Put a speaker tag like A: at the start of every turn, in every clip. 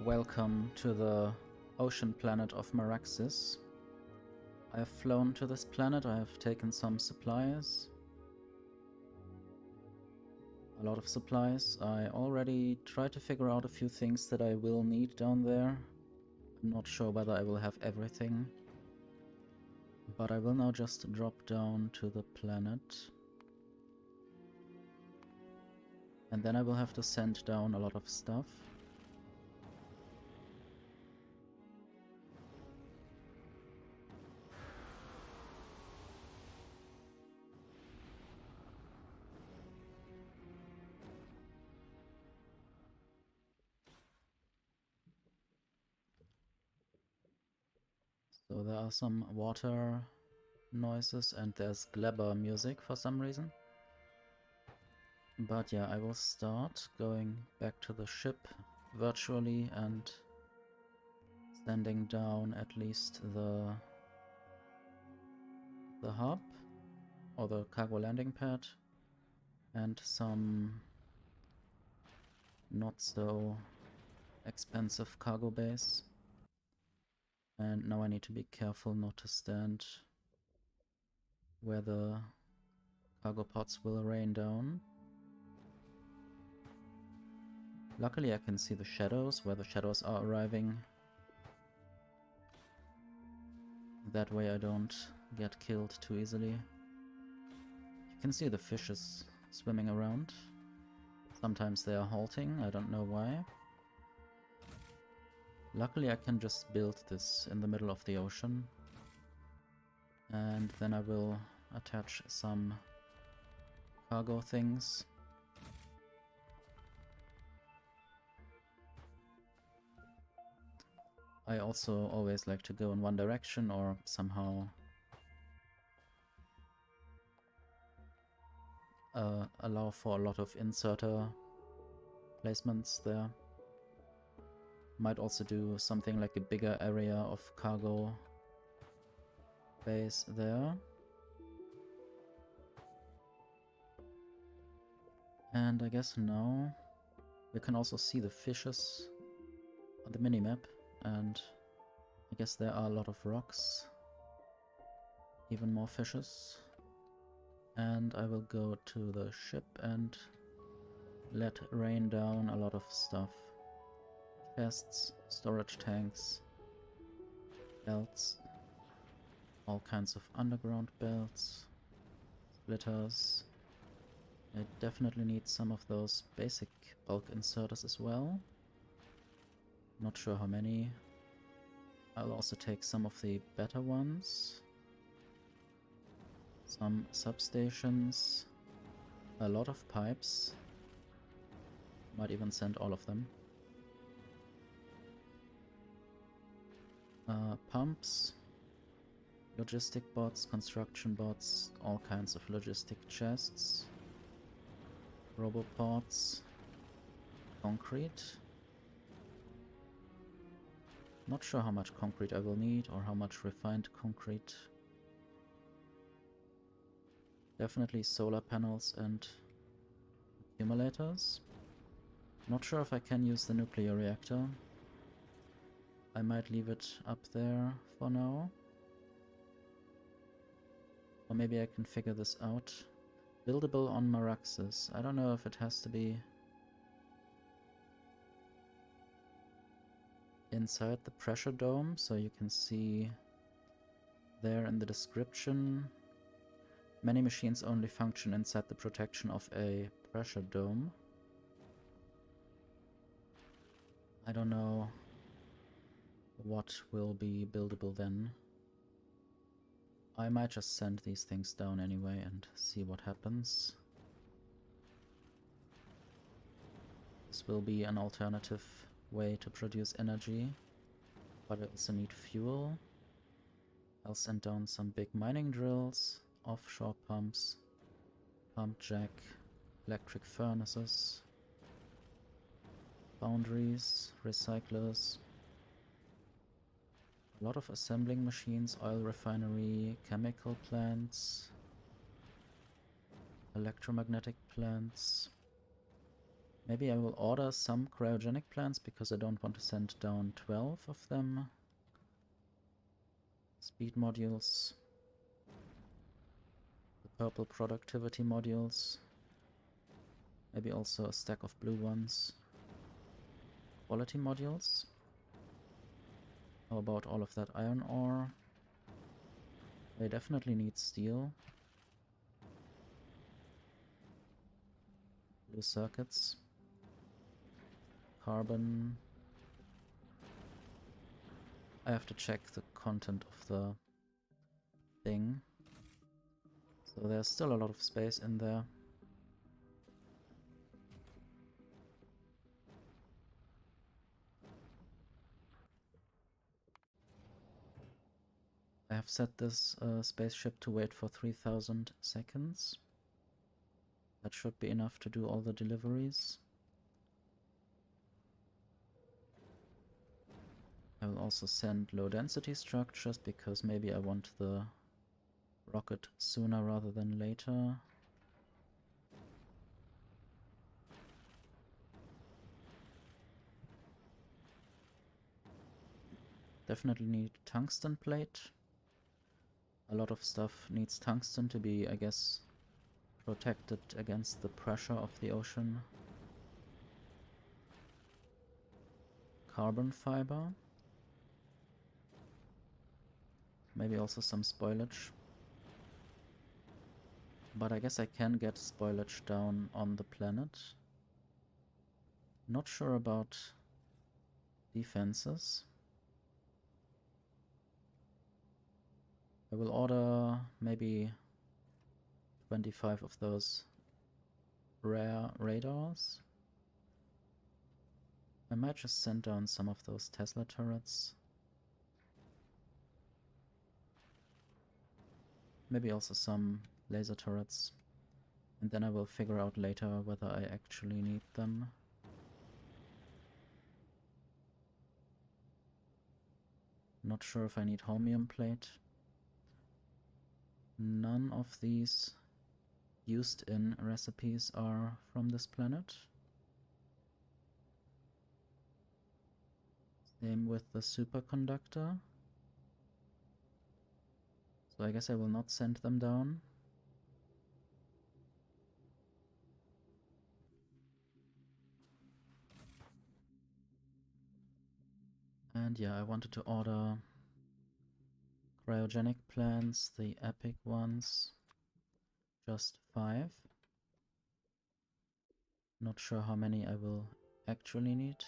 A: Welcome to the Ocean Planet of Maraxsis. I have flown to this planet, I have taken some supplies. A lot of supplies. I already tried to figure out a few things that I will need down there. I'm not sure whether I will have everything. But I will now just drop down to the planet. And then I will have to send down a lot of stuff. So there are some water noises and there's Gleba music for some reason. But yeah, I will start going back to the ship virtually and sending down at least the hub or the cargo landing pad and some not so expensive cargo base. And now I need to be careful not to stand where the cargo pods will rain down. Luckily I can see the shadows, where the shadows are arriving. That way I don't get killed too easily. You can see the fishes swimming around. Sometimes they are halting, I don't know why. Luckily I can just build this in the middle of the ocean. And then I will attach some cargo things. I also always like to go in one direction or somehow allow for a lot of inserter placements there. Might also do something like a bigger area of cargo base there. And I guess now we can also see the fishes on the minimap. And I guess there are a lot of rocks, even more fishes. And I will go to the ship and let rain down a lot of stuff. Chests, storage tanks, belts, all kinds of underground belts, splitters. I definitely need some of those basic bulk inserters as well. Not sure how many. I'll also take some of the better ones. Some substations. A lot of pipes. Might even send all of them. Pumps. Logistic bots, construction bots, all kinds of logistic chests. Robopods. Concrete. Not sure how much concrete I will need or how much refined concrete. Definitely solar panels and accumulators. Not sure if I can use the nuclear reactor. I might leave it up there for now. Or maybe I can figure this out. Buildable on Maraxsis. I don't know if it has to be inside the pressure dome, so you can see there in the description. Many machines only function inside the protection of a pressure dome. I don't know what will be buildable then. I might just send these things down anyway and see what happens. This will be an alternative way to produce energy, but I also need fuel. I'll send down some big mining drills, offshore pumps, pump jack, electric furnaces, foundries, recyclers, a lot of assembling machines, oil refinery, chemical plants, electromagnetic plants. Maybe I will order some cryogenic plants because I don't want to send down 12 of them. Speed modules. The purple productivity modules. Maybe also a stack of blue ones. Quality modules. How about all of that iron ore? They definitely need steel. Blue circuits. Carbon. I have to check the content of the thing. So there's still a lot of space in there. I have set this spaceship to wait for 3000 seconds. That should be enough to do all the deliveries. I will also send low density structures because maybe I want the rocket sooner rather than later. Definitely need tungsten plate. A lot of stuff needs tungsten to be, I guess, protected against the pressure of the ocean. Carbon fiber. Maybe also some spoilage. But I guess I can get spoilage down on the planet. Not sure about defenses. I will order maybe 25 of those rare radars. I might just send down some of those Tesla turrets. Maybe also some laser turrets. And then I will figure out later whether I actually need them. Not sure if I need holmium plate. None of these used in recipes are from this planet. Same with the superconductor. So I guess I will not send them down. And yeah, I wanted to order cryogenic plants, the epic ones. Just 5. Not sure how many I will actually need.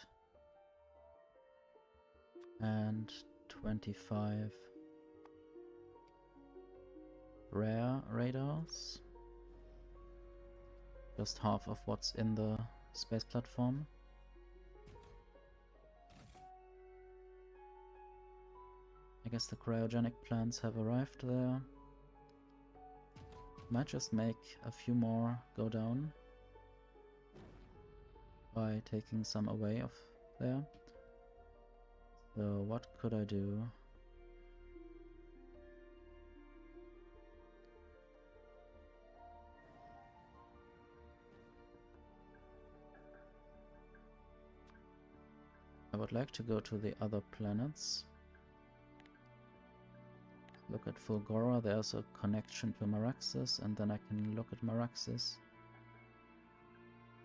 A: And 25 rare radars. Just half of what's in the space platform. I guess the cryogenic plants have arrived there. Might just make a few more go down by taking some away of there. So what could I do? I would like to go to the other planets. Look at Fulgora, there's a connection to Maraxsis, and then I can look at Maraxsis.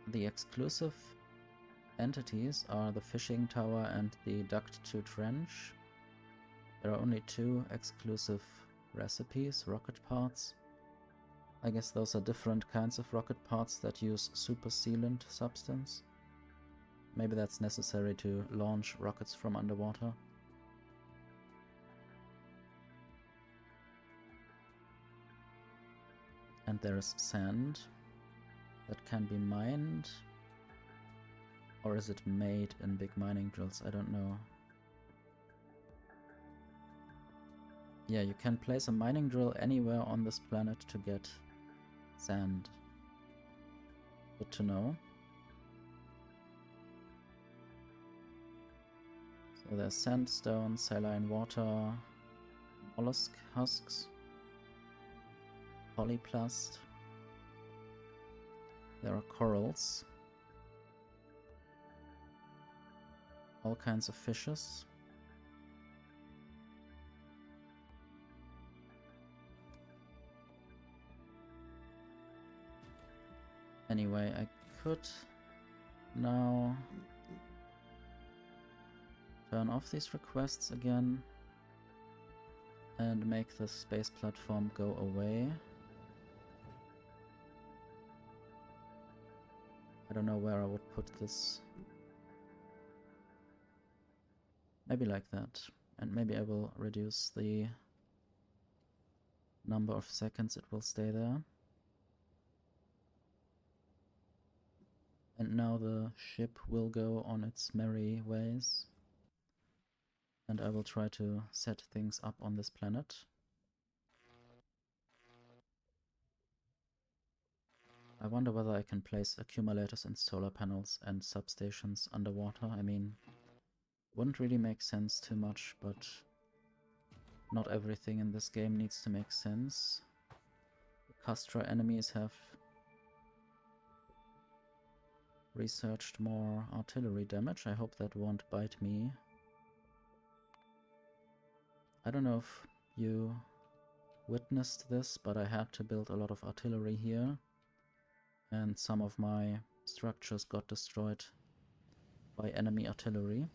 A: The exclusive entities are the fishing tower and the duct to trench. There are only 2 exclusive recipes, rocket parts. I guess those are different kinds of rocket parts that use super sealant substance. Maybe that's necessary to launch rockets from underwater. And there is sand that can be mined. Or is it made in big mining drills? I don't know. Yeah, you can place a mining drill anywhere on this planet to get sand. Good to know. So there's sandstone, saline water, mollusk husks, polyplast. There are corals. all kinds of fishes. Anyway, I could now turn off these requests again and make the space platform go away. I don't know where I would put this. Maybe like that. And maybe I will reduce the number of seconds it will stay there. And now the ship will go on its merry ways. And I will try to set things up on this planet. I wonder whether I can place accumulators and solar panels and substations underwater. I mean, wouldn't really make sense too much, but not everything in this game needs to make sense. The Castra enemies have researched more artillery damage. I hope that won't bite me. I don't know if you witnessed this, but I had to build a lot of artillery here. And some of my structures got destroyed by enemy artillery.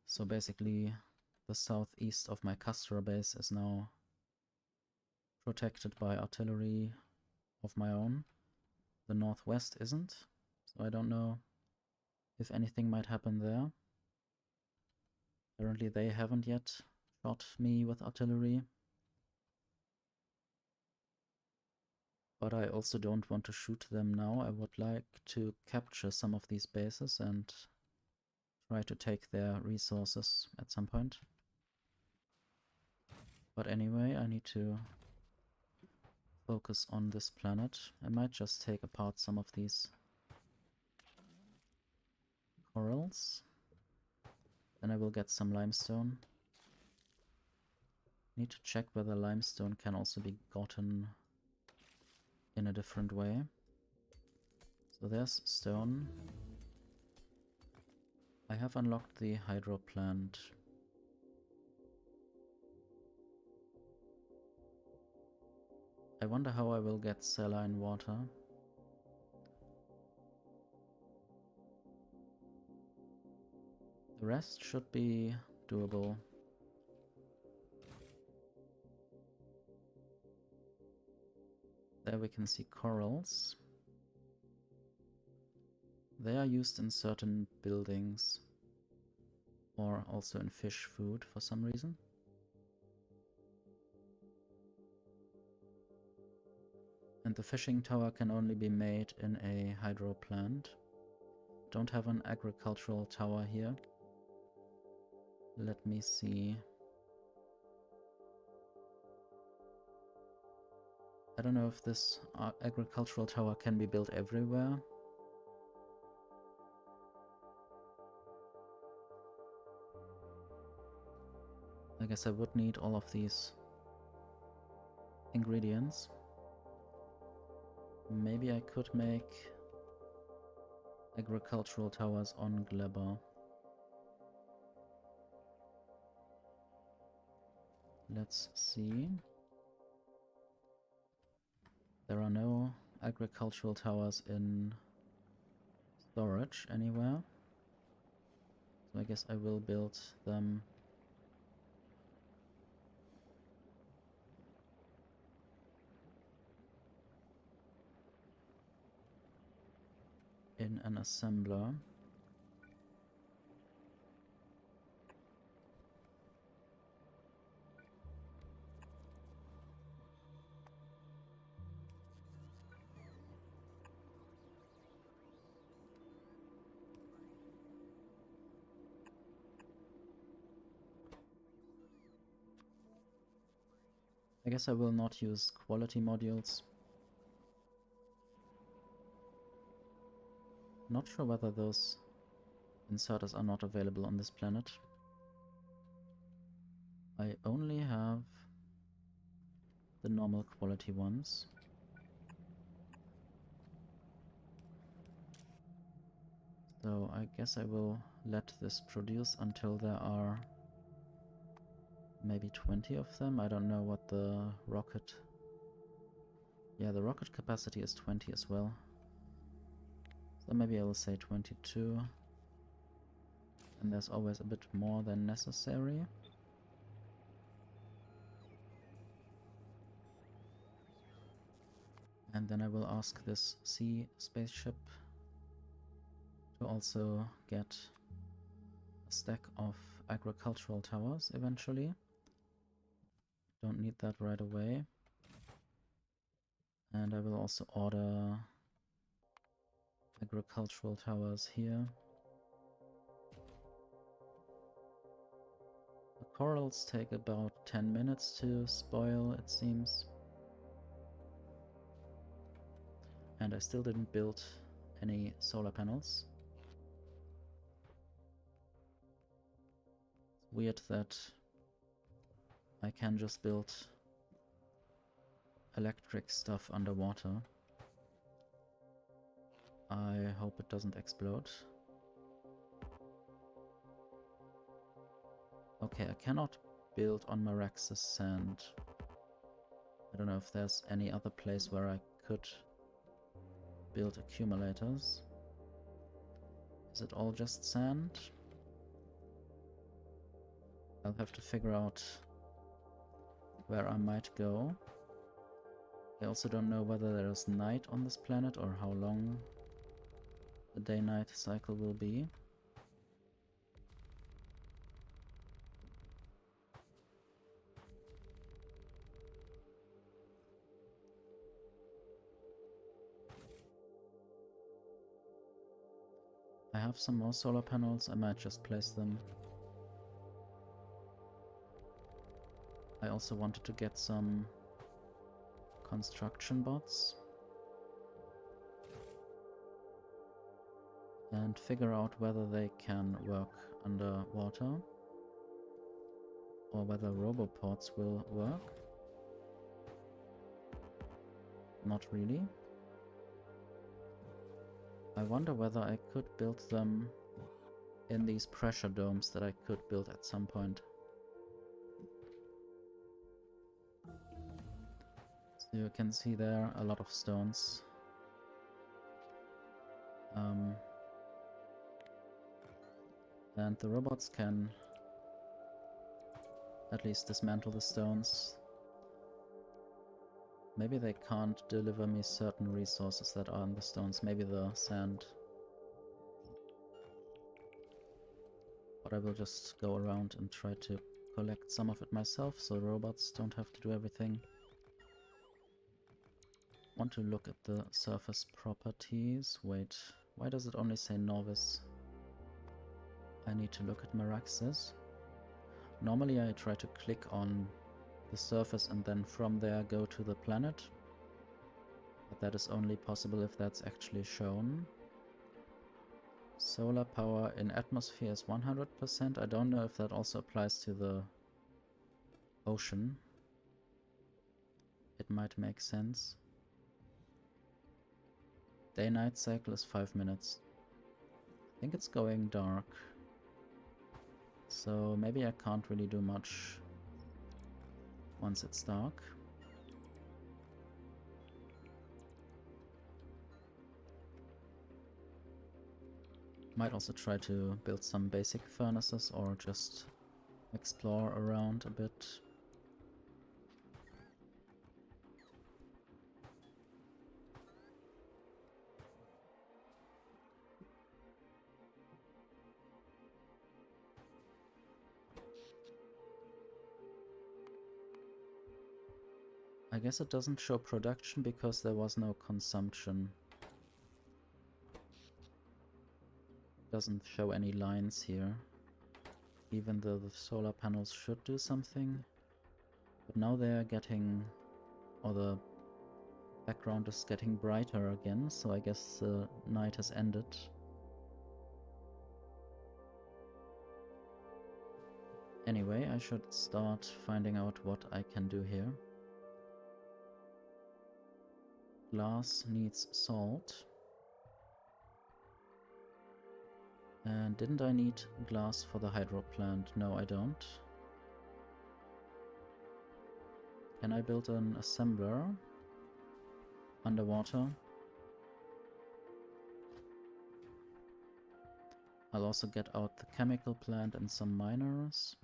A: So basically, the southeast of my Castra base is now protected by artillery of my own. The northwest isn't, so I don't know if anything might happen there. Apparently they haven't yet shot me with artillery. But I also don't want to shoot them now. I would like to capture some of these bases and try to take their resources at some point. But anyway, I need to focus on this planet. I might just take apart some of these corals. Then I will get some limestone. Need to check whether limestone can also be gotten in a different way. So there's stone. I have unlocked the hydro plant. I wonder how I will get saline water. The rest should be doable. There we can see corals. They are used in certain buildings, or also in fish food for some reason. And the fishing tower can only be made in a hydro plant. Don't have an agricultural tower here. Let me see. I don't know if this agricultural tower can be built everywhere. I guess I would need all of these ingredients. Maybe I could make agricultural towers on Gleba. Let's see. There are no agricultural towers in storage anywhere. So I guess I will build them in an assembler. I guess I will not use quality modules. Not sure whether those inserters are not available on this planet. I only have the normal quality ones. So I guess I will let this produce until there are maybe 20 of them. I don't know what the rocket... Yeah, the rocket capacity is 20 as well. So maybe I will say 22. And there's always a bit more than necessary. And then I will ask this sea spaceship to also get a stack of agricultural towers eventually. Don't need that right away. And I will also order agricultural towers here. The corals take about 10 minutes to spoil, it seems. And I still didn't build any solar panels. It's weird that I can just build electric stuff underwater. I hope it doesn't explode. Okay, I cannot build on Maraxsis sand. I don't know if there's any other place where I could build accumulators. Is it all just sand? I'll have to figure out where I might go. I also don't know whether there is night on this planet or how long the day-night cycle will be. I have some more solar panels, I might just place them. I also wanted to get some construction bots and figure out whether they can work underwater or whether roboports will work. Not really. I wonder whether I could build them in these pressure domes that I could build at some point. So you can see there a lot of stones. And the robots can at least dismantle the stones. Maybe they can't deliver me certain resources that are in the stones, maybe the sand. But I will just go around and try to collect some of it myself, so robots don't have to do everything. Want to look at the surface properties. Wait, why does it only say Novice? I need to look at Maraxsis. Normally I try to click on the surface and then from there go to the planet. But that is only possible if that's actually shown. Solar power in atmosphere is 100%. I don't know if that also applies to the ocean. It might make sense. Day-night cycle is 5 minutes. I think it's going dark. So maybe I can't really do much once it's dark. Might also try to build some basic furnaces or just explore around a bit. I guess it doesn't show production because there was no consumption. Doesn't show any lines here, even though the solar panels should do something. But now they're getting, or the background is getting brighter again, so I guess the night has ended. Anyway, I should start finding out what I can do here. Glass needs salt. And didn't I need glass for the hydro plant? No, I don't. Can I build an assembler underwater? I'll also get out the chemical plant and some miners.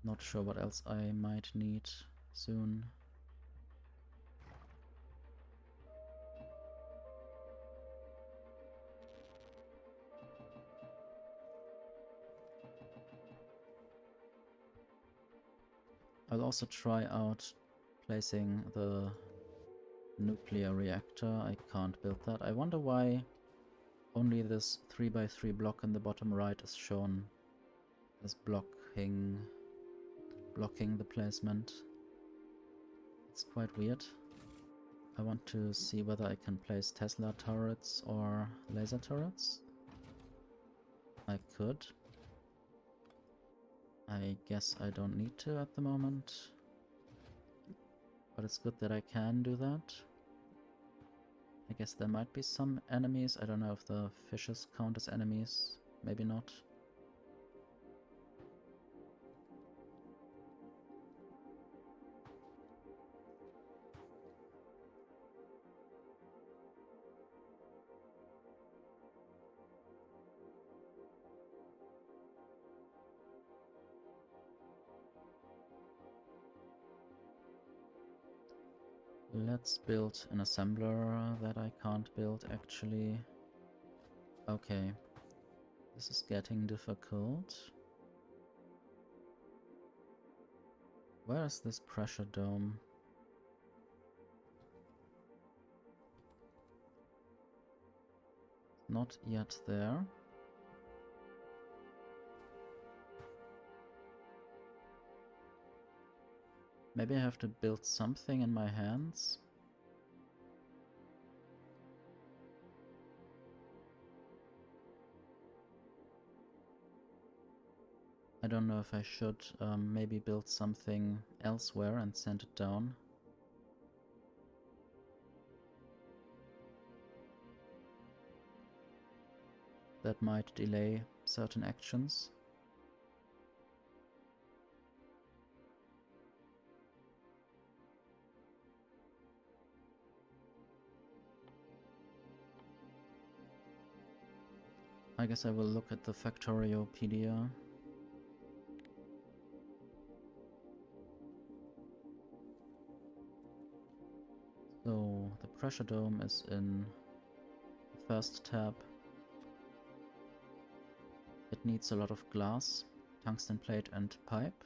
A: Not sure what else I might need soon. I'll also try out placing the nuclear reactor. I can't build that. I wonder why only this 3x3 block in the bottom right is shown as blocking the placement. It's quite weird. I want to see whether I can place Tesla turrets or laser turrets. I could. I guess I don't need to at the moment. But it's good that I can do that. I guess there might be some enemies. I don't know if the fishes count as enemies. Maybe not. Let's build an assembler that I can't build actually. Okay. This is getting difficult. Where is this pressure dome? Not yet there. Maybe I have to build something in my hands. I don't know if I should maybe build something elsewhere and send it down. That might delay certain actions. I guess I will look at the Factoriopedia. So the pressure dome is in the first tab. It needs a lot of glass, tungsten plate and pipe.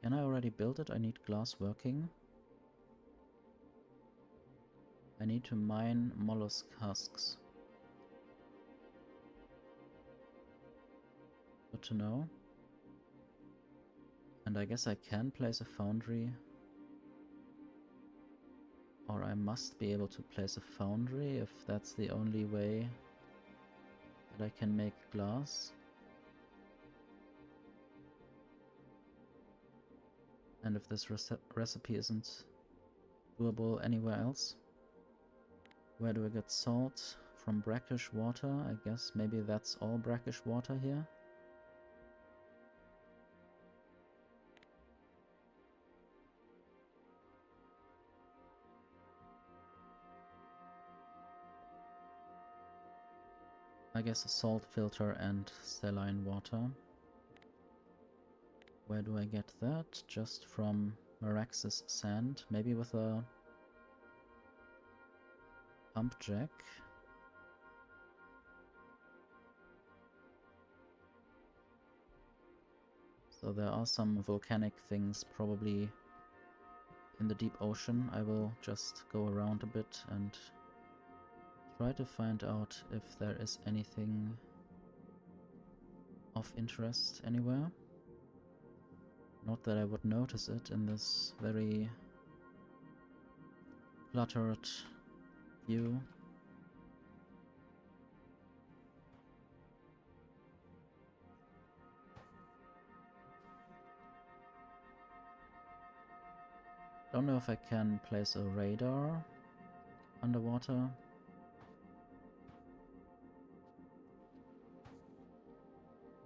A: Can I already build it? I need glass working. I need to mine mollusk husks. Good to know. And I guess I can place a foundry. Or I must be able to place a foundry if that's the only way that I can make glass. And if this recipe isn't doable anywhere else. Where do I get salt? From brackish water, I guess. Maybe that's all brackish water here. I guess a salt filter and saline water. Where do I get that? Just from Maraxsis sand, maybe with a pump jack. So there are some volcanic things probably in the deep ocean. I will just go around a bit and try to find out if there is anything of interest anywhere. Not that I would notice it in this very cluttered view. Don't know if I can place a radar underwater.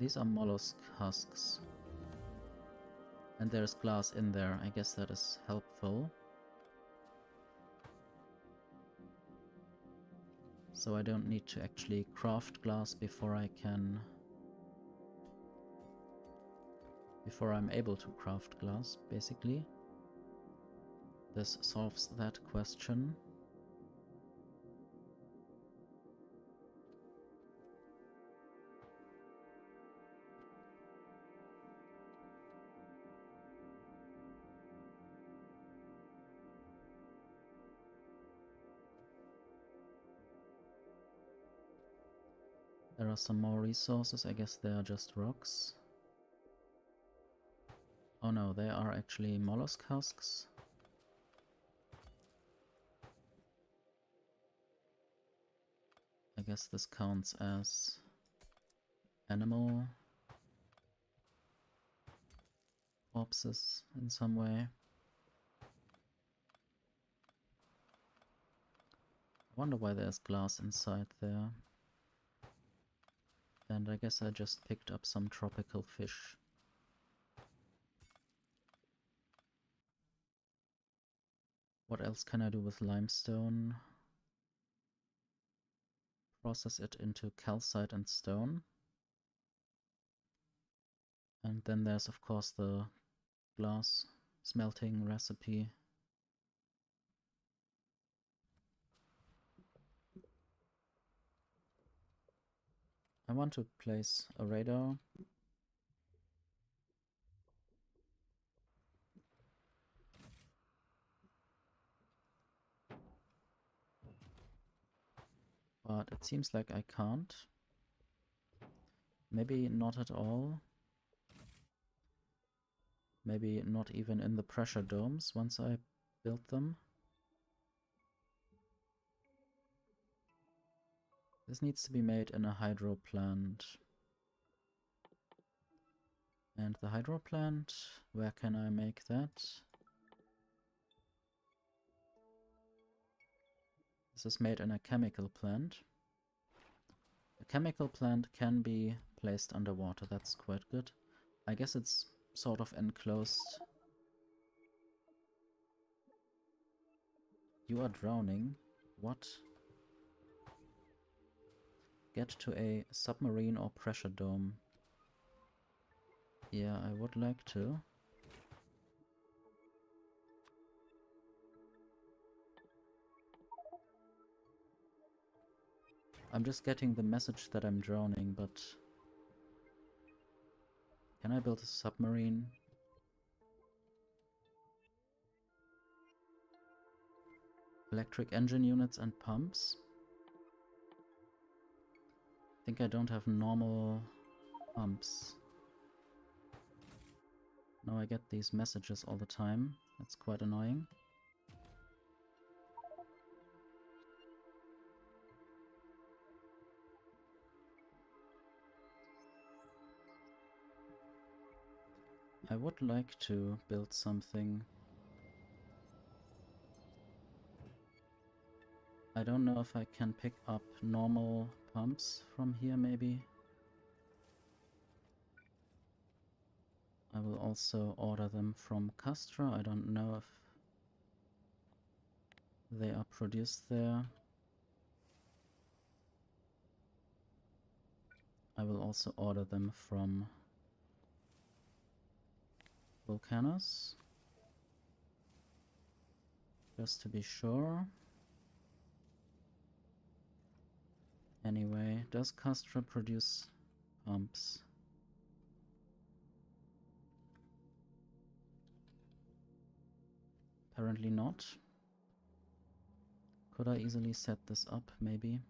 A: These are mollusk husks. And there's glass in there. I guess that is helpful. So I don't need to actually craft glass before I'm able to craft glass, basically. This solves that question. There are some more resources. I guess they are just rocks. Oh no, they are actually mollusk husks. I guess this counts as animal corpses in some way. I wonder why there's glass inside there. And I guess I just picked up some tropical fish. What else can I do with limestone? Process it into calcite and stone. And then there's of course the glass smelting recipe. I want to place a radar. But it seems like I can't. Maybe not at all. Maybe not even in the pressure domes once I build them. This needs to be made in a hydro plant. And the hydro plant, where can I make that? This is made in a chemical plant. A chemical plant can be placed underwater, that's quite good. I guess it's sort of enclosed. You are drowning. What? Get to a submarine or pressure dome. Yeah, I would like to. I'm just getting the message that I'm drowning, but... Can I build a submarine? Electric engine units and pumps? I think I don't have normal pumps. Now I get these messages all the time. That's quite annoying. I would like to build something. I don't know if I can pick up normal pumps from here, maybe. I will also order them from Castra. I don't know if they are produced there. I will also order them from Volcanus, just to be sure. Anyway, does Castra produce pumps? Apparently not. Could I easily set this up, maybe?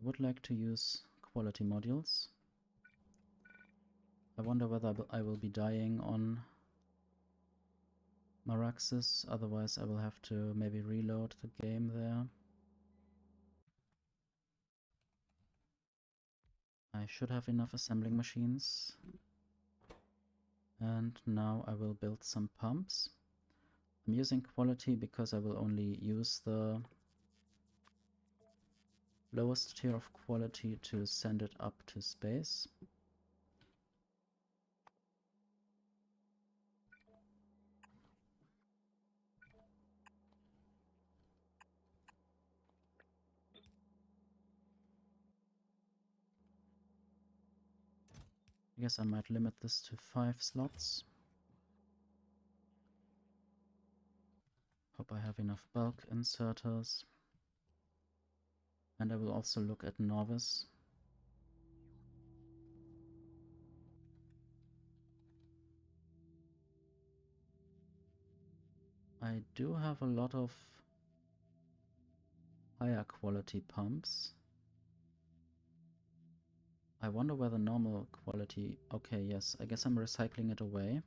A: I would like to use quality modules. I wonder whether I will be dying on Maraxsis, otherwise I will have to maybe reload the game there. I should have enough assembling machines. And now I will build some pumps. I'm using quality because I will only use the lowest tier of quality to send it up to space. I guess I might limit this to 5 slots. Hope I have enough bulk inserters. And I will also look at Novice. I do have a lot of higher quality pumps. I wonder whether normal quality... Okay, yes, I guess I'm recycling it away.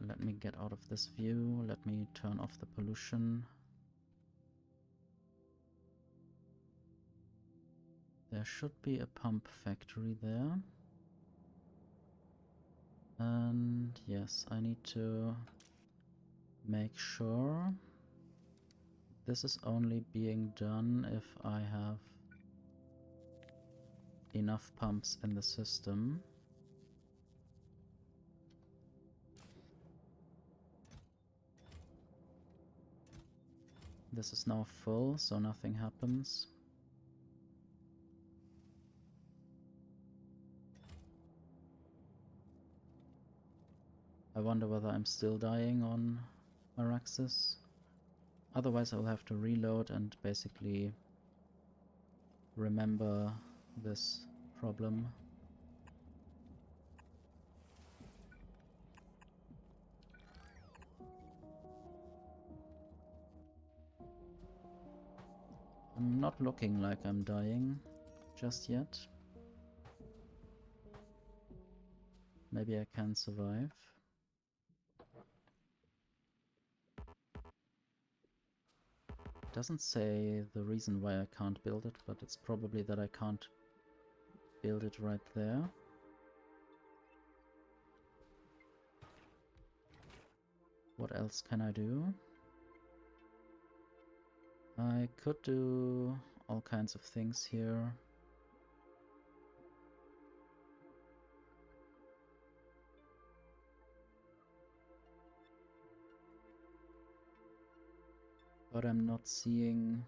A: Let me get out of this view. Let me turn off the pollution. There should be a pump factory there. And yes, I need to make sure this is only being done if I have enough pumps in the system. This is now full, so nothing happens. I wonder whether I'm still dying on Maraxsis. Otherwise I'll have to reload and basically remember this problem. I'm not looking like I'm dying just yet. Maybe I can survive. It doesn't say the reason why I can't build it, but it's probably that I can't build it right there. What else can I do? I could do all kinds of things here. But I'm not seeing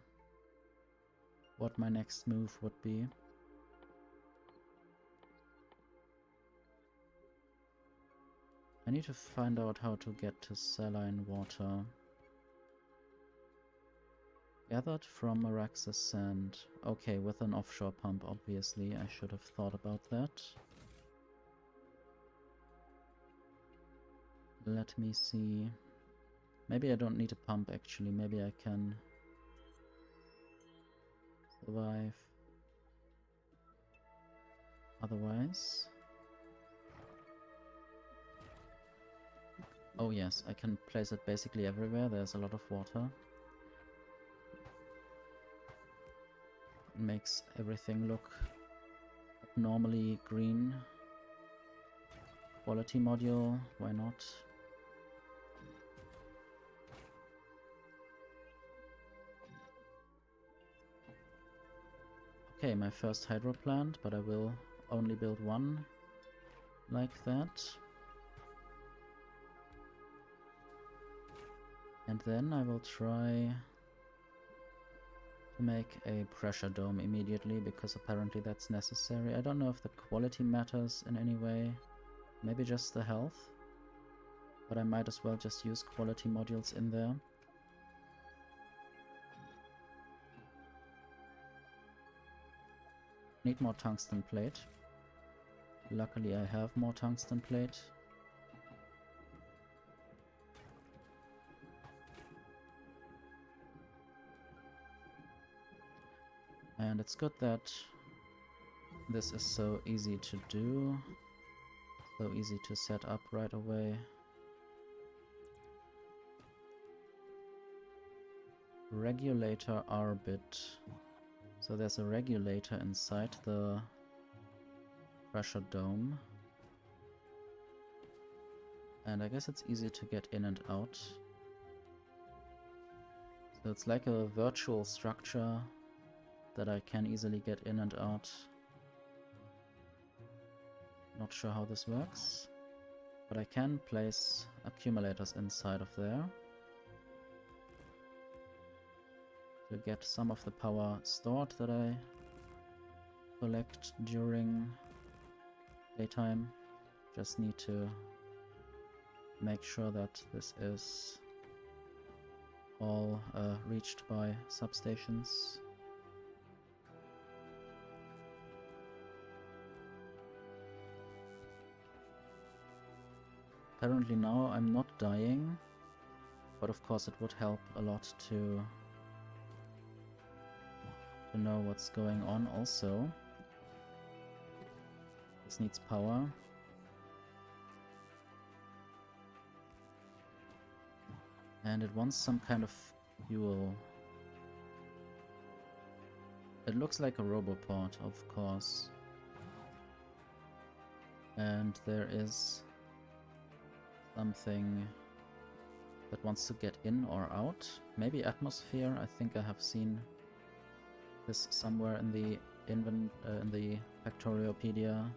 A: what my next move would be. I need to find out how to get to saline water. Gathered from Maraxsis sand. Okay, with an offshore pump, obviously. I should have thought about that. Let me see. Maybe I don't need a pump, actually. Maybe I can survive otherwise. Oh yes, I can place it basically everywhere. There's a lot of water. It makes everything look abnormally green. Quality module, why not? Okay, my first hydro plant, but I will only build one like that. And then I will try to make a pressure dome immediately, because apparently that's necessary. I don't know if the quality matters in any way. Maybe just the health. But I might as well just use quality modules in there. Need more tungsten plate. Luckily I have more tungsten plate. And it's good that this is so easy to do. So easy to set up right away. Regulator R-bit. So there's a regulator inside the pressure dome. And I guess it's easy to get in and out. So it's like a virtual structure that I can easily get in and out. Not sure how this works, but I can place accumulators inside of there to get some of the power stored that I collect during daytime. Just need to make sure that this is all reached by substations. Apparently now I'm not dying, but of course it would help a lot to know what's going on also. This needs power. And it wants some kind of fuel. It looks like a roboport, of course. And there is something that wants to get in or out. Maybe atmosphere. I think I have seen this somewhere in the in the Factoriopedia.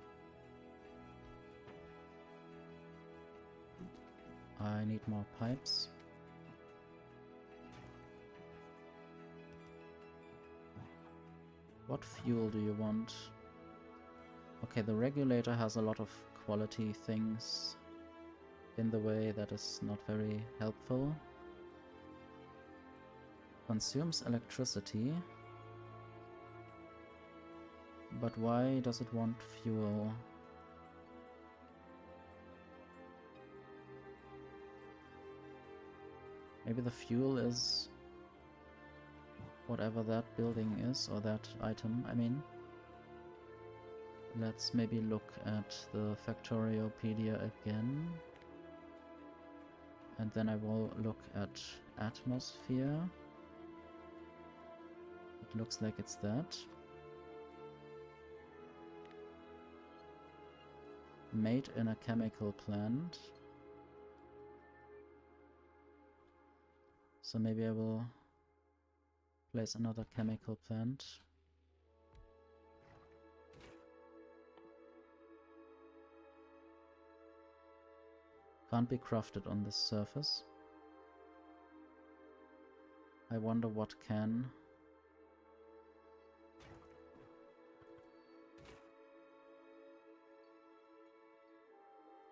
A: I need more pipes. What fuel do you want? Okay, the regulator has a lot of quality things in the way that is not very helpful. Consumes electricity. But why does it want fuel? Maybe the fuel is whatever that building is, or that item, I mean. Let's maybe look at the Factoriopedia again. And then I will look at atmosphere. It looks like it's that. Made in a chemical plant. So maybe I will place another chemical plant. Can't be crafted on this surface. I wonder what can.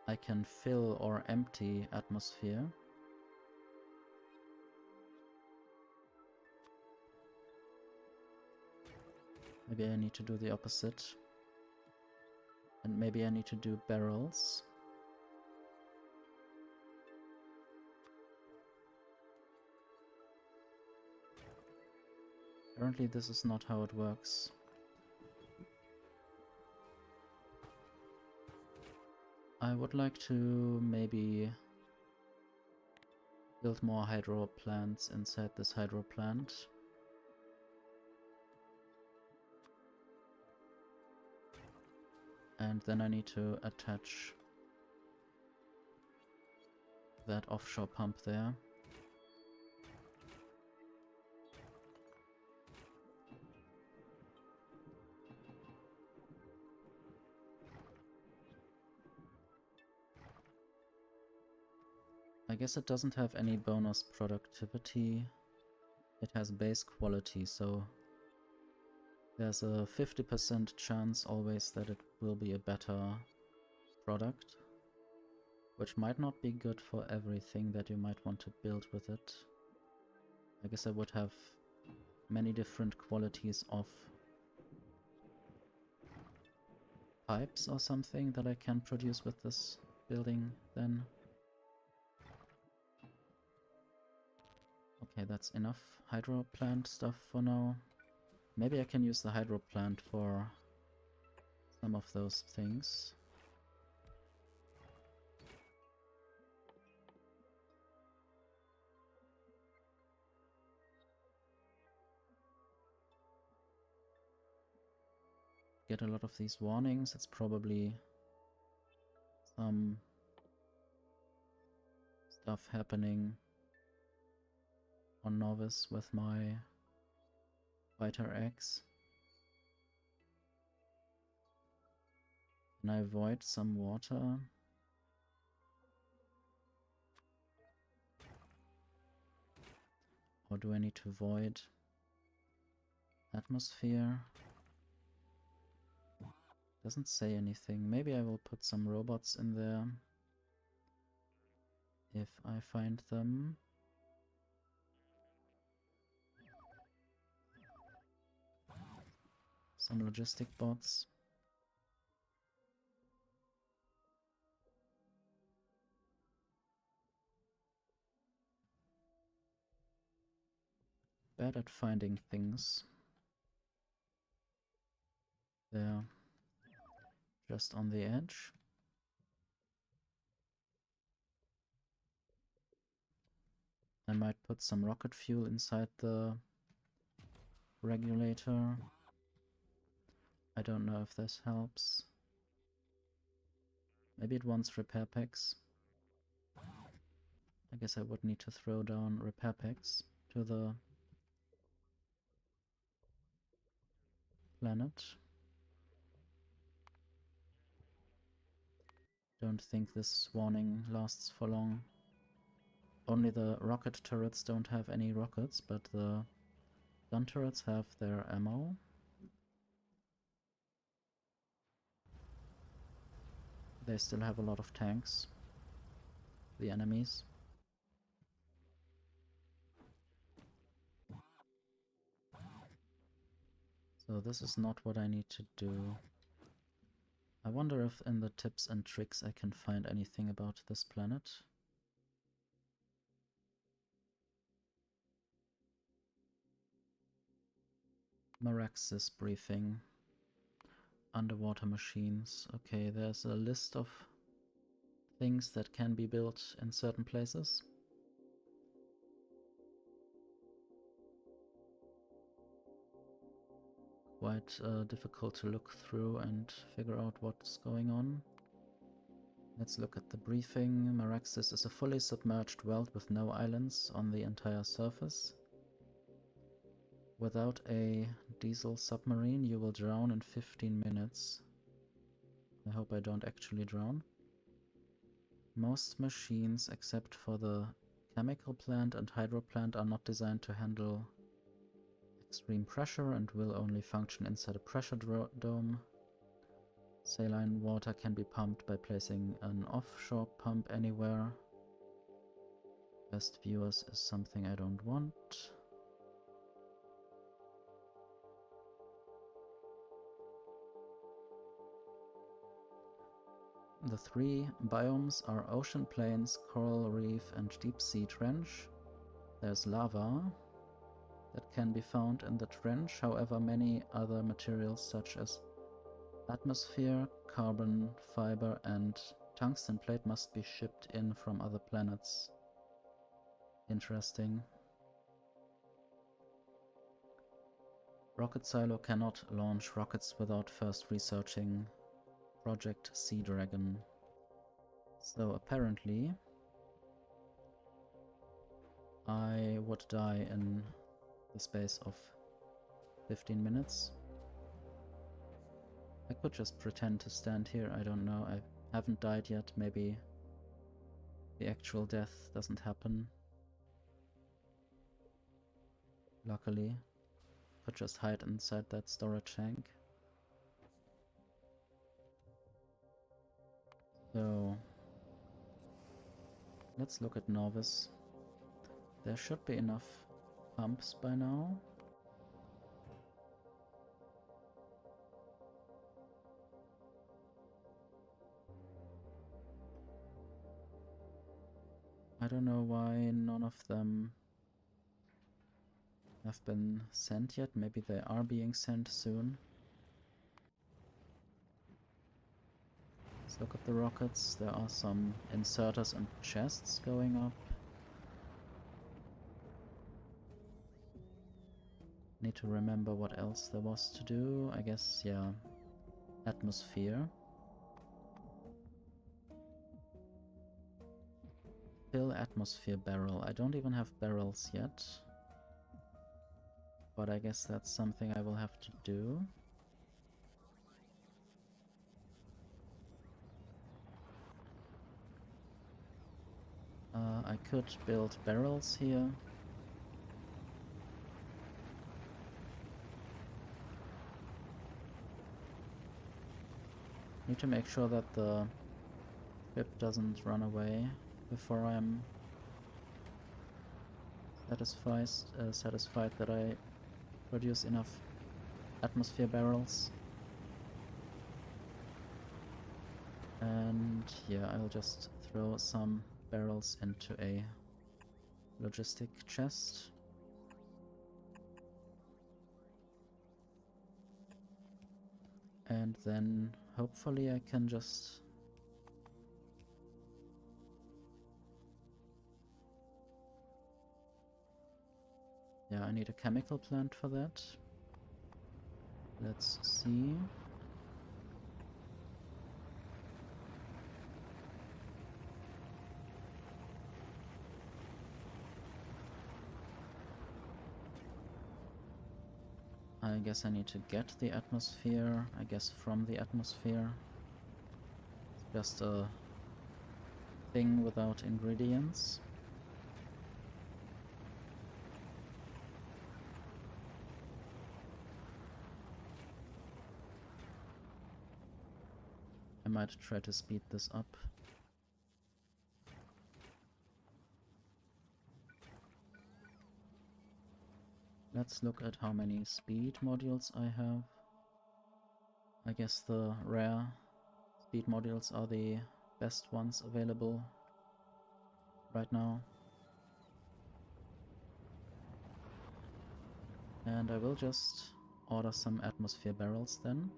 A: I can fill or empty atmosphere. Maybe I need to do the opposite. And maybe I need to do barrels. Apparently this is not how it works. I would like to maybe build more hydro plants inside this hydro plant. And then I need to attach that offshore pump there. I guess it doesn't have any bonus productivity. It has base quality, so there's a 50% chance always that it will be a better product, which might not be good for everything that you might want to build with it. I guess I would have many different qualities of pipes or something that I can produce with this building then. Okay, that's enough hydro plant stuff for now. Maybe I can use the hydro plant for some of those things. Get a lot of these warnings. It's probably some stuff happening on Novice with my fighter X. Can I avoid some water? Or do I need to void atmosphere? Doesn't say anything. Maybe I will put some robots in there if I find them. Some logistic bots. Bad at finding things. They're just on the edge. I might put some rocket fuel inside the regulator. I don't know if this helps. Maybe it wants repair packs. I guess I would need to throw down repair packs to the planet. Don't think this warning lasts for long. Only the rocket turrets don't have any rockets, but the gun turrets have their ammo. They still have a lot of tanks, the enemies. So this is not what I need to do. I wonder if in the tips and tricks I can find anything about this planet. Maraxsis briefing. Underwater machines. Okay, there's a list of things that can be built in certain places. Quite difficult to look through and figure out what's going on. Let's look at the briefing. Maraxsis is a fully submerged world with no islands on the entire surface. Without a diesel submarine, you will drown in 15 minutes. I hope I don't actually drown. Most machines, except for the chemical plant and hydro plant, are not designed to handle extreme pressure and will only function inside a pressure dome. Saline water can be pumped by placing an offshore pump anywhere. Best viewers is something I don't want. The three biomes are ocean plains, coral reef, and deep sea trench. There's lava that can be found in the trench, however many other materials such as atmosphere, carbon fiber, and tungsten plate must be shipped in from other planets. Interesting. Rocket Silo cannot launch rockets without first researching Project Sea Dragon. So apparently I would die in the space of 15 minutes. I could just pretend to stand here, I don't know, I haven't died yet, maybe the actual death doesn't happen. Luckily, could just hide inside that storage tank. So, let's look at Novice. There should be enough pumps by now. I don't know why none of them have been sent yet. Maybe they are being sent soon. Let's look at the rockets. There are some inserters and chests going up. Need to remember what else there was to do. I guess, yeah, atmosphere. Fill atmosphere barrel. I don't even have barrels yet. But I guess that's something I will have to do. I could build barrels here. Need to make sure that the ship doesn't run away before I'm satisfied that I produce enough atmosphere barrels. And yeah, I'll just throw some barrels into a logistic chest. And then hopefully I can just... Yeah, I need a chemical plant for that. Let's see. I guess I need to get the atmosphere, I guess from the atmosphere. It's just a thing without ingredients. I might try to speed this up. Let's look at how many speed modules I have. I guess the rare speed modules are the best ones available right now. And I will just order some atmosphere barrels then.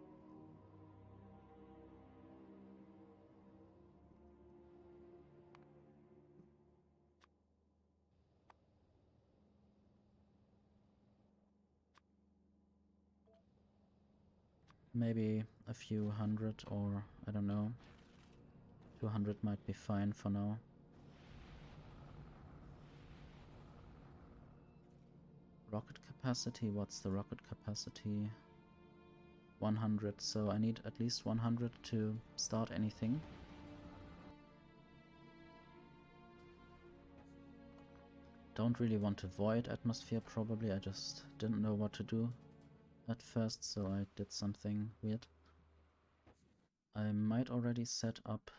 A: Maybe a few hundred, or I don't know. 200 might be fine for now. Rocket capacity, what's the rocket capacity? 100, so I need at least 100 to start anything. Don't really want to void atmosphere probably, I just didn't know what to do at first, so I did something weird. I might already set up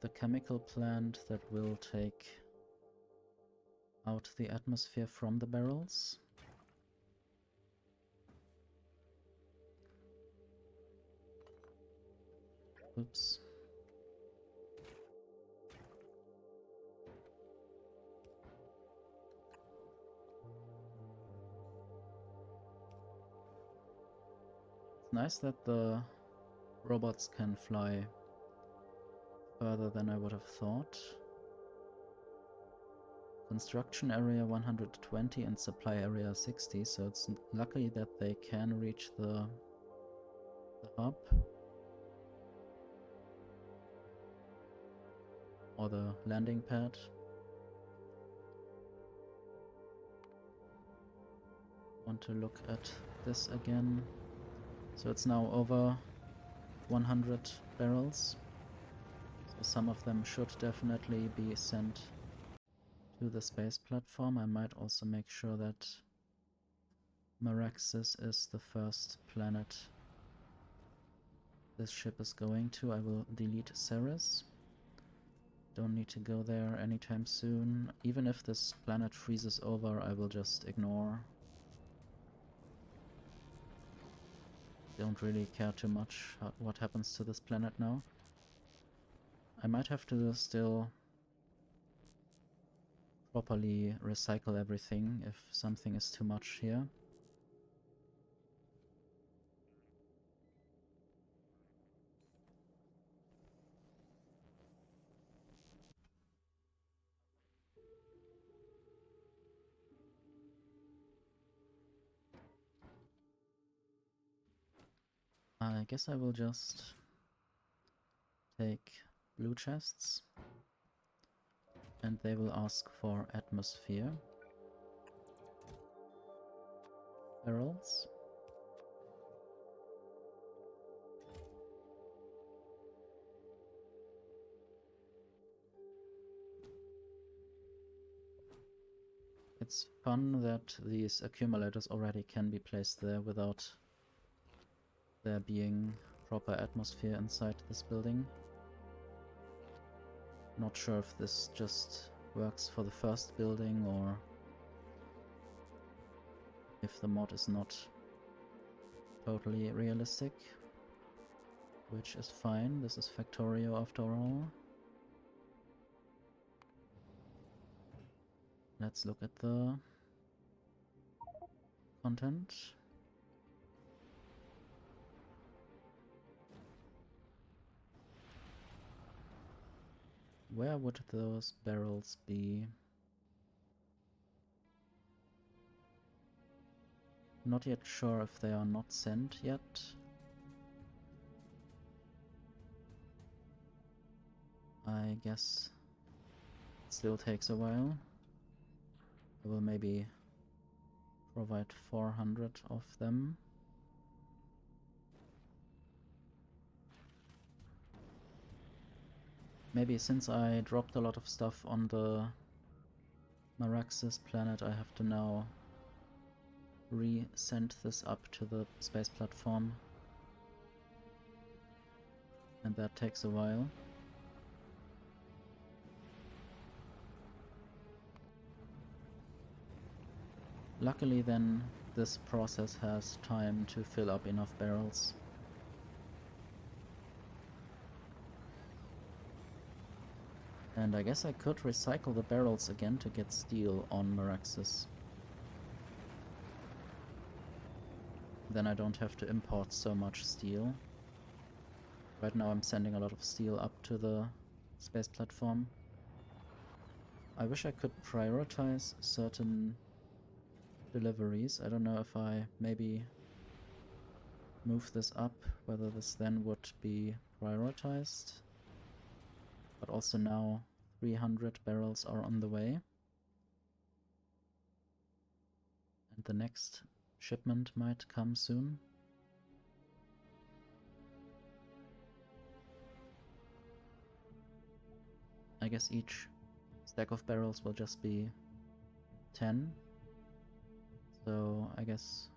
A: the chemical plant that will take out the atmosphere from the barrels. Oops. It's nice that the robots can fly further than I would have thought. Construction area 120 and supply area 60, so it's lucky that they can reach the hub. Or the landing pad. Want to look at this again. So it's now over 100 barrels. So some of them should definitely be sent to the space platform. I might also make sure that Maraxsis is the first planet this ship is going to. I will delete Cerys. Don't need to go there anytime soon. Even if this planet freezes over, I will just ignore. Don't really care too much what happens to this planet now. I might have to still properly recycle everything if something is too much here. I guess I will just take blue chests, and they will ask for atmosphere barrels. It's fun that these accumulators already can be placed there without there being proper atmosphere inside this building. Not sure if this just works for the first building or if the mod is not totally realistic, which is fine. This is Factorio after all. Let's look at the content. Where would those barrels be? Not yet sure if they are not sent yet. I guess it still takes a while. I will maybe provide 400 of them. Maybe since I dropped a lot of stuff on the Maraxsis planet, I have to now re-send this up to the space platform. And that takes a while. Luckily then, this process has time to fill up enough barrels. And I guess I could recycle the barrels again to get steel on Maraxsis. Then I don't have to import so much steel. Right now I'm sending a lot of steel up to the space platform. I wish I could prioritize certain deliveries. I don't know if I maybe move this up, whether this then would be prioritized. But also now 300 barrels are on the way. And the next shipment might come soon. I guess each stack of barrels will just be 10. So I guess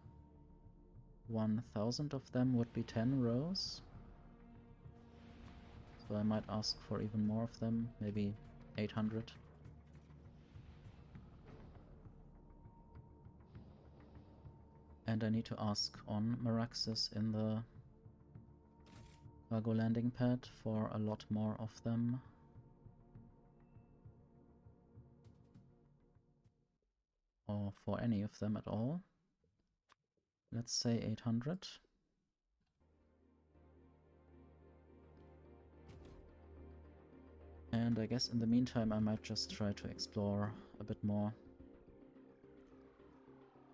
A: 1000 of them would be 10 rows. So I might ask for even more of them, maybe 800. And I need to ask on Maraxsis in the cargo landing pad for a lot more of them. Or for any of them at all. Let's say 800. And I guess in the meantime I might just try to explore a bit more.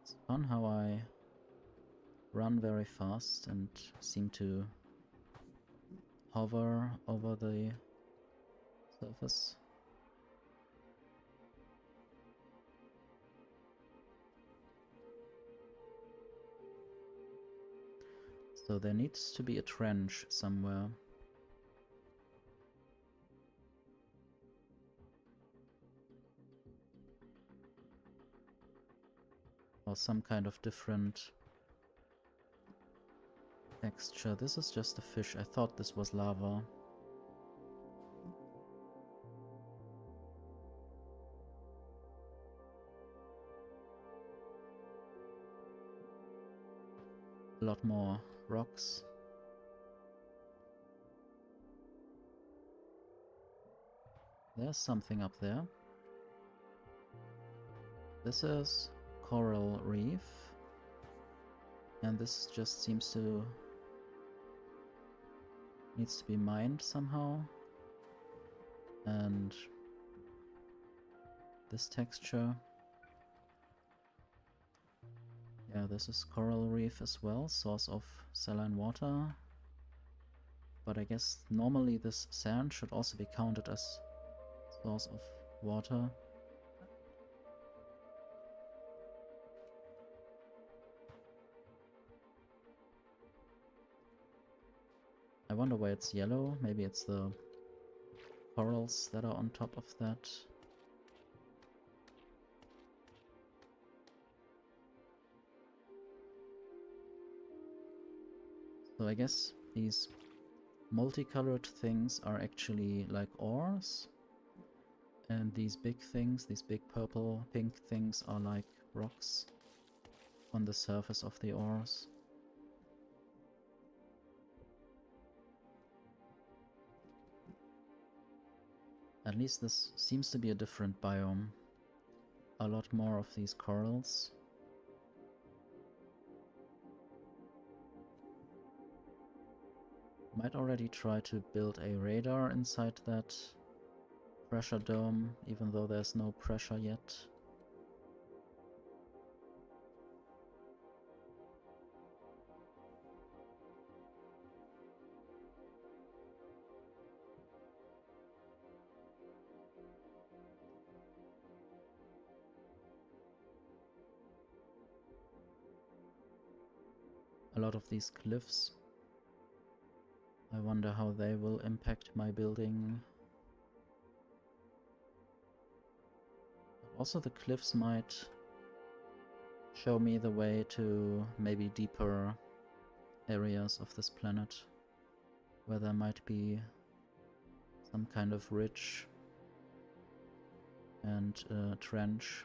A: It's fun how I run very fast and seem to hover over the surface. So there needs to be a trench somewhere. Or some kind of different texture. This is just a fish. I thought this was lava. A lot more rocks. There's something up there. This is coral reef. And this just seems to needs to be mined somehow. And this texture. Yeah, this is coral reef as well, source of saline water. But I guess normally this sand should also be counted as source of water. I wonder why it's yellow. Maybe it's the corals that are on top of that. So I guess these multicolored things are actually like ores. And these big things, these big purple, pink things are like rocks on the surface of the ores. At least this seems to be a different biome. A lot more of these corals. Might already try to build a radar inside that pressure dome, even though there's no pressure yet. A lot of these cliffs. I wonder how they will impact my building. Also, the cliffs might show me the way to maybe deeper areas of this planet, where there might be some kind of ridge and trench.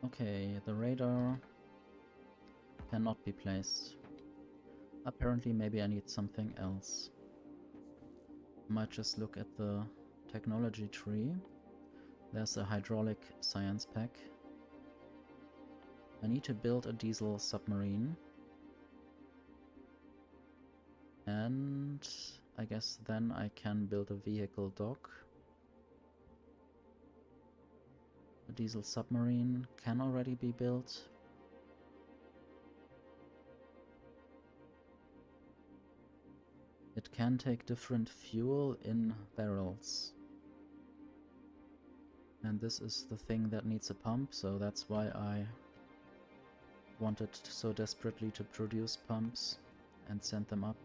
A: Okay, the radar cannot be placed. Apparently, maybe I need something else. Might just look at the technology tree. There's a hydraulic science pack. I need to build a diesel submarine. And I guess then I can build a vehicle dock. A diesel submarine can already be built. It can take different fuel in barrels. And this is the thing that needs a pump, so that's why I wanted so desperately to produce pumps and send them up.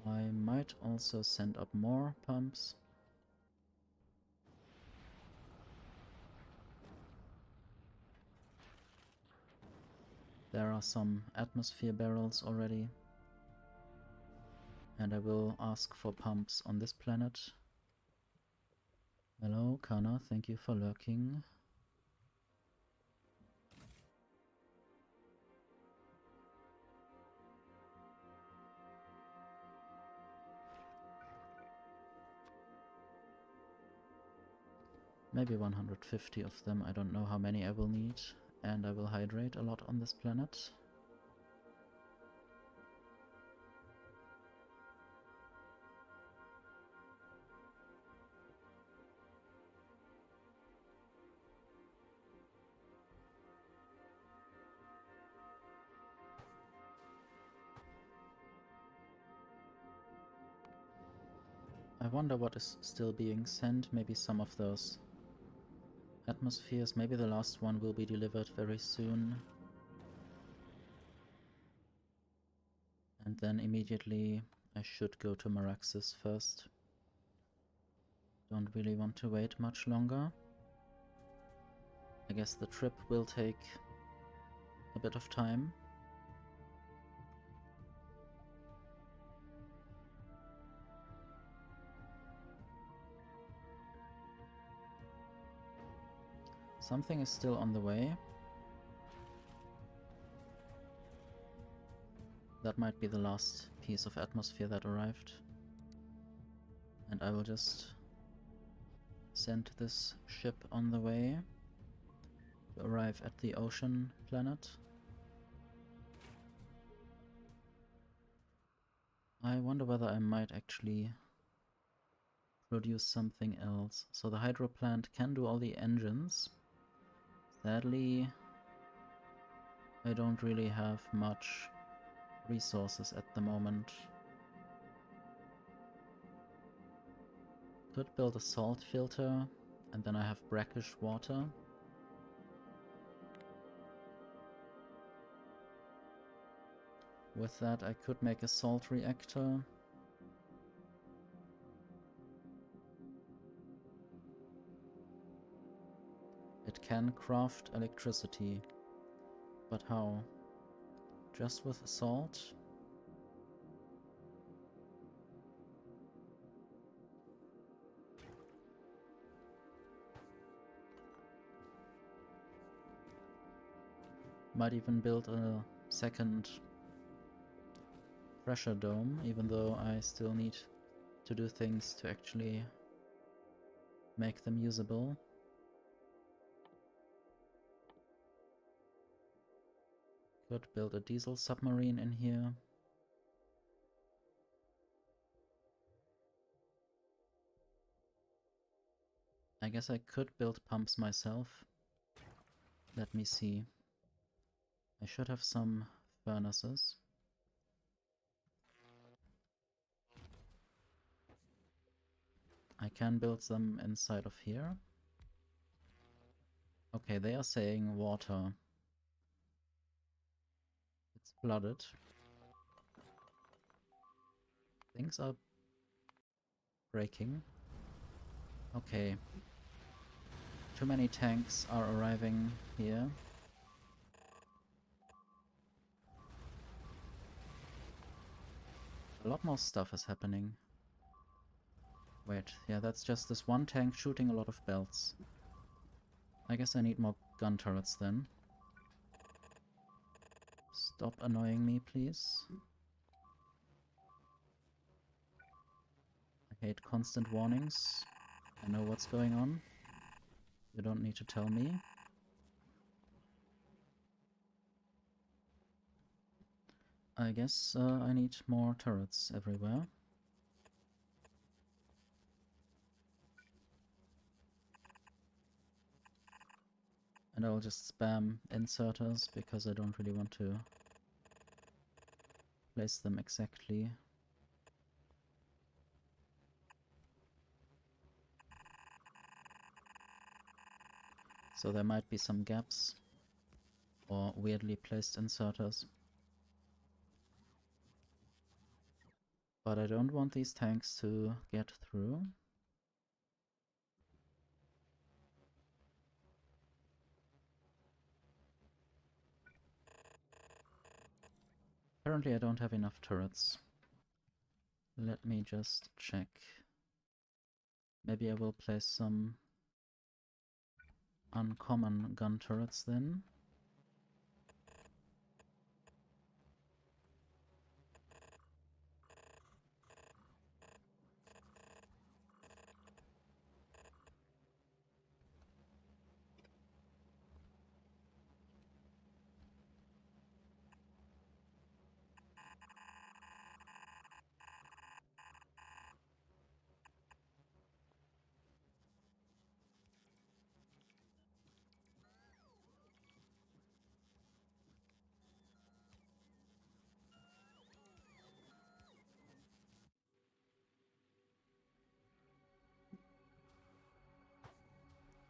A: I might also send up more pumps. There are some atmosphere barrels already. And I will ask for pumps on this planet. Hello, Kana, thank you for lurking. Maybe 150 of them, I don't know how many I will need. And I will hydrate a lot on this planet. I wonder what is still being sent, maybe some of those atmospheres, maybe the last one will be delivered very soon. And then immediately I should go to Maraxsis first. Don't really want to wait much longer. I guess the trip will take a bit of time. Something is still on the way. That might be the last piece of atmosphere that arrived. And I will just send this ship on the way to arrive at the Ocean Planet. I wonder whether I might actually produce something else. So the hydro plant can do all the engines. Sadly, I don't really have much resources at the moment. Could build a salt filter, and then I have brackish water. With that I could make a salt reactor. It can craft electricity, but how? Just with salt? Might even build a second pressure dome, even though I still need to do things to actually make them usable. Could build a diesel submarine in here. I guess I could build pumps myself. Let me see. I should have some furnaces. I can build them inside of here. Okay, they are saying water. It's flooded. Things are breaking. Okay. Too many tanks are arriving here. A lot more stuff is happening. Wait, yeah, that's just this one tank shooting a lot of belts. I guess I need more gun turrets then. Stop annoying me, please. I hate constant warnings. I know what's going on. You don't need to tell me. I guess I need more turrets everywhere. And I'll just spam inserters because I don't really want to place them exactly. So there might be some gaps or weirdly placed inserters. But I don't want these tanks to get through. Apparently I don't have enough turrets. Let me just check. Maybe I will place some uncommon gun turrets then.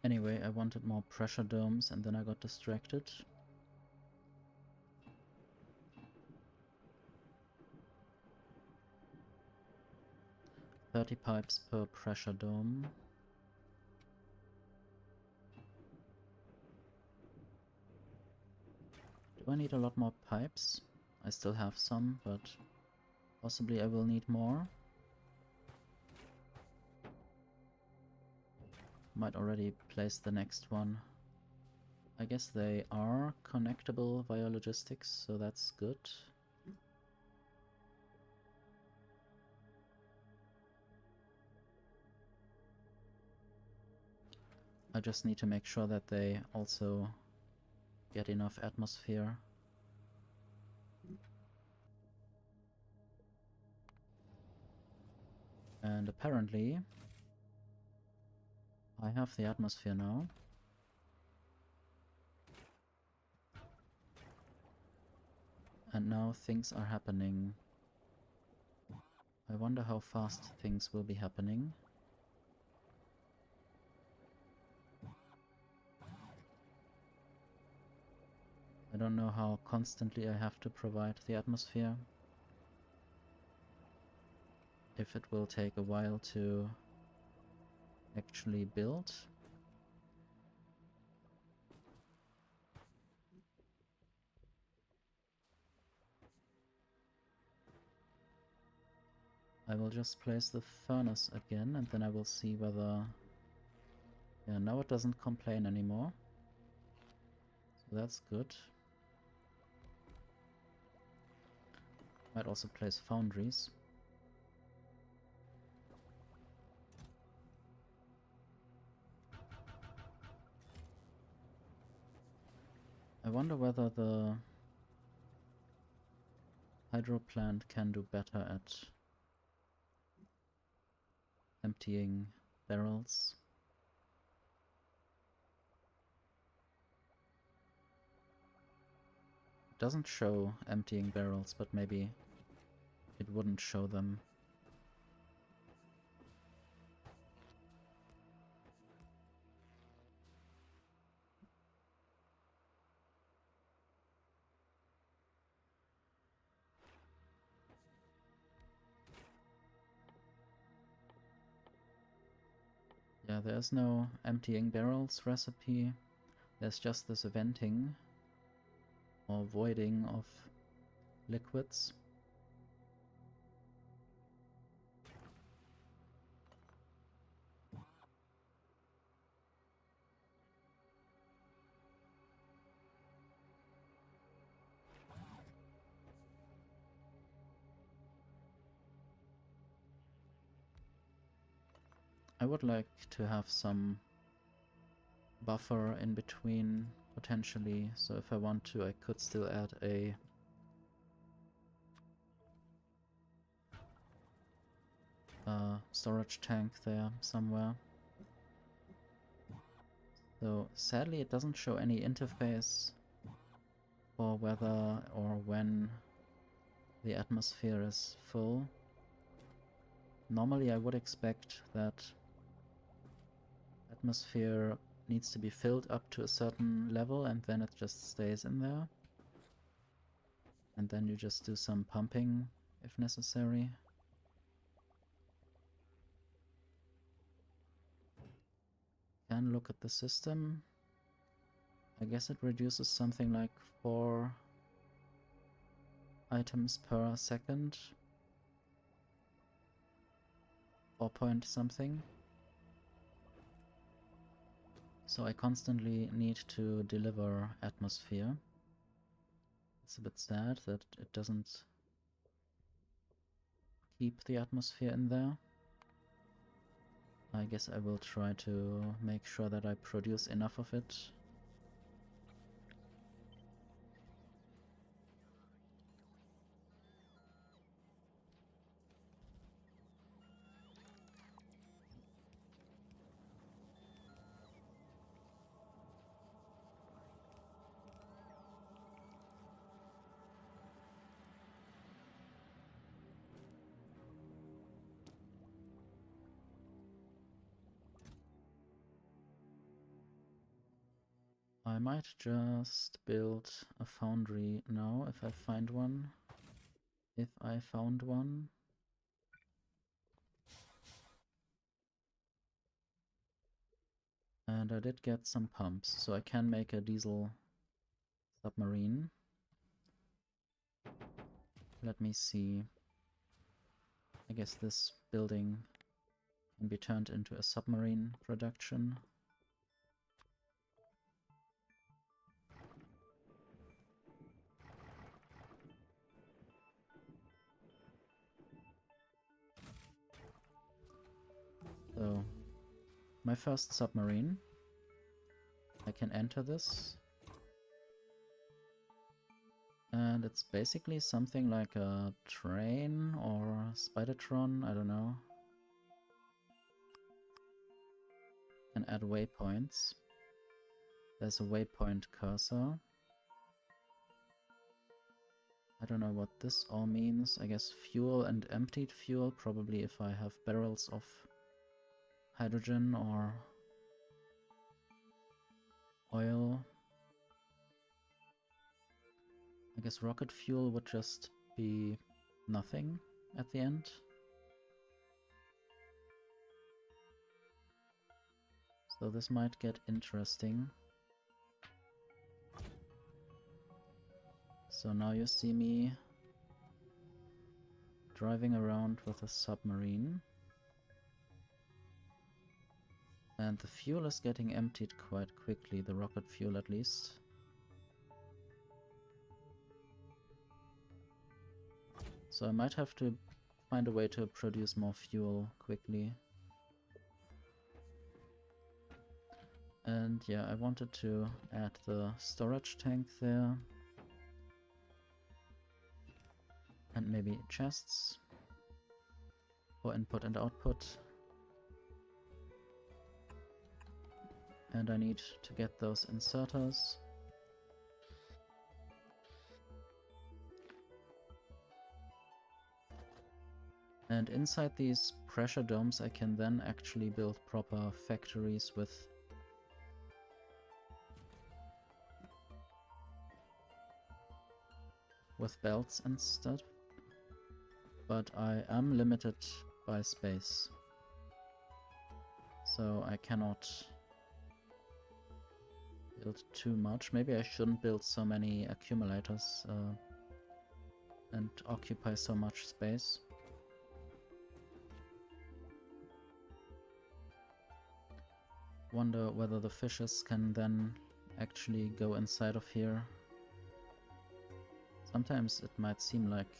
A: Anyway, I wanted more pressure domes and then I got distracted. "30 pipes per pressure dome." Do I need a lot more pipes? I still have some, but possibly I will need more. Might already place the next one. I guess they are connectable via logistics, so that's good. I just need to make sure that they also get enough atmosphere. And apparently I have the atmosphere now. And now things are happening. I wonder how fast things will be happening. I don't know how constantly I have to provide the atmosphere. If it will take a while to actually build. I will just place the furnace again and then I will see whether... Yeah, now it doesn't complain anymore. So that's good. Might also place foundries. I wonder whether the hydro plant can do better at emptying barrels. It doesn't show emptying barrels, but maybe it wouldn't show them. Yeah, there's no emptying barrels recipe. There's just this venting or voiding of liquids. I would like to have some buffer in between, potentially, so if I want to, I could still add a storage tank there somewhere. So sadly it doesn't show any interface for whether or when the atmosphere is full. Normally I would expect that atmosphere needs to be filled up to a certain level and then it just stays in there. And then you just do some pumping if necessary. Can look at the system. I guess it reduces something like 4 items per second. 4 point something. So I constantly need to deliver atmosphere. It's a bit sad that it doesn't keep the atmosphere in there. I guess I will try to make sure that I produce enough of it. I might just build a foundry now if I find one. If I found one. And I did get some pumps, so I can make a diesel submarine. Let me see. I guess this building can be turned into a submarine production. So, my first submarine. I can enter this. And it's basically something like a train or Spidertron, I don't know. Can add waypoints. There's a waypoint cursor. I don't know what this all means. I guess fuel and emptied fuel, probably if I have barrels of hydrogen or oil. I guess rocket fuel would just be nothing at the end. So this might get interesting. So now you see me driving around with a submarine. And the fuel is getting emptied quite quickly, the rocket fuel at least. So I might have to find a way to produce more fuel quickly. And yeah, I wanted to add the storage tank there. And maybe chests for input and output. And I need to get those inserters. And inside these pressure domes I can then actually build proper factories with belts and stuff. But I am limited by space. So I cannot build too much. Maybe I shouldn't build so many accumulators and occupy so much space. Wonder whether the fishes can then actually go inside of here. Sometimes it might seem like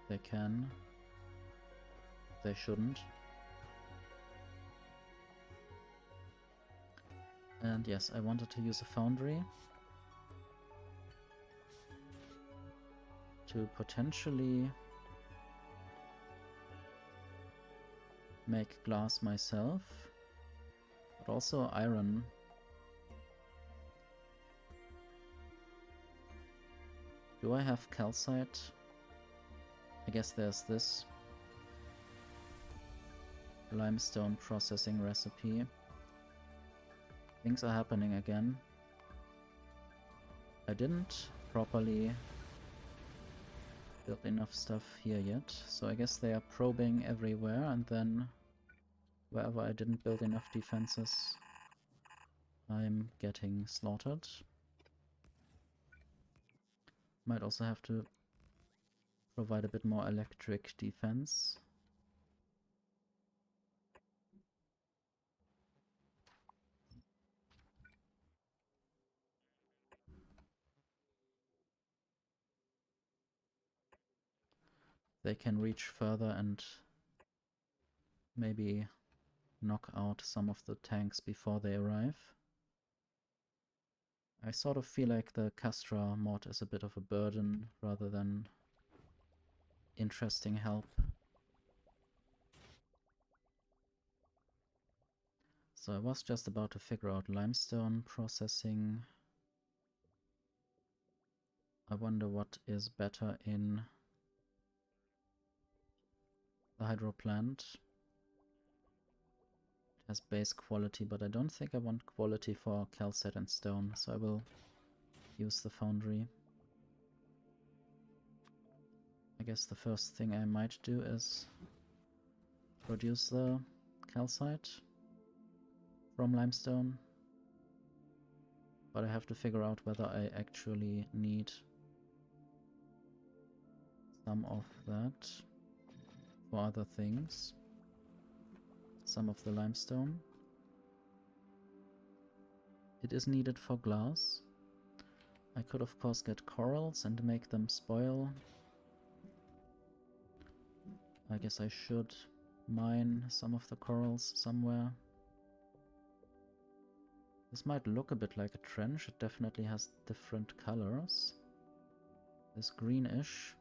A: they can. They shouldn't. And yes, I wanted to use a foundry to potentially make glass myself, but also iron. Do I have calcite? I guess there's this limestone processing recipe. Things are happening again. I didn't properly build enough stuff here yet, so I guess they are probing everywhere, and then wherever I didn't build enough defenses, I'm getting slaughtered. Might also have to provide a bit more electric defense. They can reach further and maybe knock out some of the tanks before they arrive. I sort of feel like the Castra mod is a bit of a burden rather than interesting help. So I was just about to figure out limestone processing. I wonder what is better in the hydro plant. It has base quality, but I don't think I want quality for calcite and stone, so I will use the foundry. I guess the first thing I might do is produce the calcite from limestone, but I have to figure out whether I actually need some of that for other things. Some of the limestone. It is needed for glass. I could of course get corals and make them spoil. I guess I should mine some of the corals somewhere. This might look a bit like a trench. It definitely has different colors. This greenish.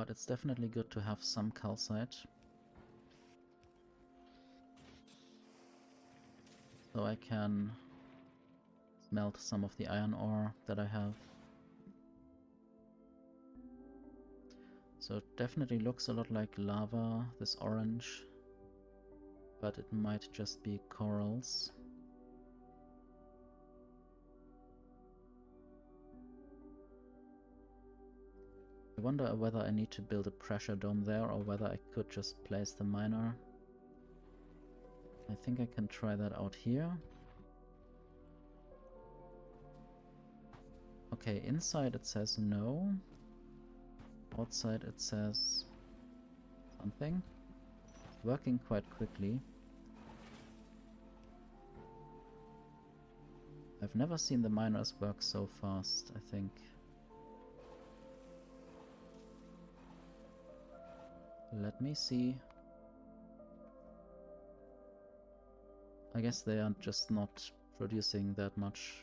A: But it's definitely good to have some calcite. So I can smelt some of the iron ore that I have. So it definitely looks a lot like lava, this orange. But it might just be corals. I wonder whether I need to build a pressure dome there or whether I could just place the miner. I think I can try that out here. Okay, inside it says no. Outside it says something. It's working quite quickly. I've never seen the miners work so fast, I think. Let me see. I guess they are just not producing that much.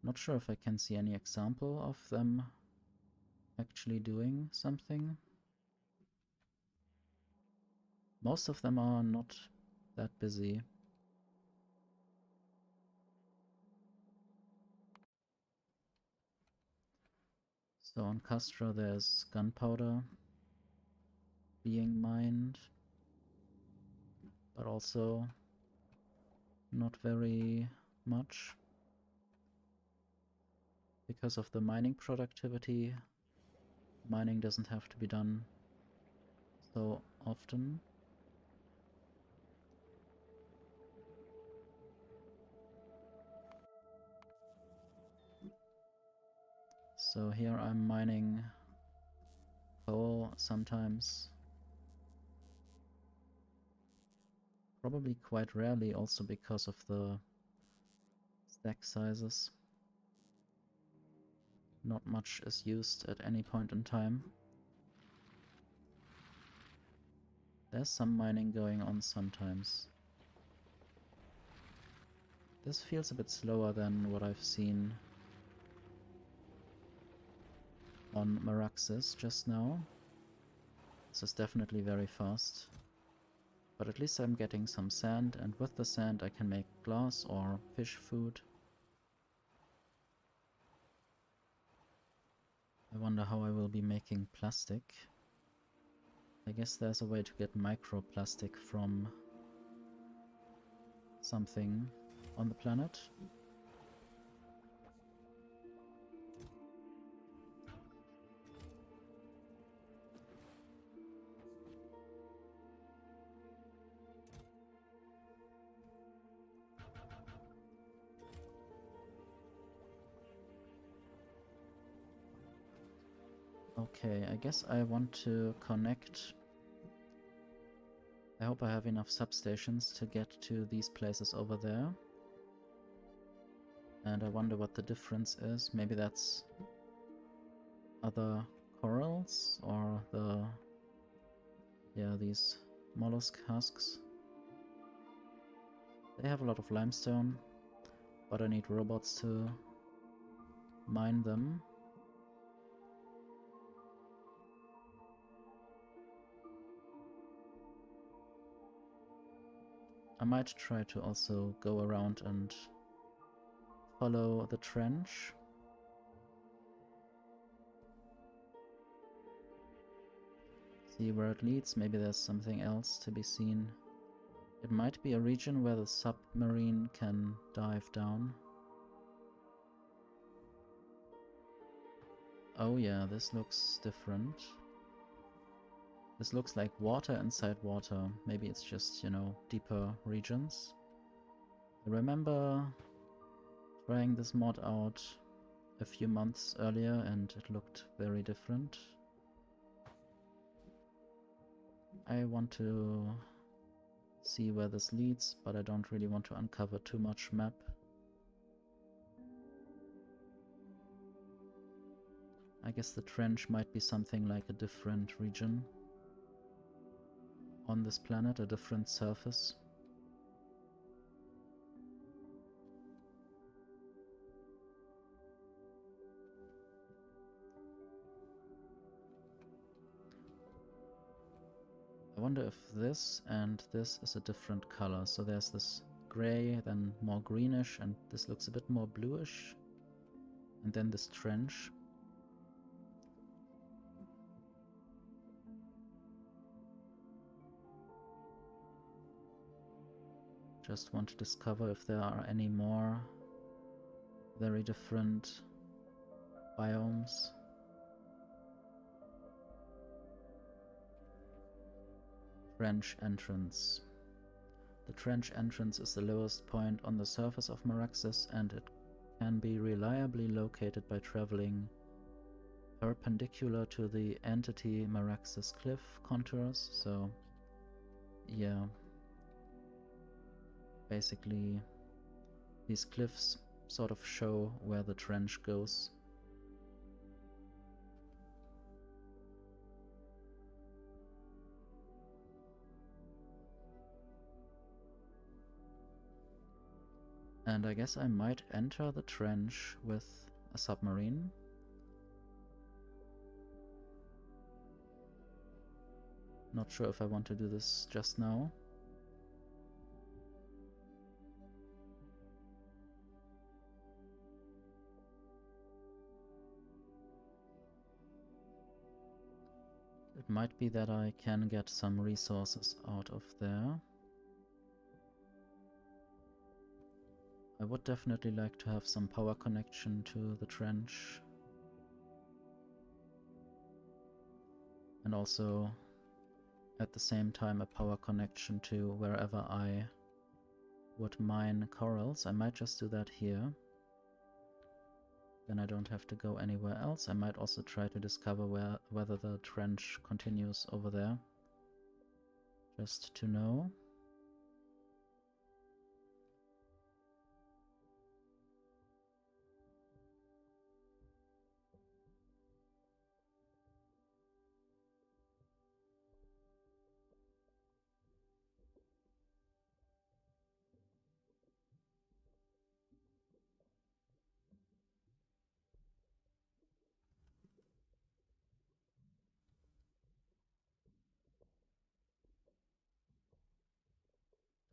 A: Not sure if I can see any example of them actually doing something. Most of them are not that busy. So on Castra there's gunpowder being mined, but also not very much. Because of the mining productivity, mining doesn't have to be done so often. So here I'm mining coal sometimes. Probably quite rarely also because of the stack sizes. Not much is used at any point in time. There's some mining going on sometimes. This feels a bit slower than what I've seen on Maraxsis just now. This is definitely very fast. But at least I'm getting some sand, and with the sand I can make glass or fish food. I wonder how I will be making plastic. I guess there's a way to get microplastic from something on the planet. Okay, I guess I want to connect. I hope I have enough substations to get to these places over there. And I wonder what the difference is. Maybe that's other corals or these mollusk husks. They have a lot of limestone, but I need robots to mine them. I might try to also go around and follow the trench. See where it leads. Maybe there's something else to be seen. It might be a region where the submarine can dive down. Oh yeah, this looks different. This looks like water inside water. Maybe it's just, you know, deeper regions. I remember trying this mod out a few months earlier and it looked very different. I want to see where this leads, but I don't really want to uncover too much map. I guess the trench might be something like a different region on this planet, a different surface. wonder if this and this is a different color. So there's this gray, then more greenish, and this looks a bit more bluish. And then this trench. Just want to discover if there are any more very different biomes. Trench entrance. The trench entrance is the lowest point on the surface of Maraxsis, and it can be reliably located by traveling perpendicular to the entity Maraxsis cliff contours. So, yeah. Basically, these cliffs sort of show where the trench goes. And I guess I might enter the trench with a submarine. Not sure if I want to do this just now. It might be that I can get some resources out of there. I would definitely like to have some power connection to the trench. And also, at the same time, a power connection to wherever I would mine corals. I might just do that here. Then I don't have to go anywhere else. I might also try to discover whether the trench continues over there. Just to know.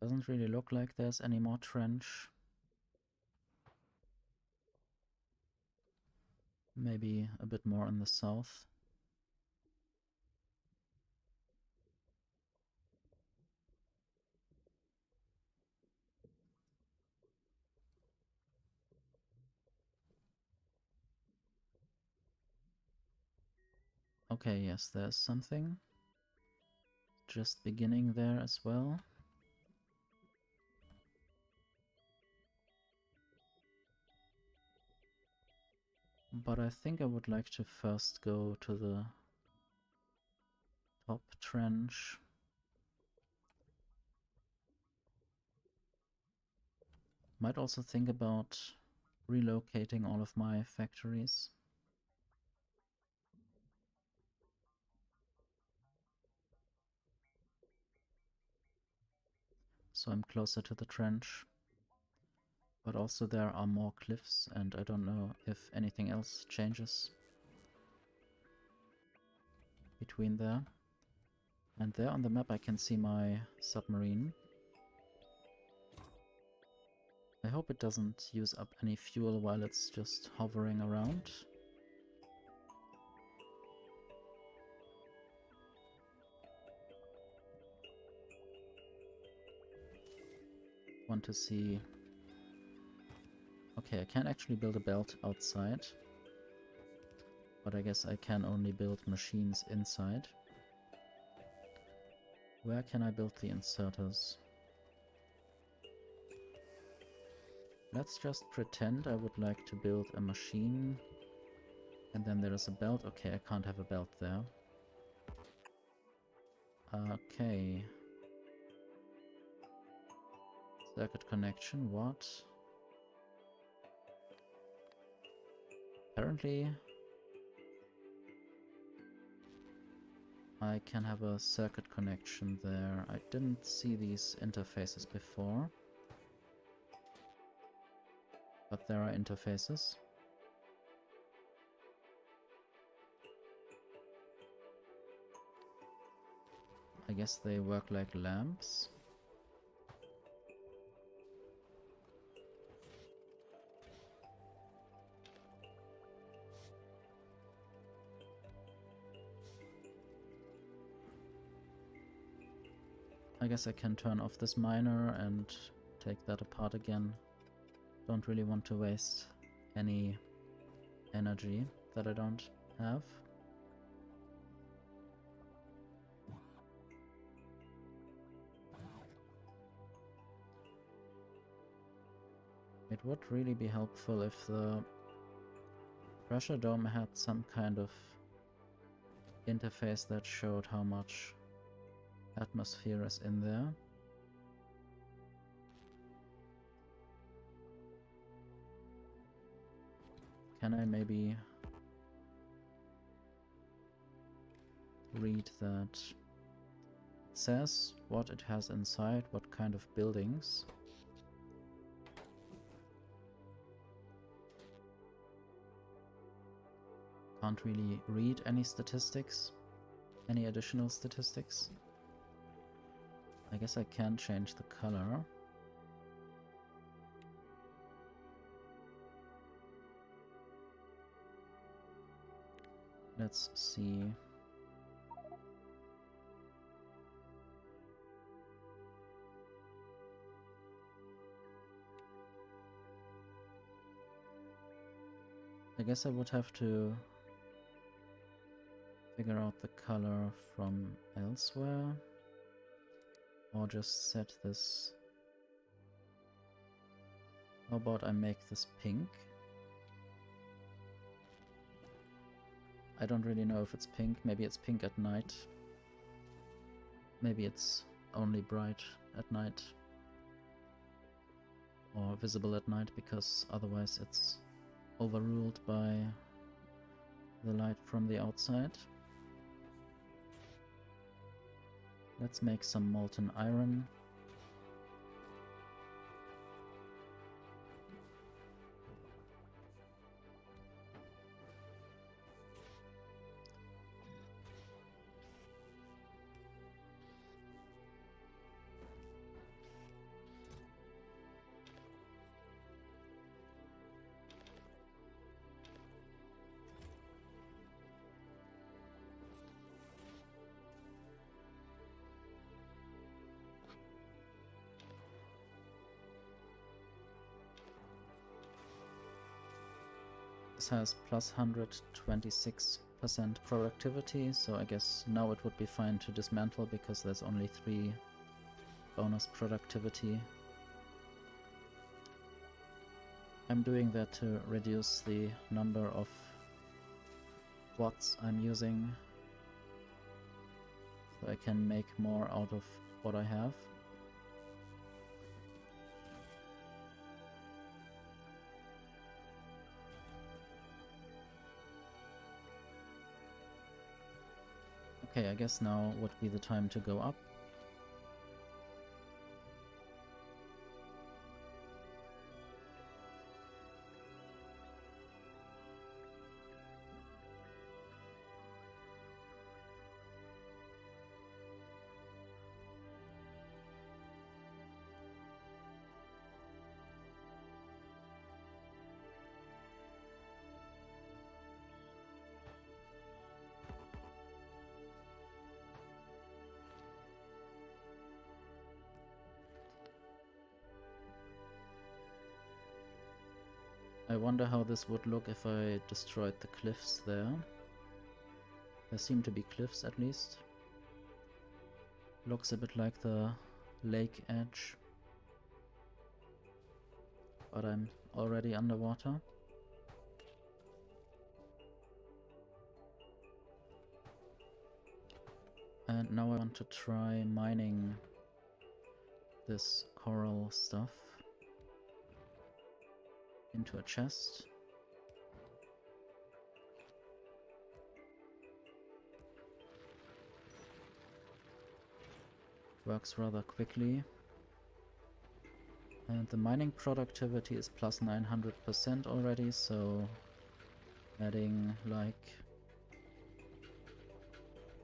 A: Doesn't really look like there's any more trench. Maybe a bit more in the south. Okay, yes, there's something. Just beginning there as well. But I think I would like to first go to the top trench. Might also think about relocating all of my factories. So I'm closer to the trench. But also there are more cliffs, and I don't know if anything else changes between there. And there on the map I can see my submarine. I hope it doesn't use up any fuel while it's just hovering around. Want to see... Okay, I can actually build a belt outside. But I guess I can only build machines inside. Where can I build the inserters? Let's just pretend I would like to build a machine. And then there is a belt. Okay, I can't have a belt there. Okay. Circuit connection, what? Apparently I can have a circuit connection there. I didn't see these interfaces before. But there are interfaces. I guess they work like lamps. I guess I can turn off this miner and take that apart again. Don't really want to waste any energy that I don't have. It would really be helpful if the pressure dome had some kind of interface that showed how much atmosphere is in there. Can I maybe read that? It says what it has inside, what kind of buildings. Can't really read any statistics, any additional statistics. I guess I can change the color. Let's see. I guess I would have to figure out the color from elsewhere, or just set this. How about I make this pink? I don't really know if it's pink. Maybe it's pink at night. Maybe it's only bright at night, or visible at night, because otherwise it's overruled by the light from the outside. Let's make some molten iron. This has plus 126% productivity, so I guess now it would be fine to dismantle because there's only 3 bonus productivity. I'm doing that to reduce the number of watts I'm using, so I can make more out of what I have. Okay, I guess now would be the time to go up. I wonder how this would look if I destroyed the cliffs there. There seem to be cliffs at least. Looks a bit like the lake edge. But I'm already underwater. And now I want to try mining this coral stuff into a chest. Works rather quickly. And the mining productivity is plus 900% already, so adding like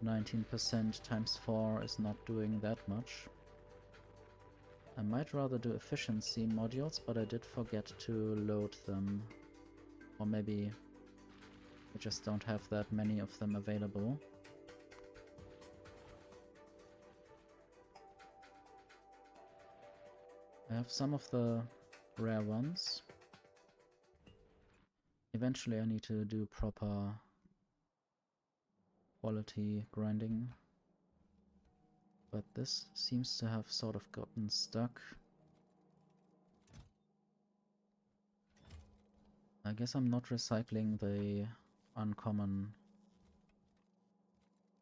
A: 19% times 4 is not doing that much. I might rather do efficiency modules, but I did forget to load them. Or maybe I just don't have that many of them available. I have some of the rare ones. Eventually I need to do proper quality grinding. But this seems to have sort of gotten stuck. I guess I'm not recycling the uncommon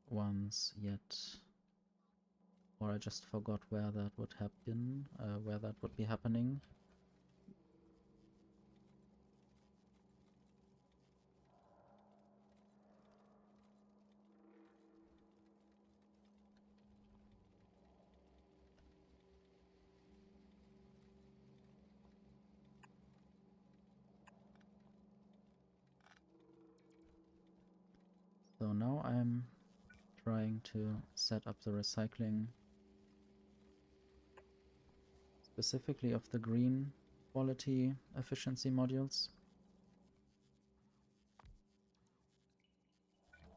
A: ones yet. Or I just forgot where that would happen, where that would be happening. So now I'm trying to set up the recycling specifically of the green quality efficiency modules.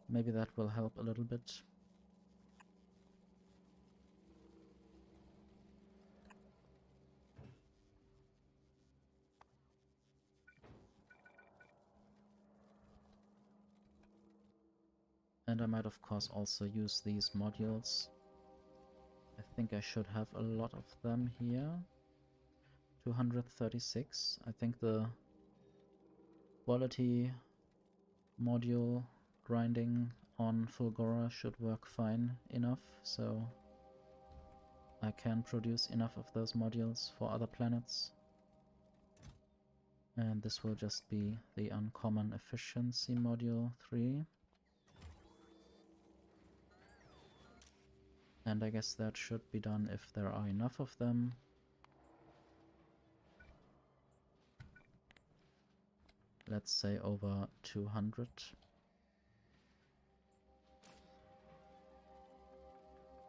A: Maybe that will help a little bit. And I might of course also use these modules. I think I should have a lot of them here. 236. I think the quality module grinding on Fulgora should work fine enough, so I can produce enough of those modules for other planets. And this will just be the uncommon efficiency module 3. And I guess that should be done if there are enough of them. Let's say over 200.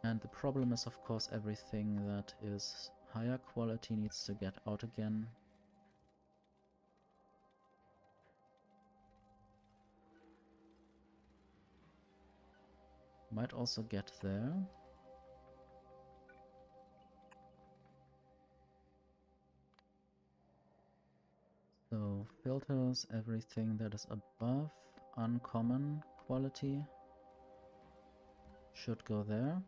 A: And the problem is of course everything that is higher quality needs to get out again. Might also get there. So filters everything that is above uncommon quality should go there.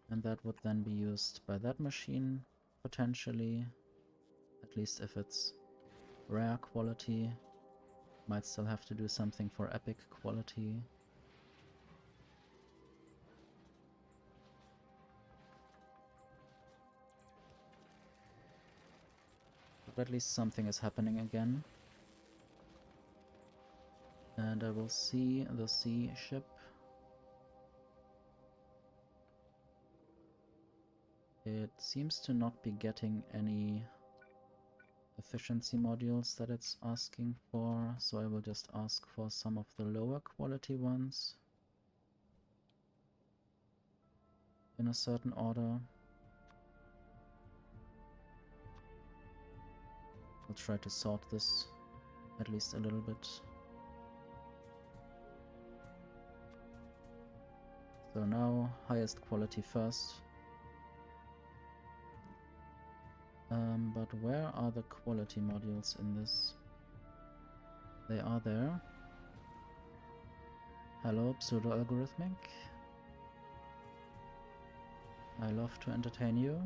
A: And that would then be used by that machine, potentially. At least if it's rare quality. Might still have to do something for epic quality. But at least something is happening again. And I will see the sea ship. It seems to not be getting any efficiency modules that it's asking for, so I will just ask for some of the lower quality ones in a certain order. I'll try to sort this at least a little bit. So now, highest quality first. But where are the quality modules in this? They are there. Hello, pseudo-algorithmic. I love to entertain you.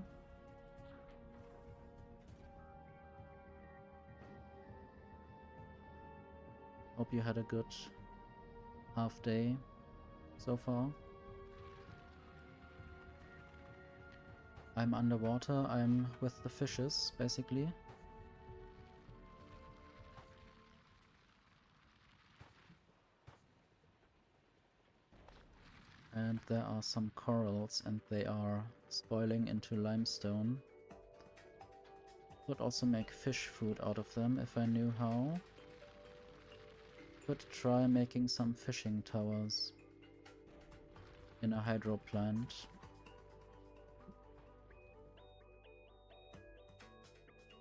A: Hope you had a good half day so far. I'm underwater, I'm with the fishes, basically. And there are some corals and they are spoiling into limestone. Could also make fish food out of them if I knew how. Could try making some fishing towers. in a hydro plant.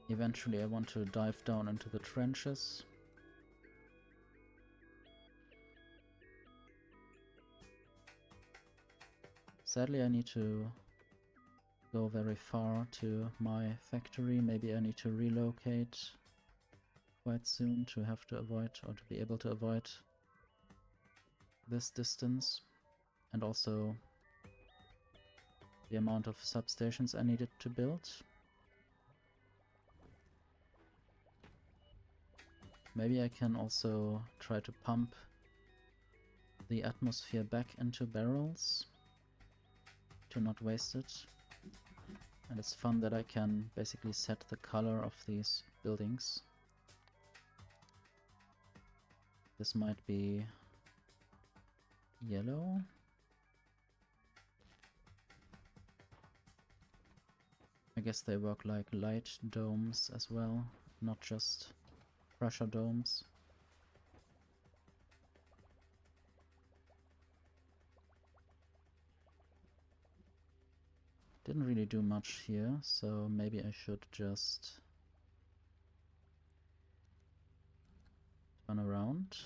A: Eventually I want to dive down into the trenches. Sadly I need to go very far to my factory. Maybe I need to relocate quite soon to have to avoid, or to be able to avoid this distance. And also the amount of substations I needed to build. Maybe I can also try to pump the atmosphere back into barrels to not waste it. And it's fun that I can basically set the color of these buildings. This might be yellow. I guess they work like light domes as well, not just pressure domes. Didn't really do much here, so maybe I should just turn around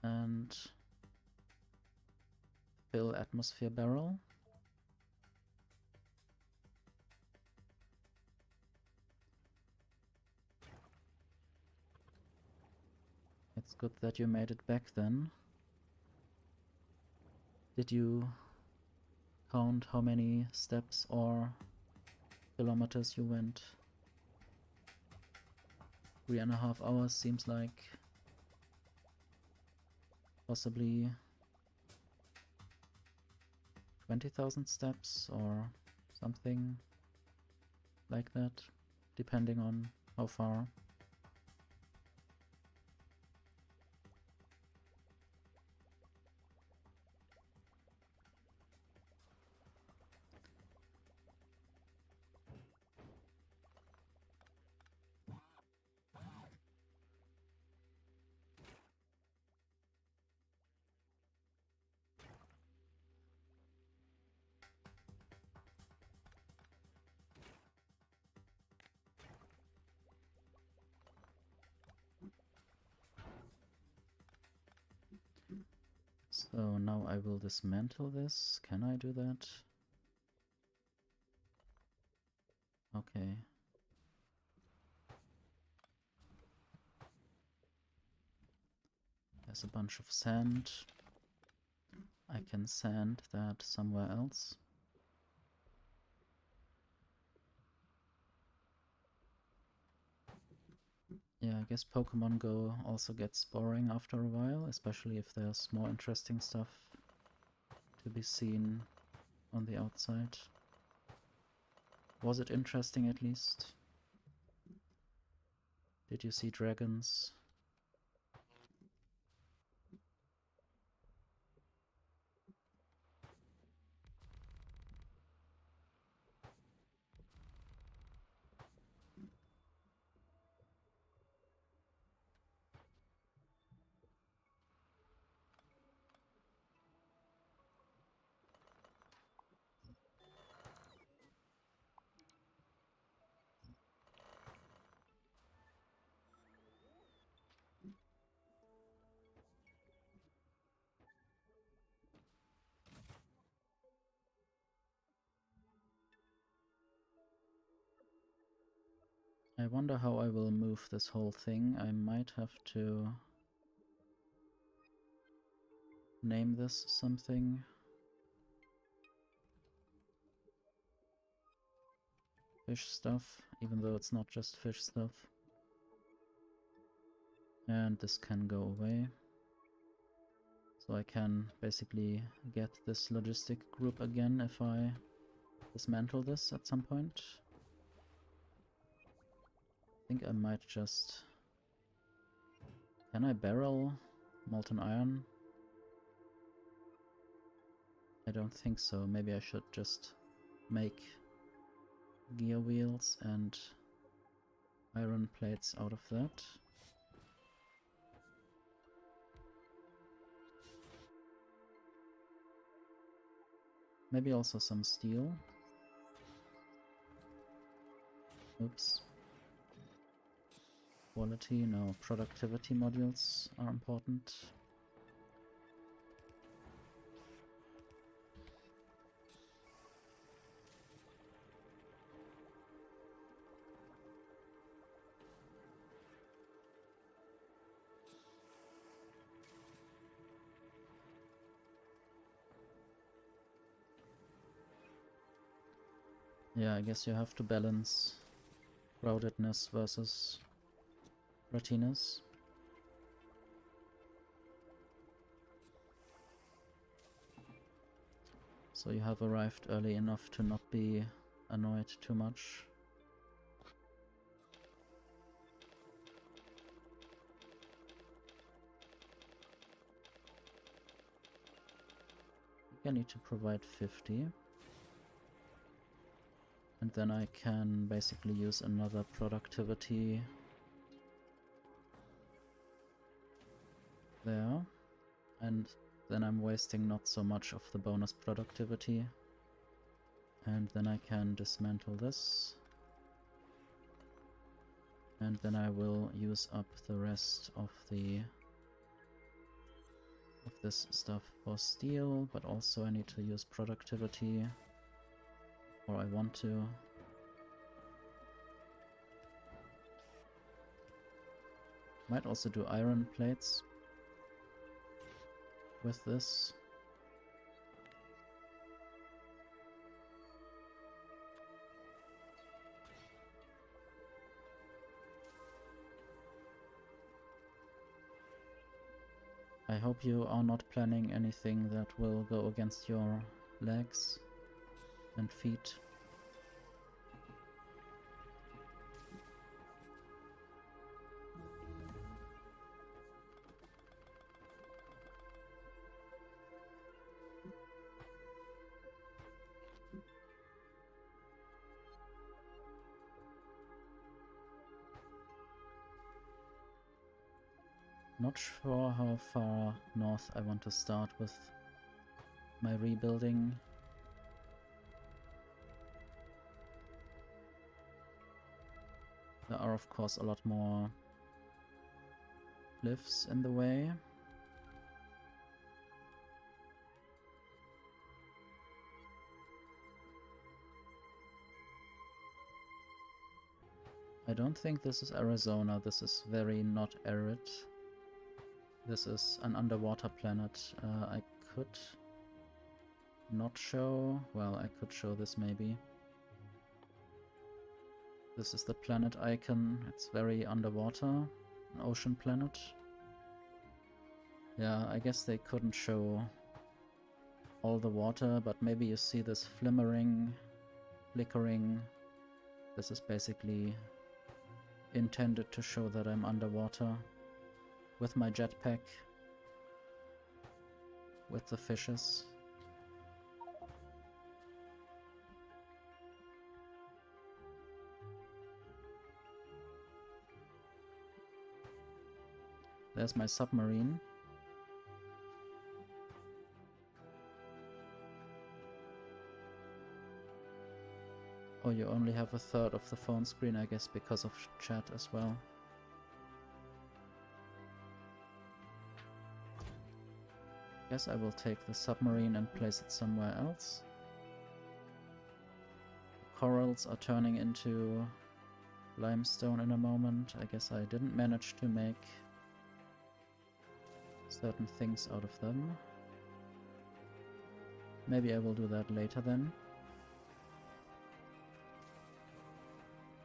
A: and fill atmosphere barrel. It's good that you made it back then. Did you count how many steps or kilometers you went? 3.5 hours seems like possibly 20,000 steps or something like that, depending on how far. So now I will dismantle this. Can I do that? Okay. There's a bunch of sand. I can sand that somewhere else. Yeah, I guess Pokemon Go also gets boring after a while, especially if there's more interesting stuff to be seen on the outside. Was it interesting at least? Did you see dragons? I wonder how I will move this whole thing. I might have to name this something. Fish stuff, even though it's not just fish stuff. And this can go away. So I can basically get this logistic group again if I dismantle this at some point. I think I might just... Can I barrel molten iron? I don't think so. Maybe I should just make gear wheels and iron plates out of that. Maybe also some steel. Oops. Quality, no. Productivity modules are important. Yeah, I guess you have to balance crowdedness versus retiness. So you have arrived early enough to not be annoyed too much. I need to provide 50. And then I can basically use another productivity there. And then I'm wasting not so much of the bonus productivity. And then I can dismantle this. And then I will use up the rest of this stuff for steel, but also I need to use productivity. Or I want to. Might also do iron plates with this. I hope you are not planning anything that will go against your legs and feet. Not sure how far north I want to start with my rebuilding. There are of course a lot more cliffs in the way. I don't think this is Arizona, this is very not arid. This is an underwater planet. I could not show... well, I could show this maybe. This is the planet icon. It's very underwater. An ocean planet. Yeah, I guess they couldn't show all the water, but maybe you see this flimmering, flickering. This is basically intended to show that I'm underwater. With my jetpack. With the fishes. There's my submarine. Oh, you only have a third of the phone screen, I guess, because of chat as well. Guess I will take the submarine and place it somewhere else. The corals are turning into limestone in a moment. I guess I didn't manage to make certain things out of them. Maybe I will do that later then.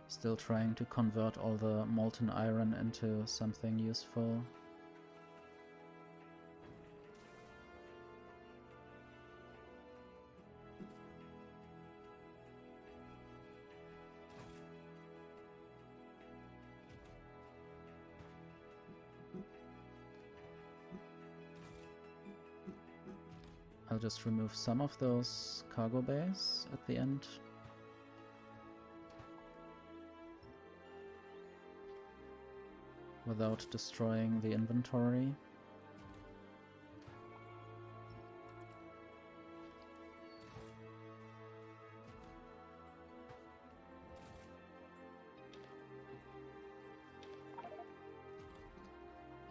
A: Still trying to convert all the molten iron into something useful. I'll just remove some of those cargo bays at the end. Without destroying the inventory.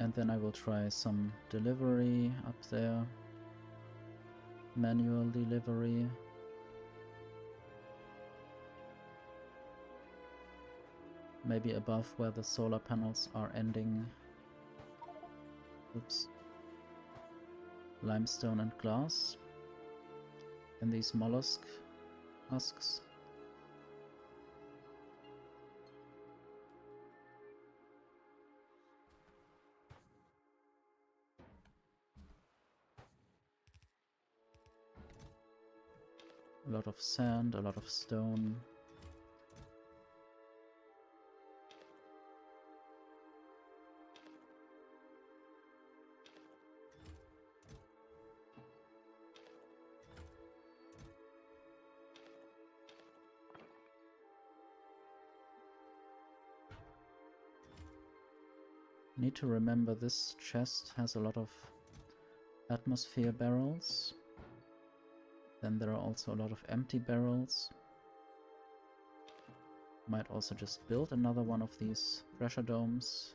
A: And then I will try some delivery up there. Manual delivery. Maybe above where the solar panels are ending. Oops. Limestone and glass. And these mollusk husks. A lot of sand, a lot of stone. Need to remember this chest has a lot of atmosphere barrels. Then there are also a lot of empty barrels. Might also just build another one of these pressure domes.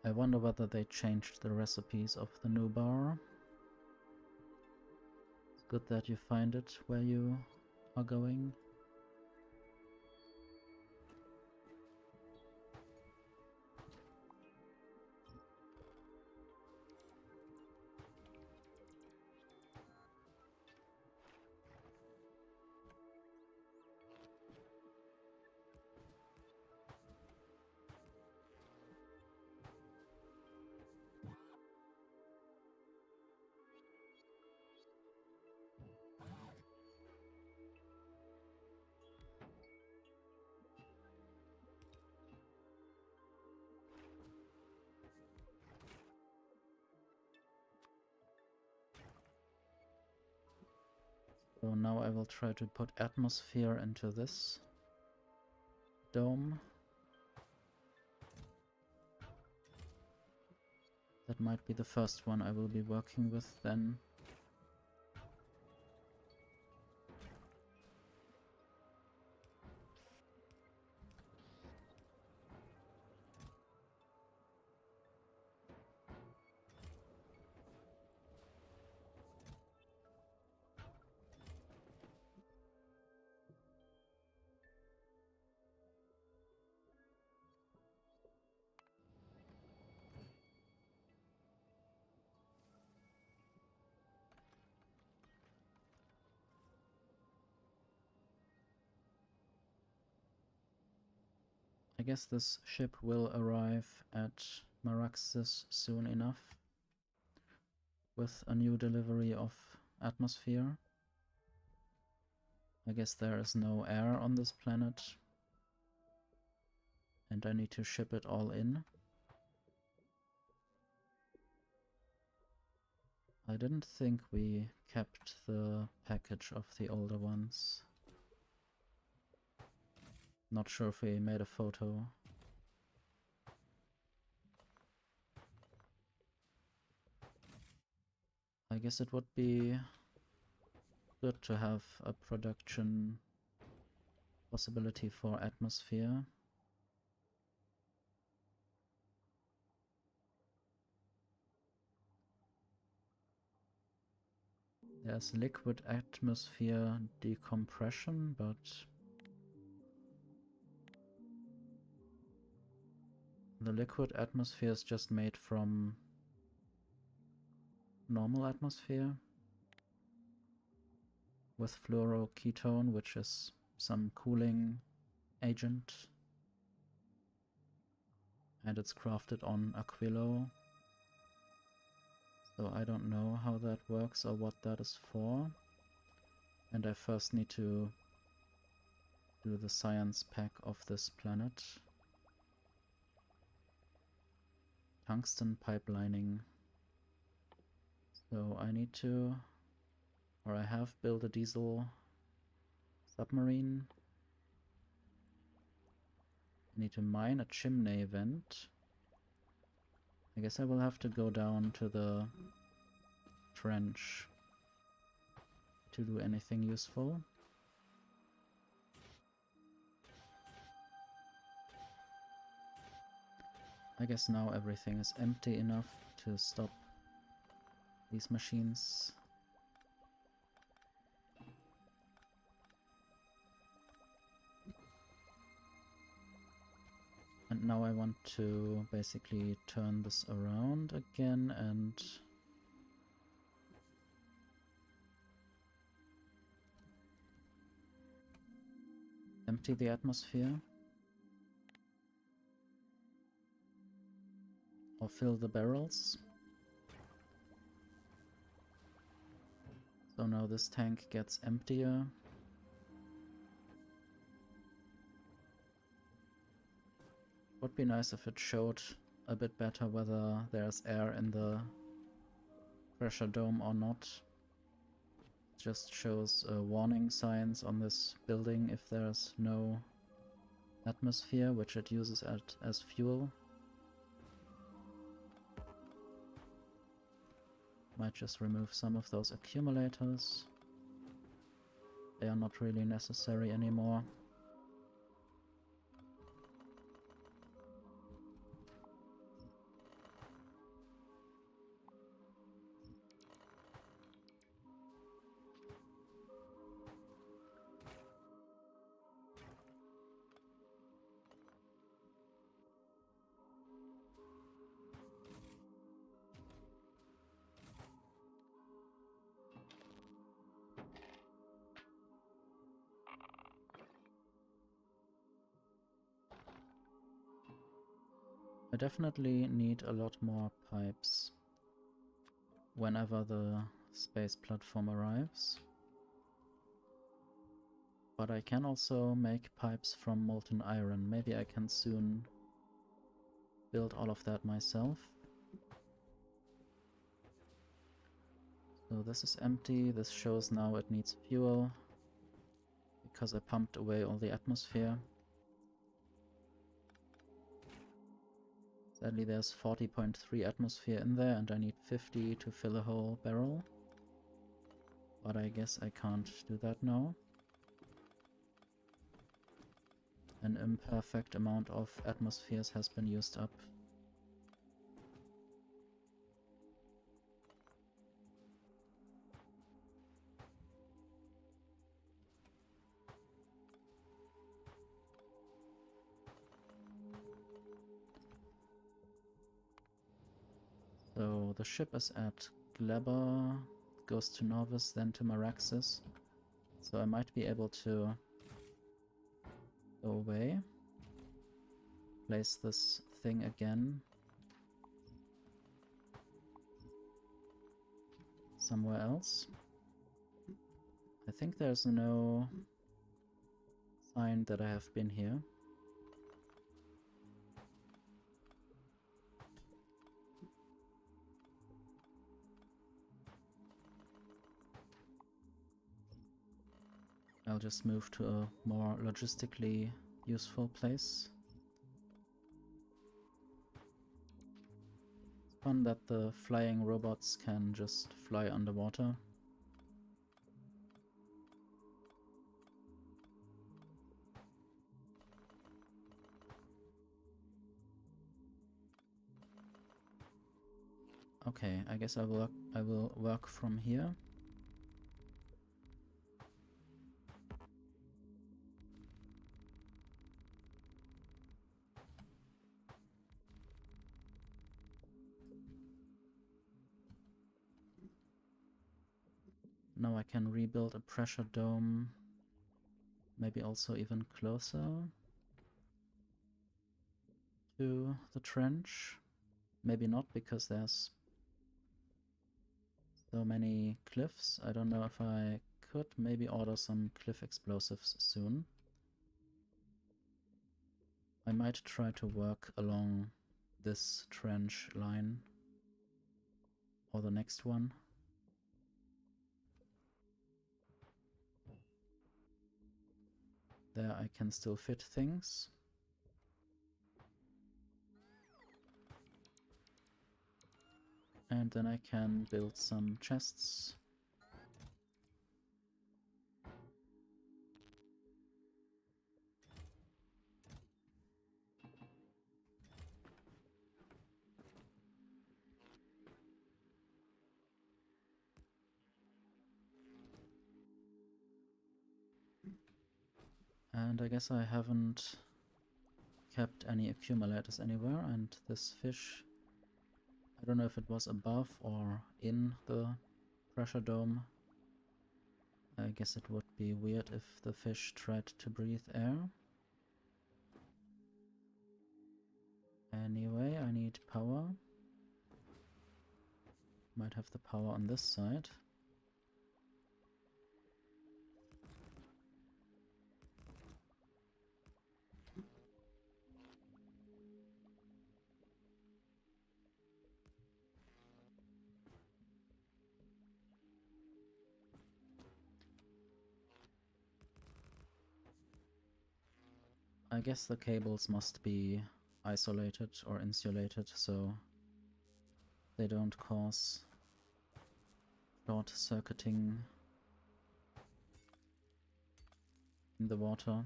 A: I wonder whether they changed the recipes of the new bar. It's good that you find it where you are going. So now I will try to put atmosphere into this dome. That might be the first one I will be working with then. I guess this ship will arrive at Maraxsis soon enough with a new delivery of atmosphere. I guess there is no air on this planet and I need to ship it all in. I didn't think we kept the package of the older ones. Not sure if we made a photo. I guess it would be good to have a production possibility for atmosphere. There's liquid atmosphere decompression, but the liquid atmosphere is just made from normal atmosphere with fluoroketone, which is some cooling agent, and it's crafted on Aquilo. So I don't know how that works or what that is for. And I first need to do the science pack of this planet. Tungsten pipelining. So I need to, or I have built a diesel submarine. I need to mine a chimney vent. I guess I will have to go down to the trench to do anything useful. I guess now everything is empty enough to stop these machines. And now I want to basically turn this around again and empty the atmosphere. Or fill the barrels. So now this tank gets emptier. Would be nice if it showed a bit better whether there's air in the pressure dome or not. It just shows warning signs on this building if there's no atmosphere, which it uses as fuel. Might just remove some of those accumulators. They are not really necessary anymore. I definitely need a lot more pipes whenever the space platform arrives. But I can also make pipes from molten iron. Maybe I can soon build all of that myself. So this is empty. This shows now it needs fuel because I pumped away all the atmosphere. Sadly there's 40.3 atmosphere in there and I need 50 to fill a whole barrel. But I guess I can't do that now. An imperfect amount of atmospheres has been used up. So the ship is at Gleba, goes to Norvis, then to Maraxsis. So I might be able to go away, place this thing again somewhere else. I think there's no sign that I have been here. I'll just move to a more logistically useful place. It's fun that the flying robots can just fly underwater. Okay, I guess I will work from here. Now I can rebuild a pressure dome, maybe also even closer to the trench. Maybe not, because there's so many cliffs. I don't know if I could maybe order some cliff explosives soon. I might try to work along this trench line or the next one. There I can still fit things. And then I can build some chests. And I guess I haven't kept any accumulators anywhere, and this fish, I don't know if it was above or in the pressure dome. I guess it would be weird if the fish tried to breathe air. Anyway, I need power. Might have the power on this side. I guess the cables must be isolated or insulated so they don't cause short-circuiting in the water.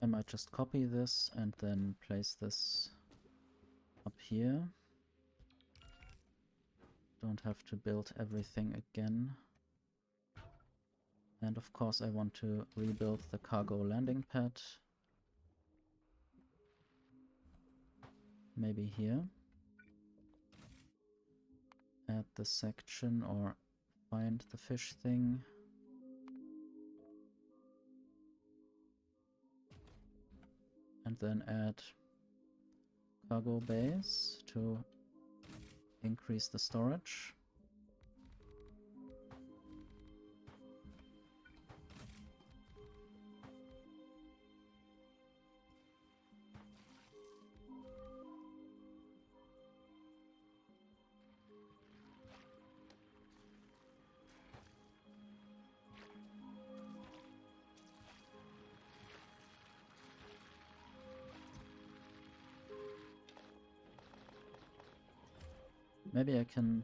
A: I might just copy this and then place this up here. Don't have to build everything again. And of course I want to rebuild the cargo landing pad. Maybe here. Add the section or find the fish thing. And then add cargo bays to increase the storage. Maybe I can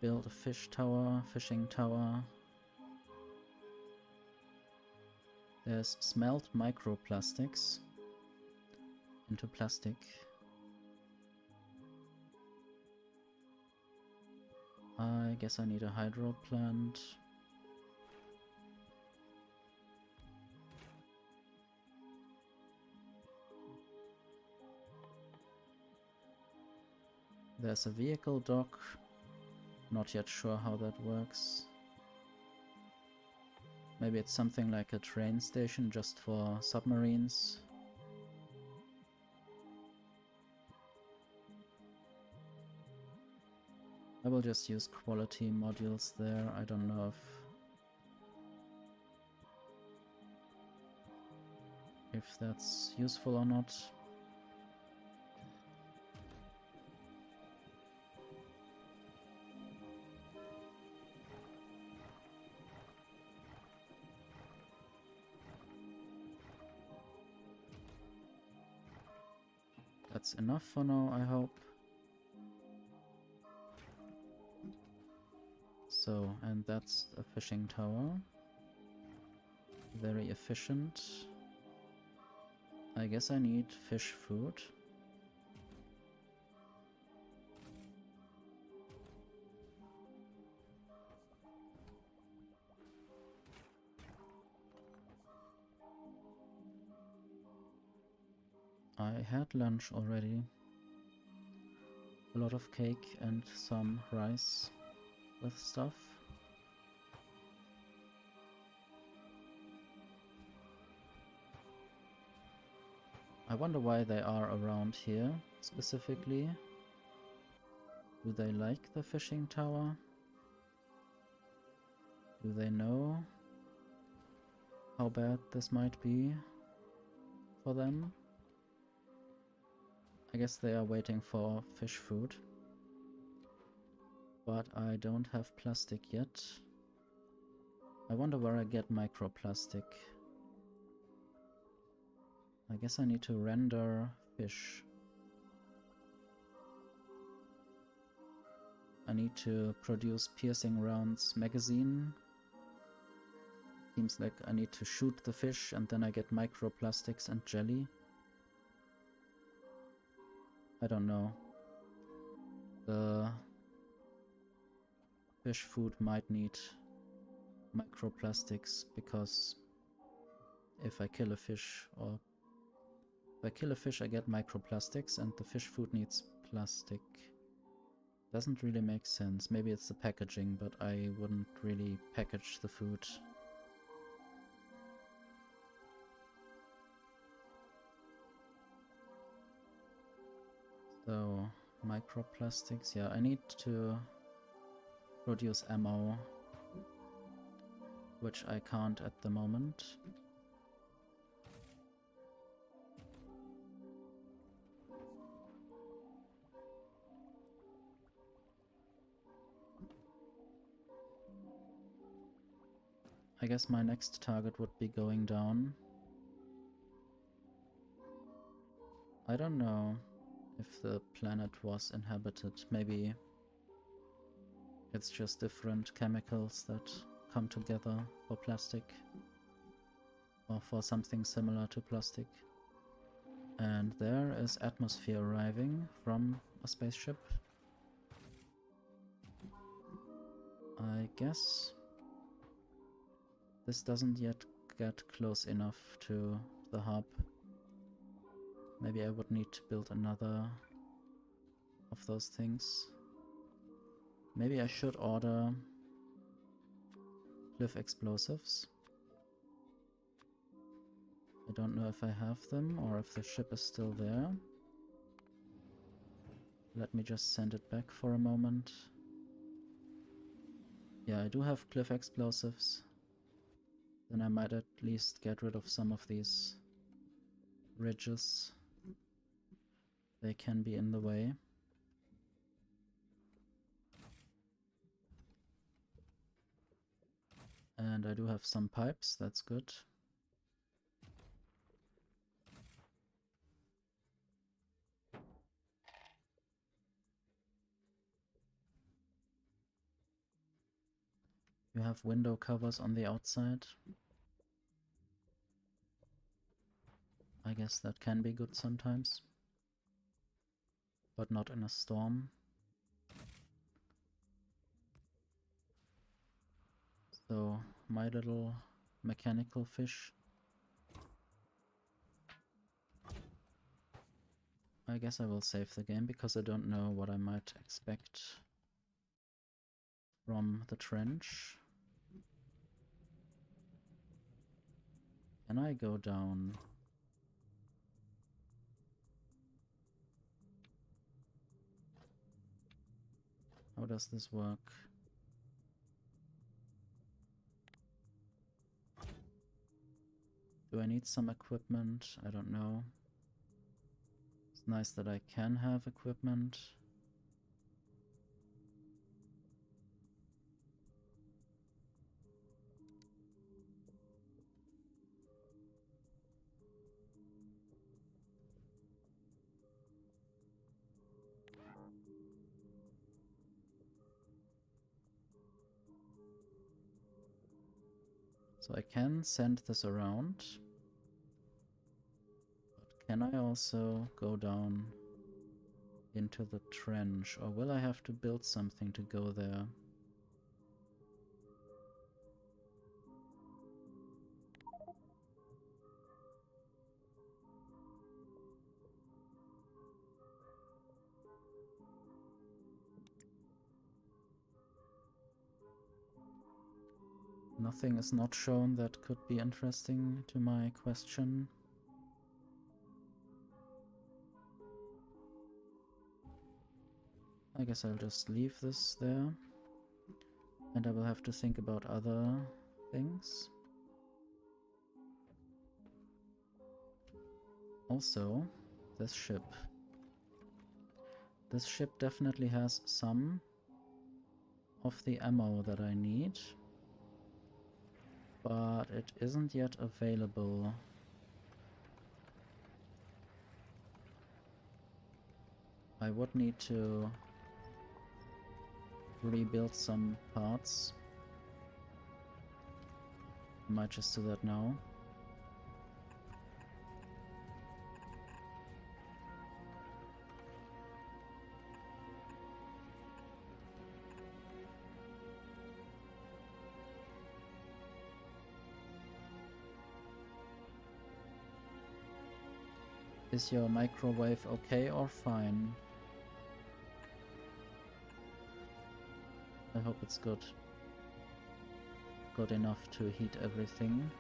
A: build a fish tower, fishing tower. There's smelt microplastics into plastic. I guess I need a hydro plant. There's a vehicle dock. Not yet sure how that works. Maybe it's something like a train station just for submarines. I will just use quality modules there. I don't know if that's useful or not. That's enough for now, I hope. So, and that's a fishing tower. Very efficient. I guess I need fish food. I had lunch already. A lot of cake and some rice with stuff. I wonder why they are around here specifically. Do they like the fishing tower? Do they know how bad this might be for them? I guess they are waiting for fish food. But I don't have plastic yet. I wonder where I get microplastic. I guess I need to render fish. I need to produce piercing rounds magazine. Seems like I need to shoot the fish and then I get microplastics and jelly. I don't know. The fish food might need microplastics because if I kill a fish I get microplastics and the fish food needs plastic. Doesn't really make sense. Maybe it's the packaging, but I wouldn't really package the food. So, microplastics, yeah, I need to produce ammo, which I can't at the moment. I guess my next target would be going down. I don't know if the planet was inhabited. Maybe it's just different chemicals that come together for plastic or for something similar to plastic. And there is atmosphere arriving from a spaceship. I guess this doesn't yet get close enough to the hub. Maybe I would need to build another of those things. Maybe I should order cliff explosives. I don't know if I have them or if the ship is still there. Let me just send it back for a moment. Yeah, I do have cliff explosives. Then I might at least get rid of some of these ridges. They can be in the way. And I do have some pipes, that's good. You have window covers on the outside. I guess that can be good sometimes. But not in a storm. So, my little mechanical fish. I guess I will save the game because I don't know what I might expect from the trench. Can I go down? How does this work? Do I need some equipment? I don't know. It's nice that I can have equipment. So I can send this around. But can I also go down into the trench? Or will I have to build something to go there? Nothing is not shown that could be interesting to my question. I guess I'll just leave this there. And I will have to think about other things. Also, this ship. This ship definitely has some of the ammo that I need. but it isn't yet available. I would need to rebuild some parts. I might just do that now. Is your microwave okay or fine? I hope it's good. Good enough to heat everything.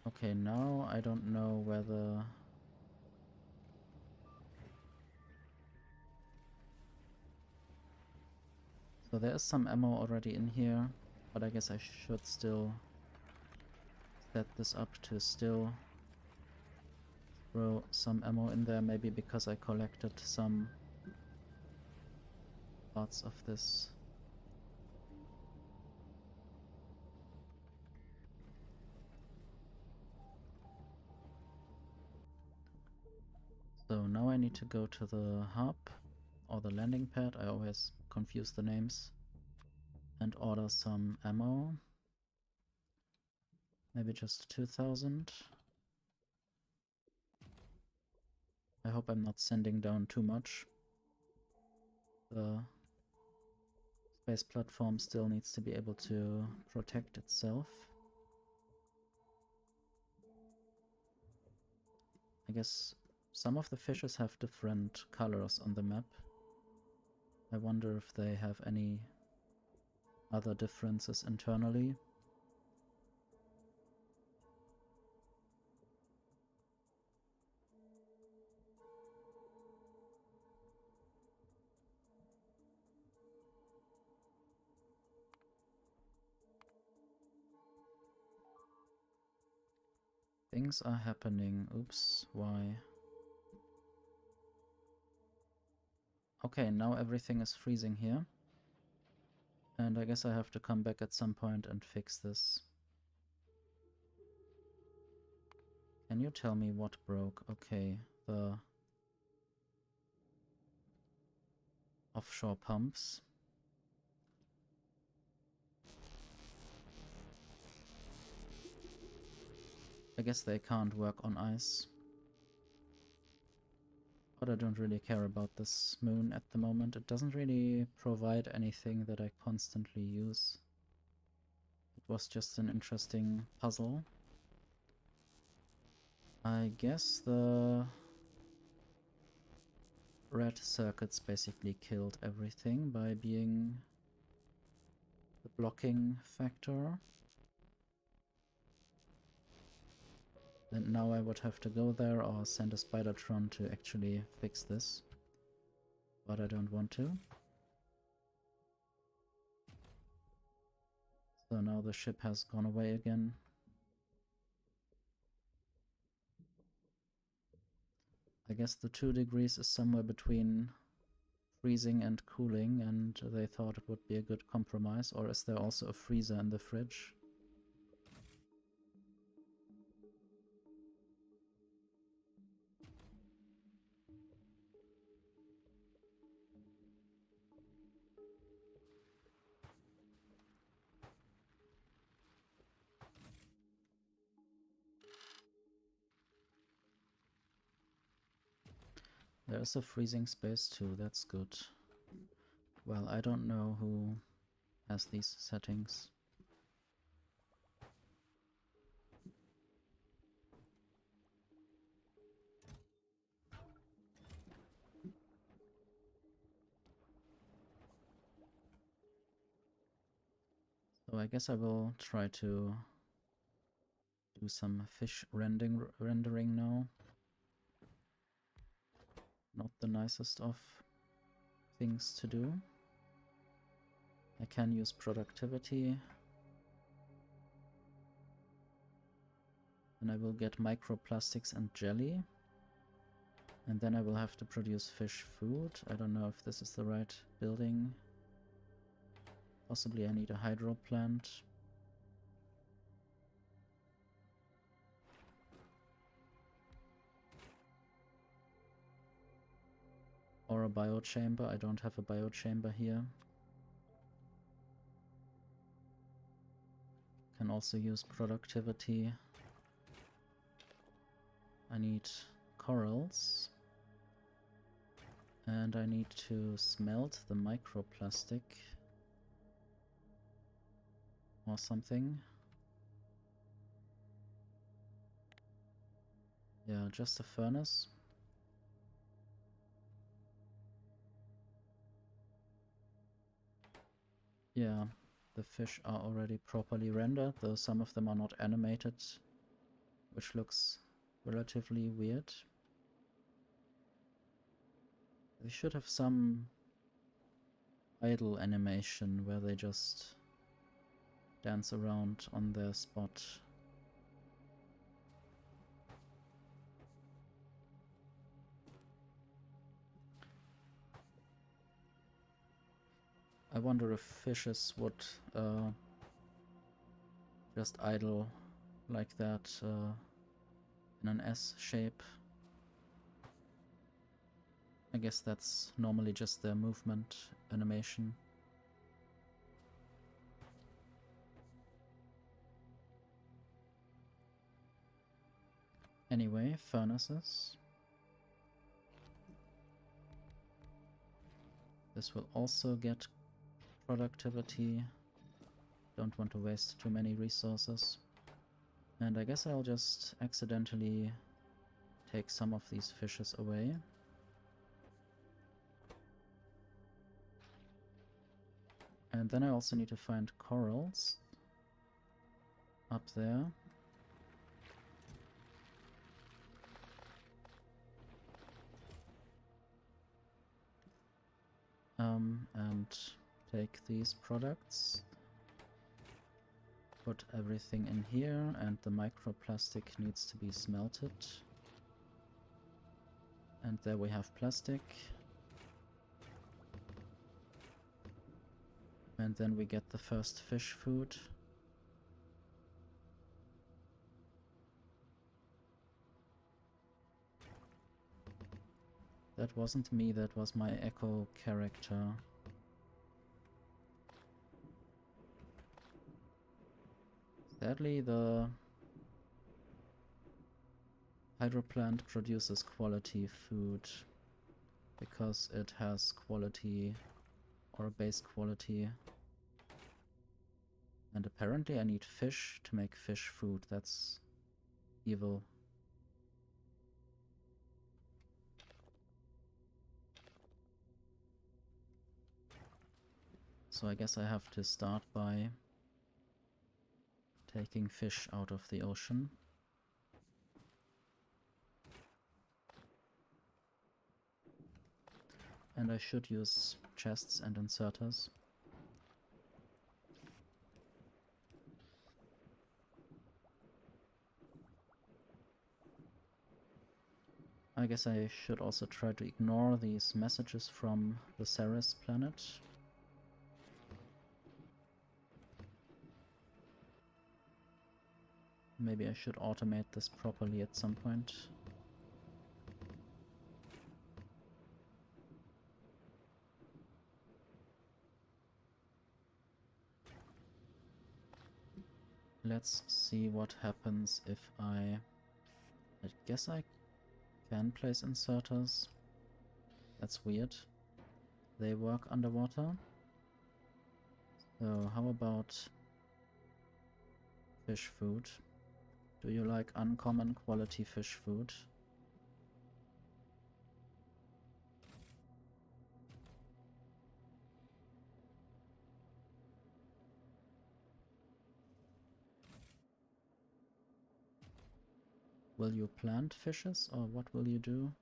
A: Okay, now I don't know whether... So there is some ammo already in here, but I guess I should still set this up to still throw some ammo in there, maybe because I collected some parts of this. So now I need to go to the hub or the landing pad, I always confuse the names, and order some ammo. Maybe just 2000. I hope I'm not sending down too much. The space platform still needs to be able to protect itself. I guess some of the fishes have different colors on the map. I wonder if they have any other differences internally. Things are happening. Oops, why? Okay, now everything is freezing here. And I guess I have to come back at some point and fix this. Can you tell me what broke? Okay, the offshore pumps. I guess they can't work on ice. But I don't really care about this moon at the moment. It doesn't really provide anything that I constantly use. It was just an interesting puzzle. I guess the red circuits basically killed everything by being the blocking factor. And now I would have to go there or send a Spidertron to actually fix this. But I don't want to. So now the ship has gone away again. I guess the 2 degrees is somewhere between freezing and cooling, and they thought it would be a good compromise. Or is there also a freezer in the fridge? There's a freezing space too, that's good. Well, I don't know who has these settings. So I guess I will try to do some fish rendering now. Not the nicest of things to do. I can use productivity. And I will get microplastics and jelly. And then I will have to produce fish food. I don't know if this is the right building. Possibly I need a hydro plant. Or a biochamber. I don't have a biochamber here. Can also use productivity. I need corals. And I need to smelt the microplastic. Or something. Yeah, just a furnace. Yeah, the fish are already properly rendered, though some of them are not animated, which looks relatively weird. They should have some idle animation where they just dance around on their spot. I wonder if fishes would just idle like that in an S shape. I guess that's normally just their movement animation. Anyway, furnaces. This will also get productivity. Don't want to waste too many resources. And I guess I'll just accidentally take some of these fishes away. And then I also need to find corals up there. And take these products, put everything in here, and the microplastic needs to be smelted. And there we have plastic. And then we get the first fish food. That wasn't me, that was my echo character. Sadly, the hydro plant produces quality food because it has quality or base quality. And apparently I need fish to make fish food. That's evil. So I guess I have to start by taking fish out of the ocean. And I should use chests and inserters. I guess I should also try to ignore these messages from the Cerys planet. Maybe I should automate this properly at some point. Let's see what happens if I guess I can place inserters. That's weird. They work underwater. So how about fish food? Do you like uncommon quality fish food? Will you plant fishes or what will you do?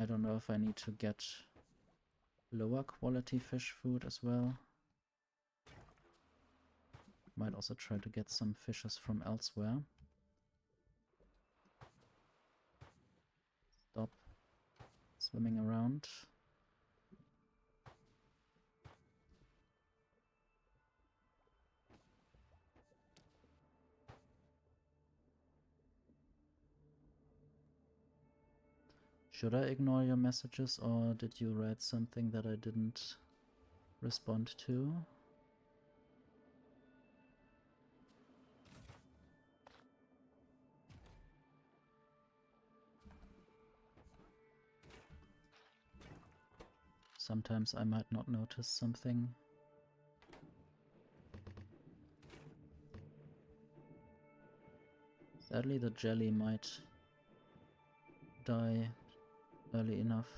A: I don't know if I need to get lower quality fish food as well. Might also try to get some fishes from elsewhere. Stop swimming around. Should I ignore your messages, or did you write something that I didn't respond to? Sometimes I might not notice something. Sadly, the jelly might die early enough.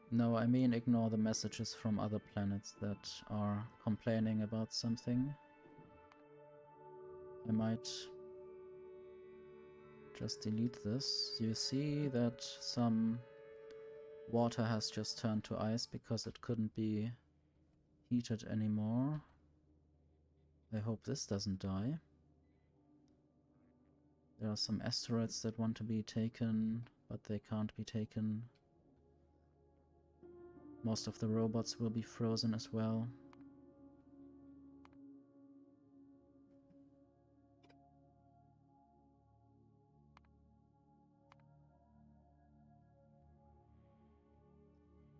A: No, I mean ignore the messages from other planets that are complaining about something. I might just delete this. You see that some water has just turned to ice because it couldn't be heated anymore. I hope this doesn't die. There are some asteroids that want to be taken, but they can't be taken. Most of the robots will be frozen as well.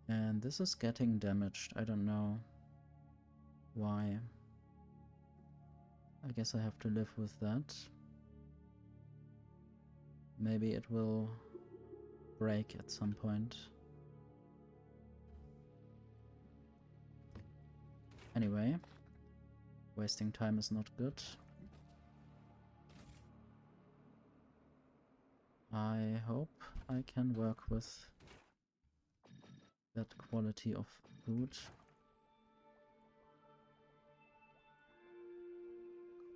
A: And this is getting damaged. I don't know why. I guess I have to live with that. Maybe it will break at some point. Anyway, wasting time is not good. I hope I can work with that quality of food.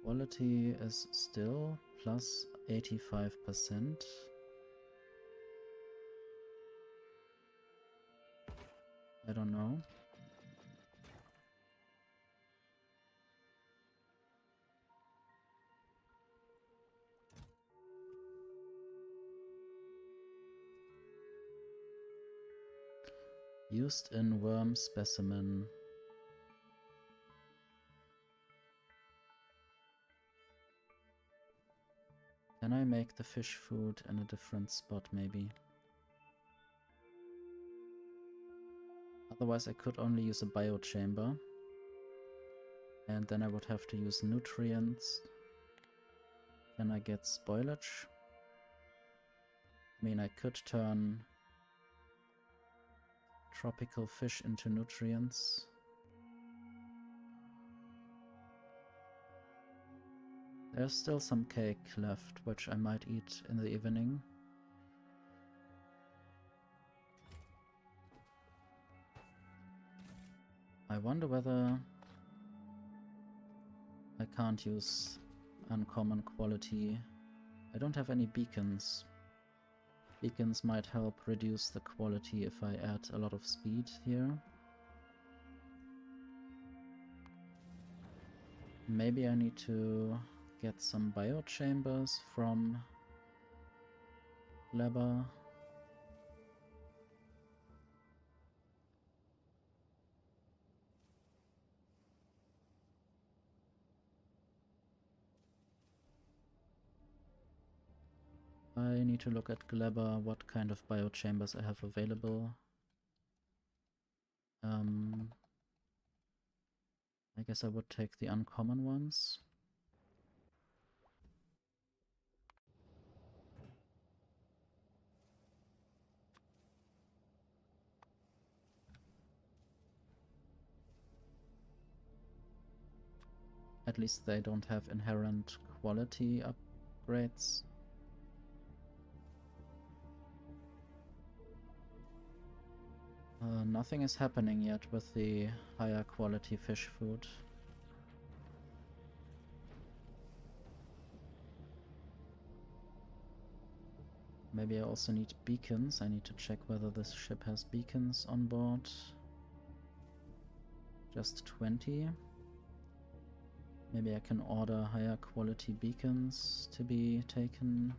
A: Quality is still plus 85%. I don't know. Used in worm specimen. Can I make the fish food in a different spot maybe? Otherwise I could only use a biochamber. And then I would have to use nutrients. Can I get spoilage? I mean, I could turn tropical fish into nutrients. There's still some cake left, which I might eat in the evening. I wonder whether I can't use uncommon quality. I don't have any beacons. Beacons might help reduce the quality if I add a lot of speed here. Maybe I need to get some biochambers from Gleba. I need to look at Gleba, what kind of biochambers I have available. I guess I would take the uncommon ones. At least they don't have inherent quality upgrades. Nothing is happening yet with the higher quality fish food. Maybe I also need beacons. I need to check whether this ship has beacons on board. Just 20. Maybe I can order higher quality beacons to be taken.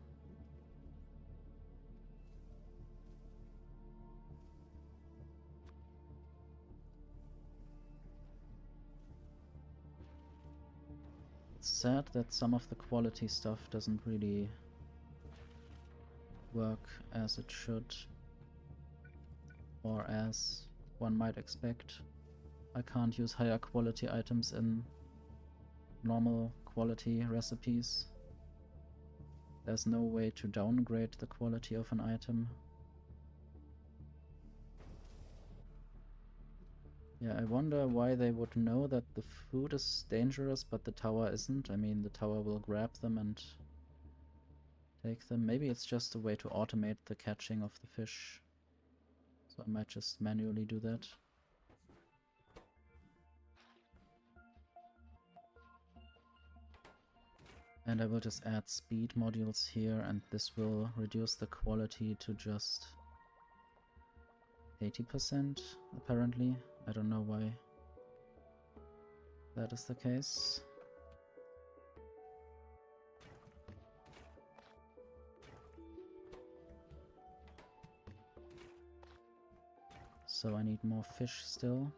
A: It's sad that some of the quality stuff doesn't really work as it should, or as one might expect. I can't use higher quality items in normal quality recipes. There's no way to downgrade the quality of an item. Yeah, I wonder why they would know that the food is dangerous but the tower isn't. I mean, the tower will grab them and take them. Maybe it's just a way to automate the catching of the fish. So I might just manually do that. And I will just add speed modules here, and this will reduce the quality to just 80%, apparently. I don't know why that is the case. So I need more fish still.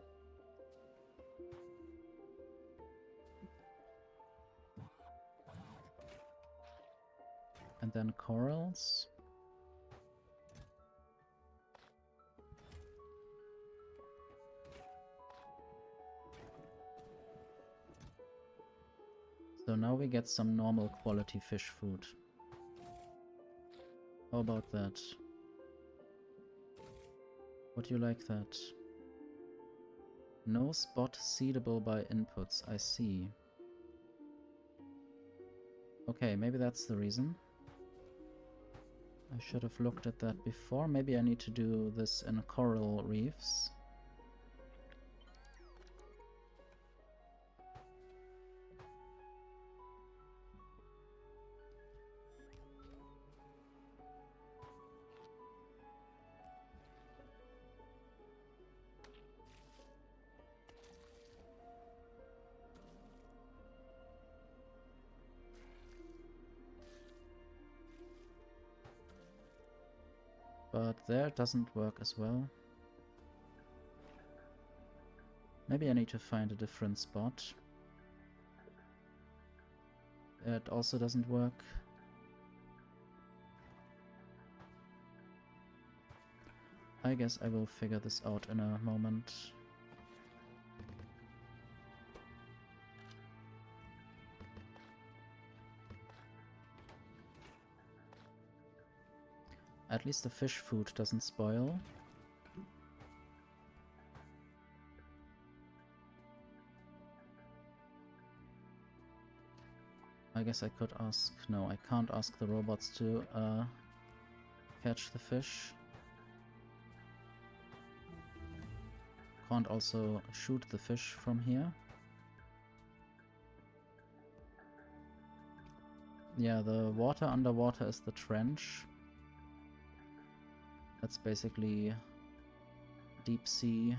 A: And then corals. So now we get some normal quality fish food. How about that? Would you like that? No spot seedable by inputs, I see. Okay, maybe that's the reason. I should have looked at that before. Maybe I need to do this in coral reefs. But there it doesn't work as well. Maybe I need to find a different spot. It also doesn't work. I guess I will figure this out in a moment. At least the fish food doesn't spoil. I guess I could ask... No, I can't ask the robots to catch the fish. Can't also shoot the fish from here. Yeah, the water underwater is the trench. That's basically deep sea,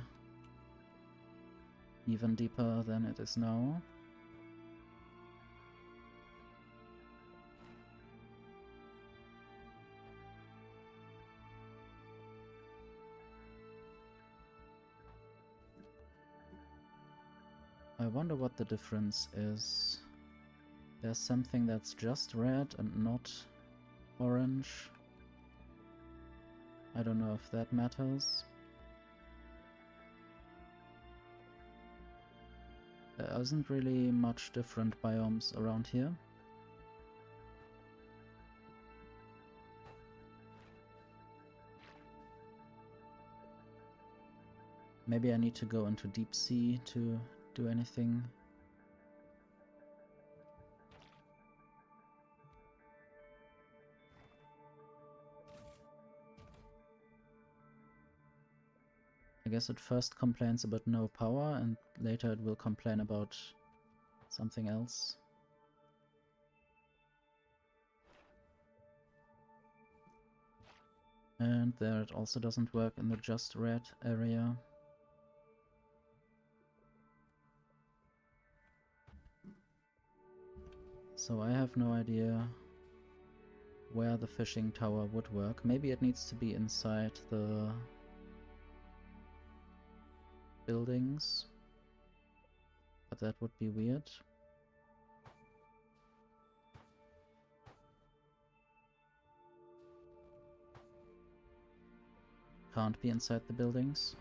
A: even deeper than it is now. I wonder what the difference is. There's something that's just red and not orange. I don't know if that matters. There isn't really much different biomes around here. Maybe I need to go into deep sea to do anything. I guess it first complains about no power, and later it will complain about something else. And there it also doesn't work in the just red area. So I have no idea where the fishing tower would work. Maybe it needs to be inside the buildings, but that would be weird. Can't be inside the buildings.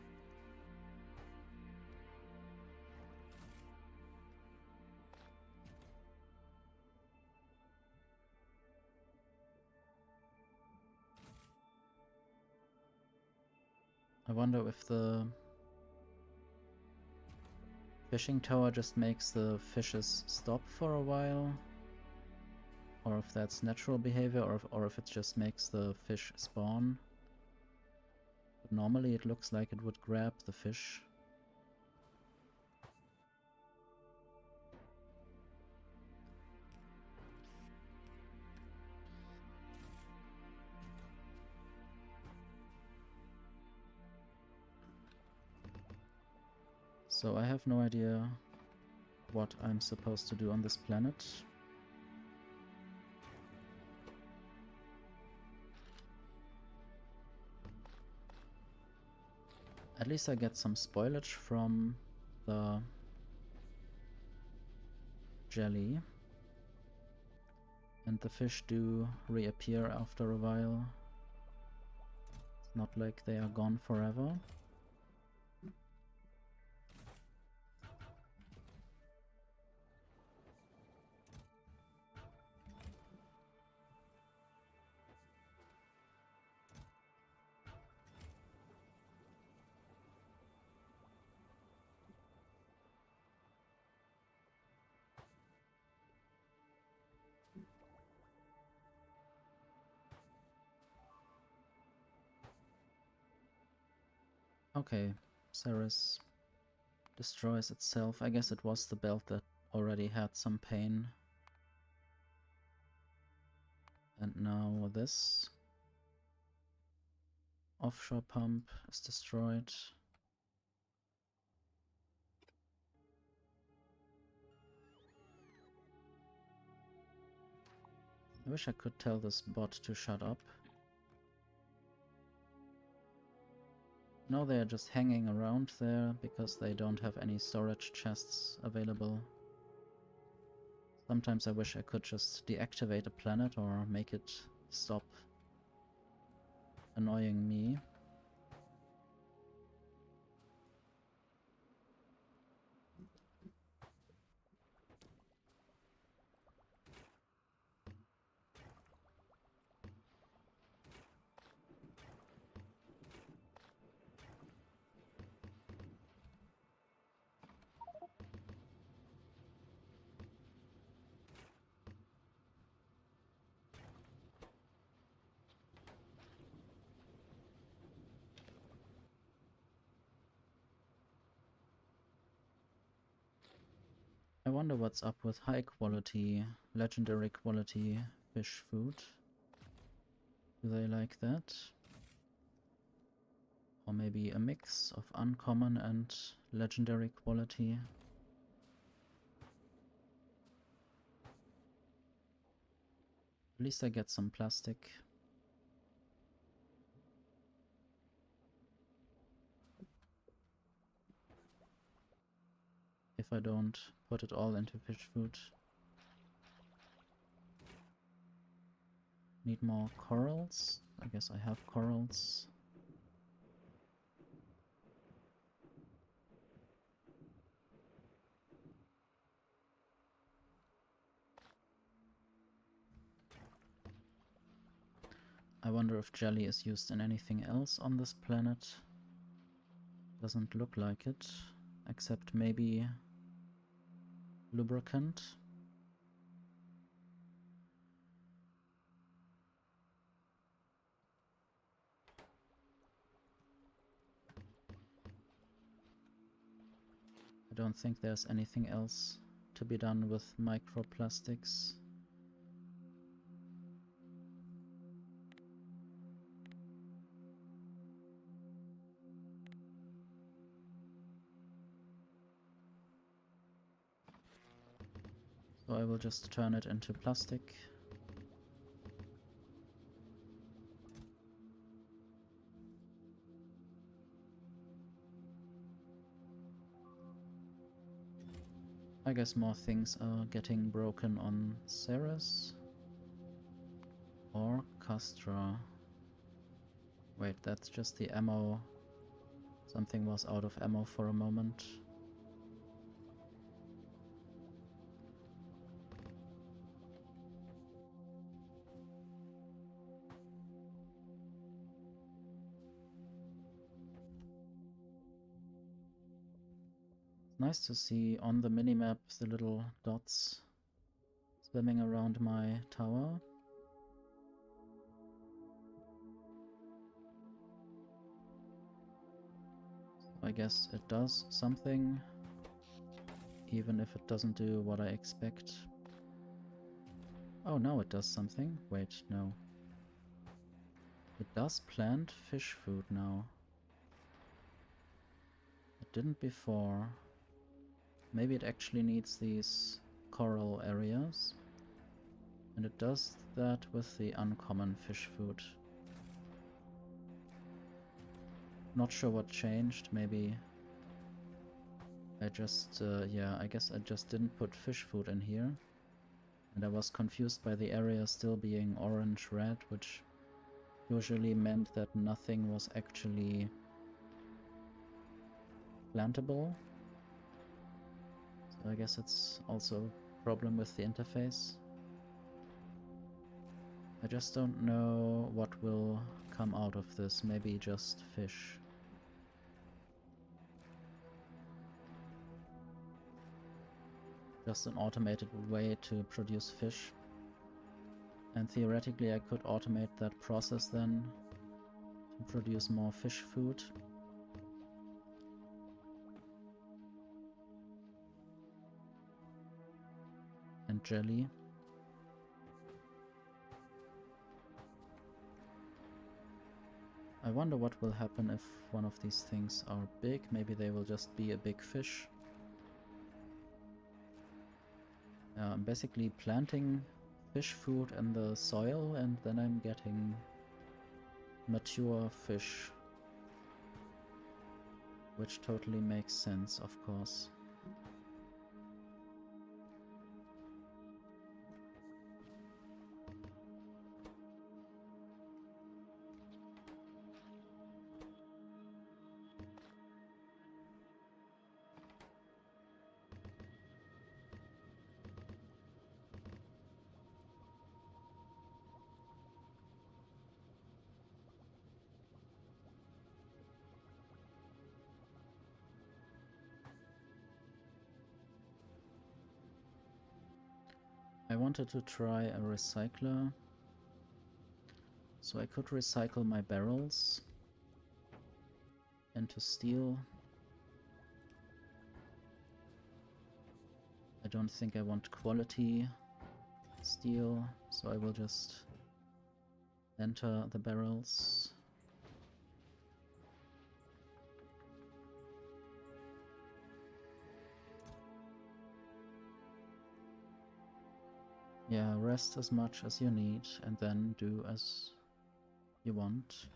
A: I wonder if the fishing tower just makes the fishes stop for a while, or if that's natural behavior, or if it just makes the fish spawn. But normally it looks like it would grab the fish. So I have no idea what I'm supposed to do on this planet. At least I get some spoilage from the jelly. And the fish do reappear after a while. It's not like they are gone forever. Okay, Cerys destroys itself. I guess it was the belt that already had some pain. And now this offshore pump is destroyed. I wish I could tell this bot to shut up. No, they're just hanging around there because they don't have any storage chests available. Sometimes I wish I could just deactivate a planet or make it stop annoying me. I wonder what's up with high quality, legendary quality fish food. Do they like that? Or maybe a mix of uncommon and legendary quality. At least I get some plastic. If I don't put it all into fish food. Need more corals? I guess I have corals. I wonder if jelly is used in anything else on this planet. Doesn't look like it, except maybe lubricant. I don't think there's anything else to be done with microplastics. So I will just turn it into plastic. I guess more things are getting broken on Cerys or Castra. Wait, that's just the ammo. Something was out of ammo for a moment. Nice to see on the minimap the little dots swimming around my tower. I guess it does something, even if it doesn't do what I expect. Oh, now it does something. Wait, no. It does plant fish food now. It didn't before. Maybe it actually needs these coral areas. And it does that with the uncommon fish food. Not sure what changed. Maybe I just, yeah, I guess I just didn't put fish food in here. And I was confused by the area still being orange-red, which usually meant that nothing was actually plantable. So I guess it's also a problem with the interface. I just don't know what will come out of this. Maybe just fish. Just an automated way to produce fish. And theoretically I could automate that process then to produce more fish food. And jelly. I wonder what will happen if one of these things are big. Maybe they will just be a big fish. I'm basically planting fish food in the soil and then I'm getting mature fish. Which totally makes sense, of course. I wanted to try a recycler, so I could recycle my barrels into steel. I don't think I want quality steel, so I will just enter the barrels. Yeah, rest as much as you need and then do as you want.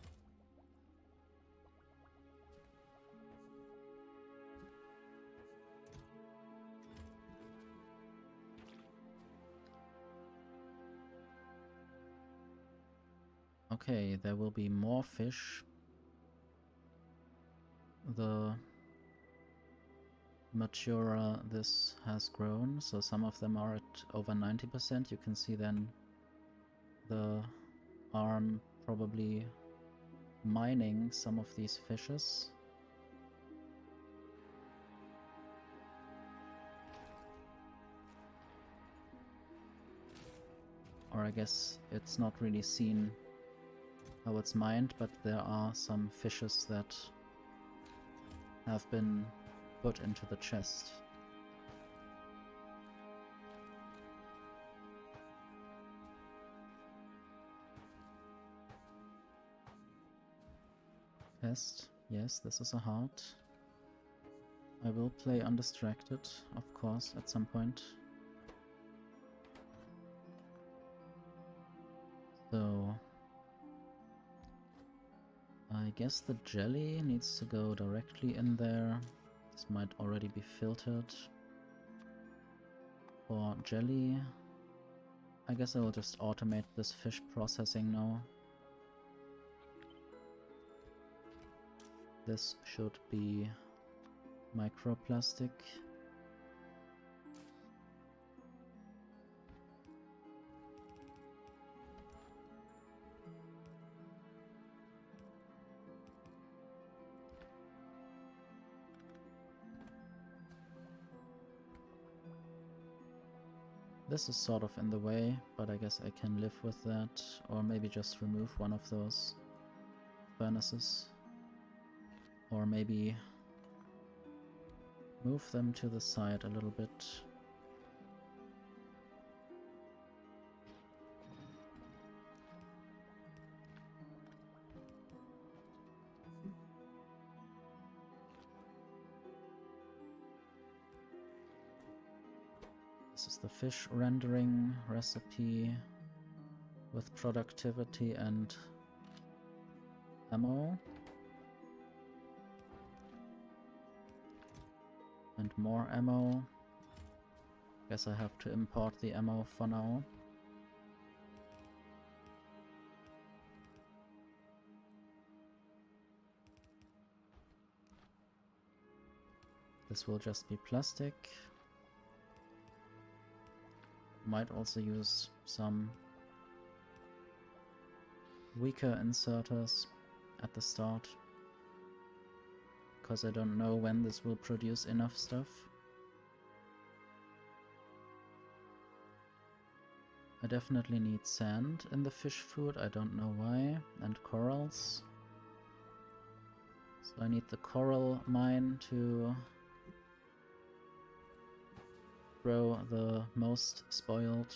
A: Okay, there will be more fish. The maturer this has grown, so some of them are at over 90%. You can see then the arm probably mining some of these fishes. Or I guess it's not really seen how it's mined, but there are some fishes that have been put into the chest. Test. Yes, this is a heart. I will play undistracted, of course, at some point. So I guess the jelly needs to go directly in there. This might already be filtered. For jelly, I guess I will just automate this fish processing now. This should be microplastic. This is sort of in the way, but I guess I can live with that, or maybe just remove one of those furnaces, or maybe move them to the side a little bit. This is the fish rendering recipe with productivity and ammo. And more ammo. Guess I have to import the ammo for now. This will just be plastic. Might also use some weaker inserters at the start, because I don't know when this will produce enough stuff. I definitely need sand in the fish food, I don't know why, and corals. So I need the coral mine to throw the most spoiled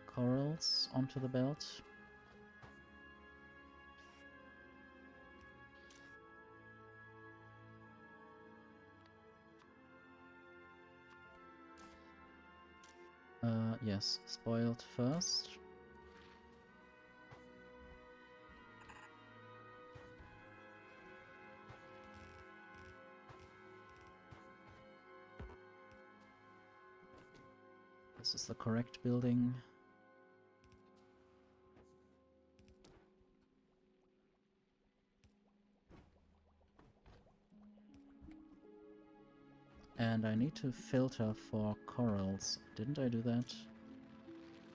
A: corals onto the belt. Yes, spoiled first. This is the correct building. And I need to filter for corals. Didn't I do that?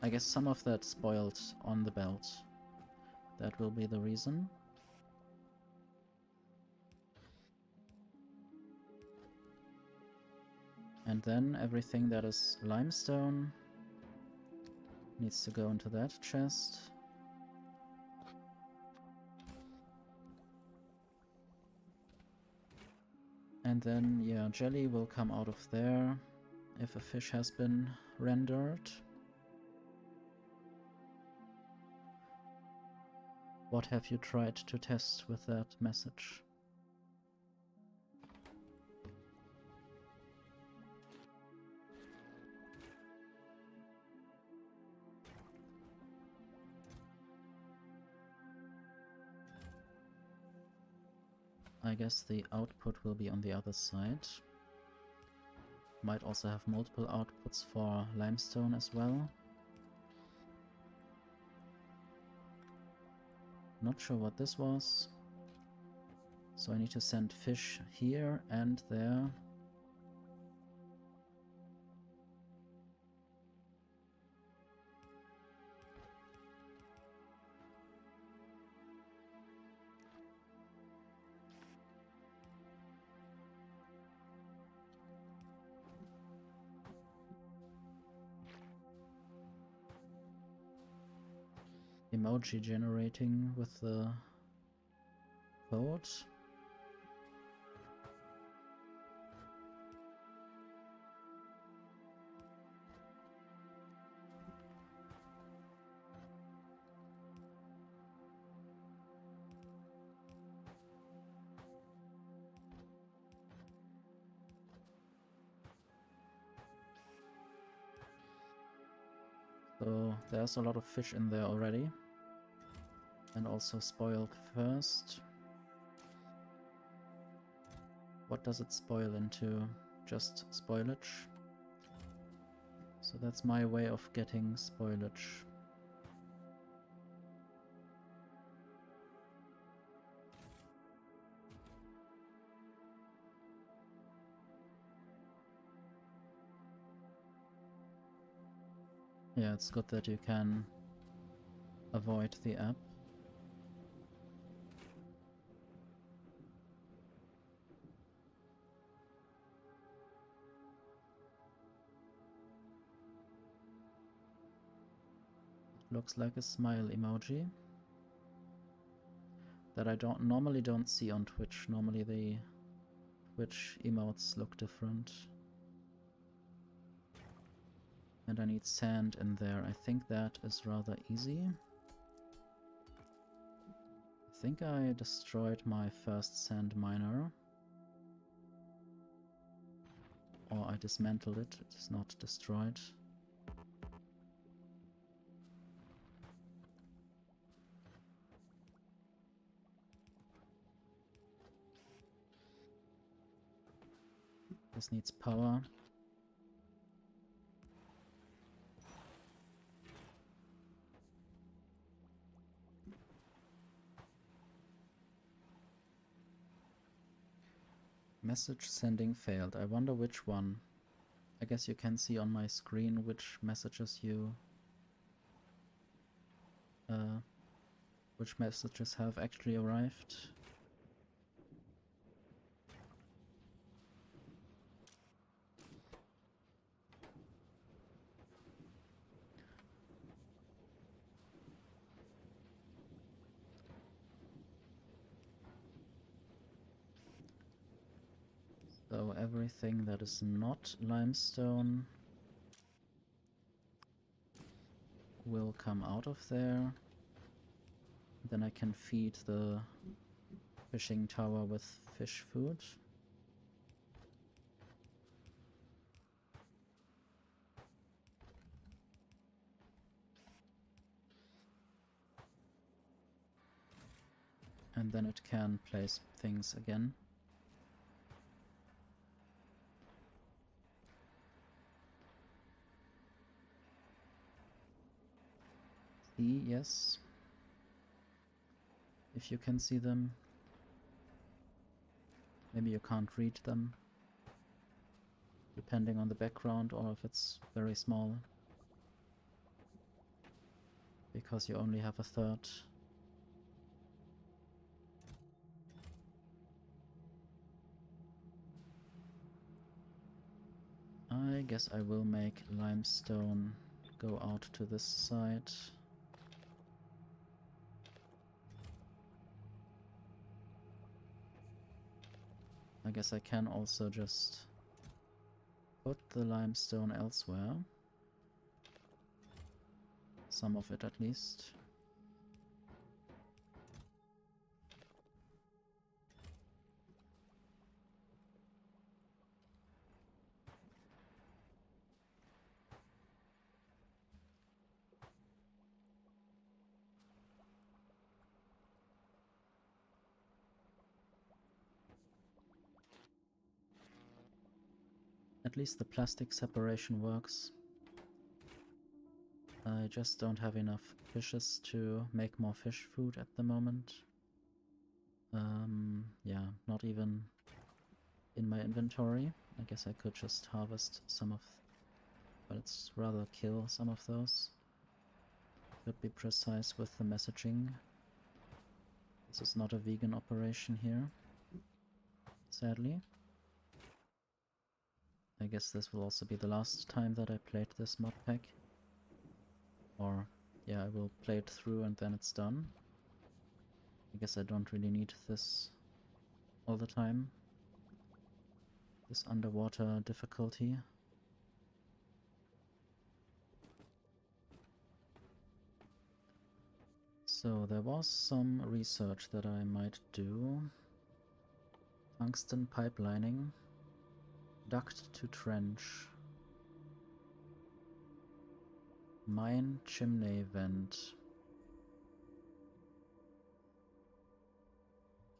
A: I guess some of that spoiled on the belt. That will be the reason. And then everything that is limestone needs to go into that chest. And then, yeah, jelly will come out of there if a fish has been rendered. What have you tried to test with that message? I guess the output will be on the other side. Might also have multiple outputs for limestone as well. Not sure what this was. So I need to send fish here and there. Emoji generating with the code. So there's a lot of fish in there already. And also spoiled first. What does it spoil into? Just spoilage. So that's my way of getting spoilage. Yeah, it's good that you can avoid the app. Looks like a smile emoji that I normally don't see on Twitch. Normally the Twitch emotes look different. And I need sand in there. I think that is rather easy. I think I destroyed my first sand miner. Or I dismantled it. It is not destroyed. This needs power. Message sending failed. I wonder which one. I guess you can see on my screen which messages have actually arrived. So everything that is not limestone will come out of there. Then I can feed the fishing tower with fish food. And then it can place things again. Yes. If you can see them. Maybe you can't read them. Depending on the background or if it's very small. Because you only have a third. I guess I will make limestone go out to this side. I guess I can also just put the limestone elsewhere. Some of it at least. At least the plastic separation works. I just don't have enough fishes to make more fish food at the moment. Yeah, not even in my inventory. I guess I could just harvest some of... but it's rather kill some of those. Could be precise with the messaging. This is not a vegan operation here, sadly. I guess this will also be the last time that I played this mod pack. Or, yeah, I will play it through and then it's done. I guess I don't really need this all the time. This underwater difficulty. So there was some research that I might do. Tungsten pipelining. Duct to trench. Mine chimney vent.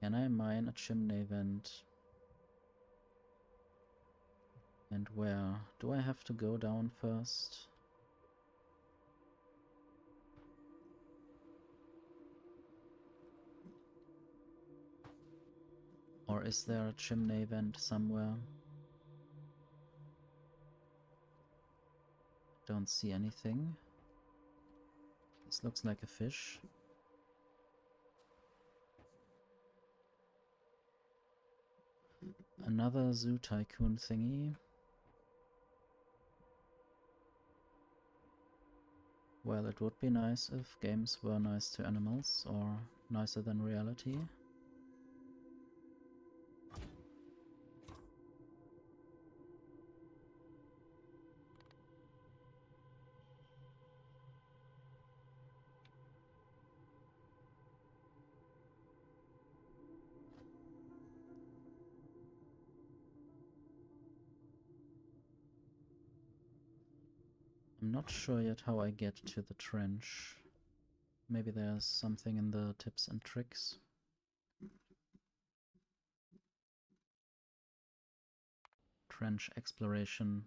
A: Can I mine a chimney vent? And where? Do I have to go down first? Or is there a chimney vent somewhere? Don't see anything. This looks like a fish. Another zoo tycoon thingy. Well, it would be nice if games were nice to animals, or nicer than reality. I'm not sure yet how I get to the trench. Maybe there's something in the tips and tricks. Trench exploration.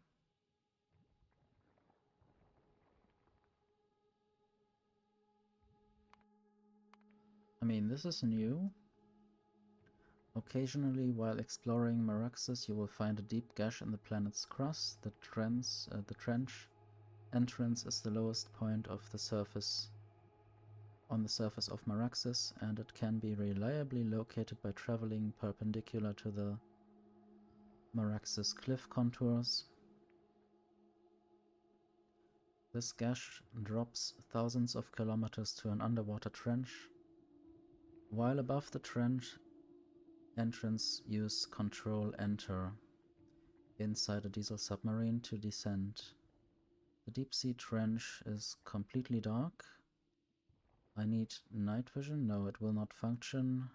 A: I mean, this is new. Occasionally, while exploring Maraxsis, you will find a deep gash in the planet's crust. The trench entrance is the lowest point of the surface on the surface of Maraxsis, and it can be reliably located by traveling perpendicular to the Maraxsis cliff contours. This gash drops thousands of kilometers to an underwater trench. While above the trench entrance, use Control-Enter inside a diesel submarine to descend. The deep-sea trench is completely dark. I need night vision. No, it will not function.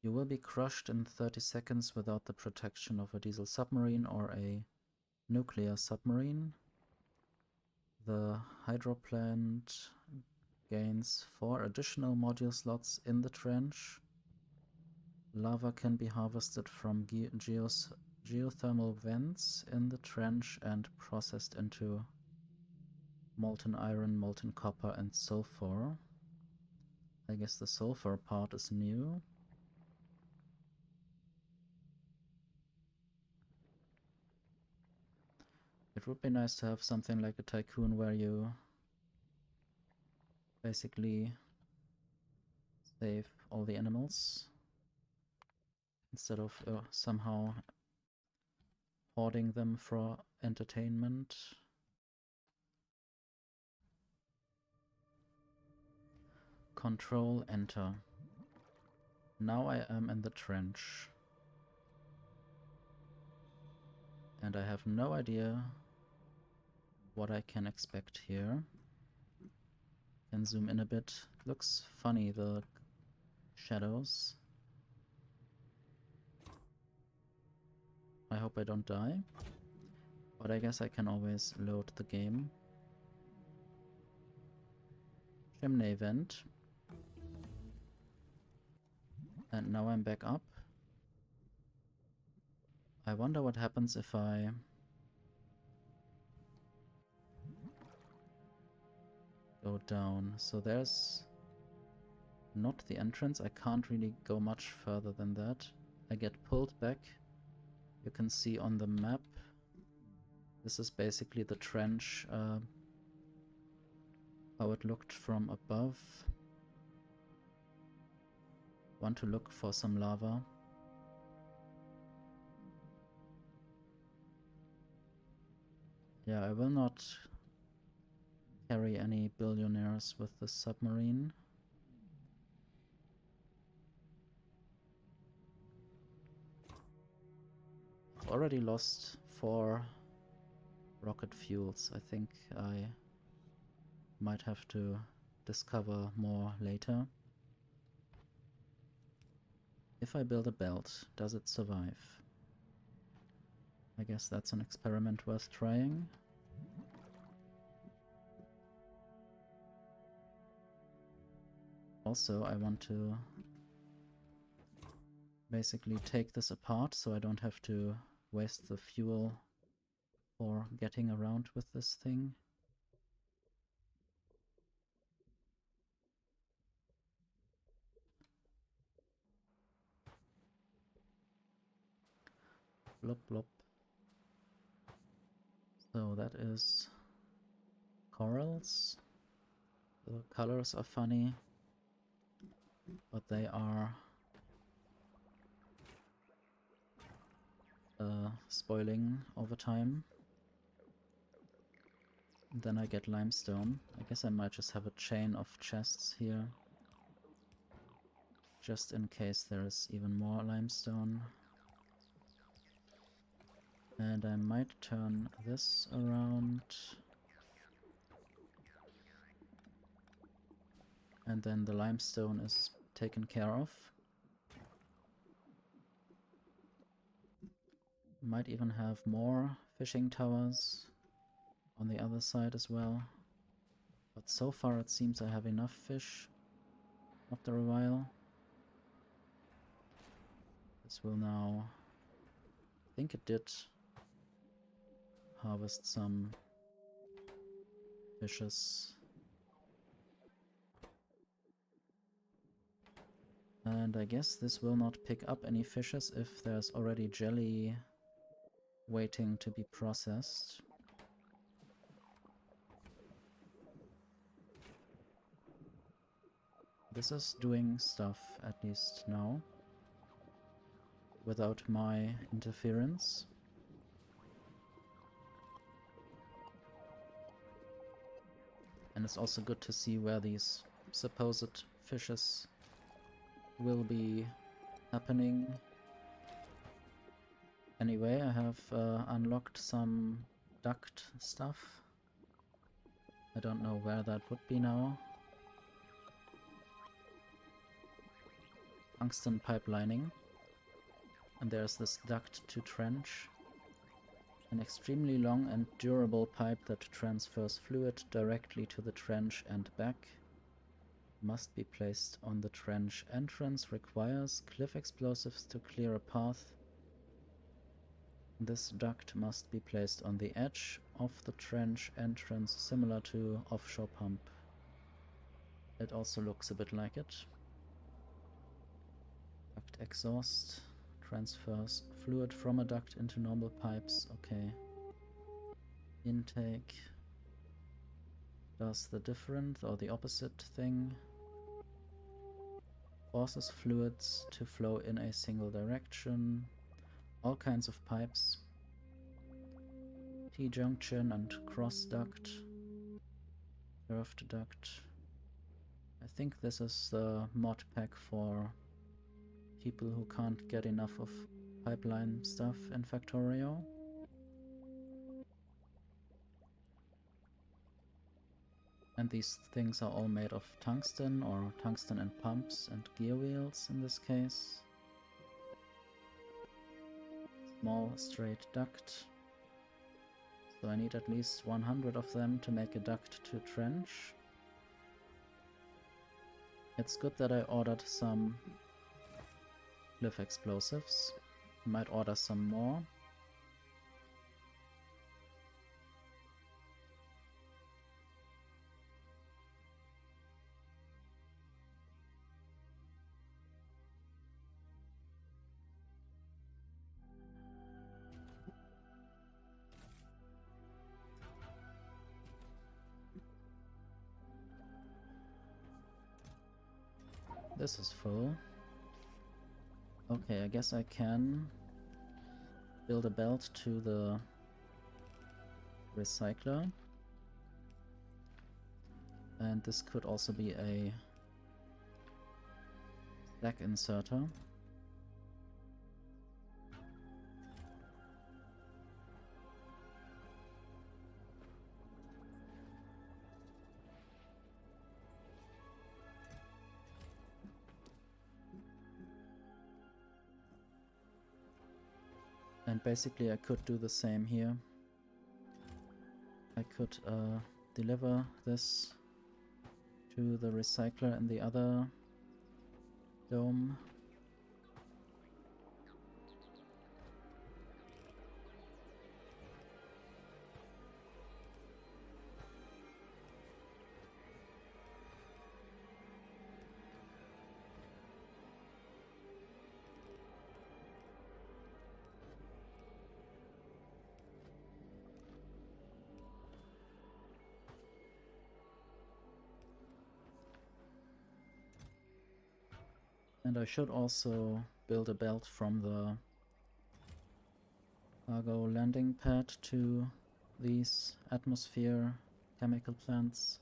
A: You will be crushed in 30 seconds without the protection of a diesel submarine or a nuclear submarine. The hydroplant gains 4 additional module slots in the trench. Lava can be harvested from geothermal vents in the trench and processed into molten iron, molten copper, and sulfur. I guess the sulfur part is new. It would be nice to have something like a tycoon where you basically save all the animals instead of somehow hoarding them for entertainment. Control-Enter. Now I am in the trench. And I have no idea what I can expect here. Can zoom in a bit. Looks funny, the shadows. I hope I don't die. But I guess I can always load the game. Chimney vent. And now I'm back up. I wonder what happens if I go down. So there's not the entrance. I can't really go much further than that. I get pulled back. You can see on the map. This is basically the trench, how it looked from above. Want to look for some lava. Yeah, I will not carry any billionaires with the submarine. I've already lost 4 rocket fuels. I think I might have to discover more later. If I build a belt, does it survive? I guess that's an experiment worth trying. also I want to basically take this apart so I don't have to waste the fuel for getting around with this thing. Blop blop. So that is corals. The colors are funny, but they are spoiling over time. Then I get limestone. I guess I might just have a chain of chests here, just in case there is even more limestone. And I might turn this around. And then the limestone is taken care of. Might even have more fishing towers on the other side as well. But so far it seems I have enough fish after a while. This will now... I think it did harvest some fishes. And I guess this will not pick up any fishes if there's already jelly waiting to be processed. This is doing stuff, at least now, without my interference. And it's also good to see where these supposed fishes will be happening. Anyway, I have unlocked some duct stuff. I don't know where that would be now. Tungsten pipelining. And there's this duct to trench. An extremely long and durable pipe that transfers fluid directly to the trench and back. Must be placed on the trench entrance. Requires cliff explosives to clear a path. This duct must be placed on the edge of the trench entrance, similar to offshore pump. It also looks a bit like it. Duct exhaust transfers fluid from a duct into normal pipes. Okay. Intake does the different or the opposite thing. Forces fluids to flow in a single direction. All kinds of pipes. T-junction and cross duct. Curved duct. I think this is the mod pack for people who can't get enough of pipeline stuff in Factorio. And these things are all made of tungsten, or tungsten and pumps and gear wheels in this case. Small straight duct. So I need at least 100 of them to make a duct to trench. It's good that I ordered some cliff explosives. I might order some more. This is full. Okay, I guess I can build a belt to the recycler. And this could also be a stack inserter. And basically I could do the same here. I could deliver this to the recycler in the other dome. And I should also build a belt from the cargo landing pad to these atmosphere chemical plants.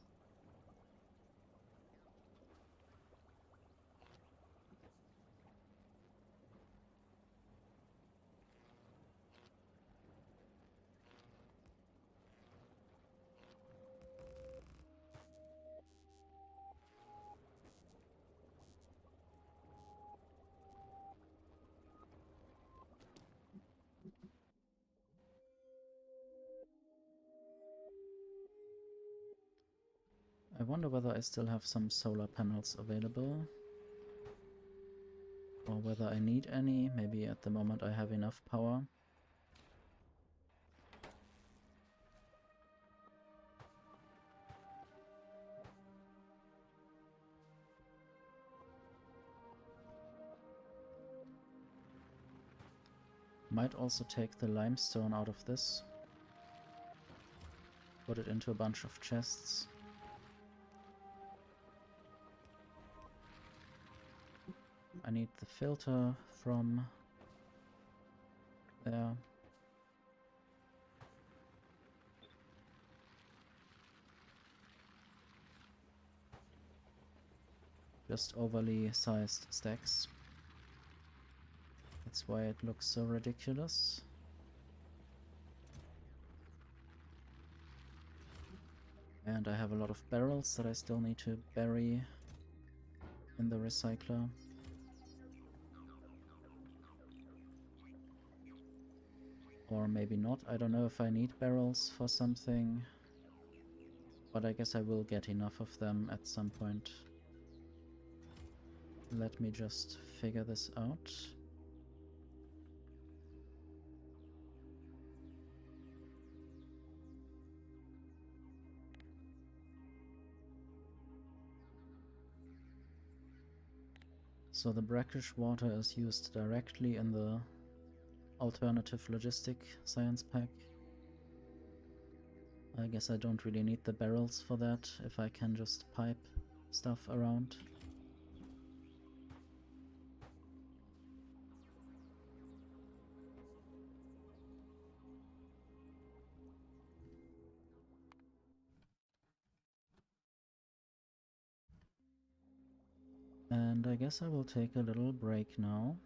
A: I wonder whether I still have some solar panels available, or whether I need any. Maybe at the moment I have enough power. Might also take the limestone out of this, put it into a bunch of chests. I need the filter from there. Just overly sized stacks. That's why it looks so ridiculous. And I have a lot of barrels that I still need to bury in the recycler. Or maybe not. I don't know if I need barrels for something. But I guess I will get enough of them at some point. Let me just figure this out. So the brackish water is used directly in the alternative logistic science pack. I guess I don't really need the barrels for that, if I can just pipe stuff around. And I guess I will take a little break now.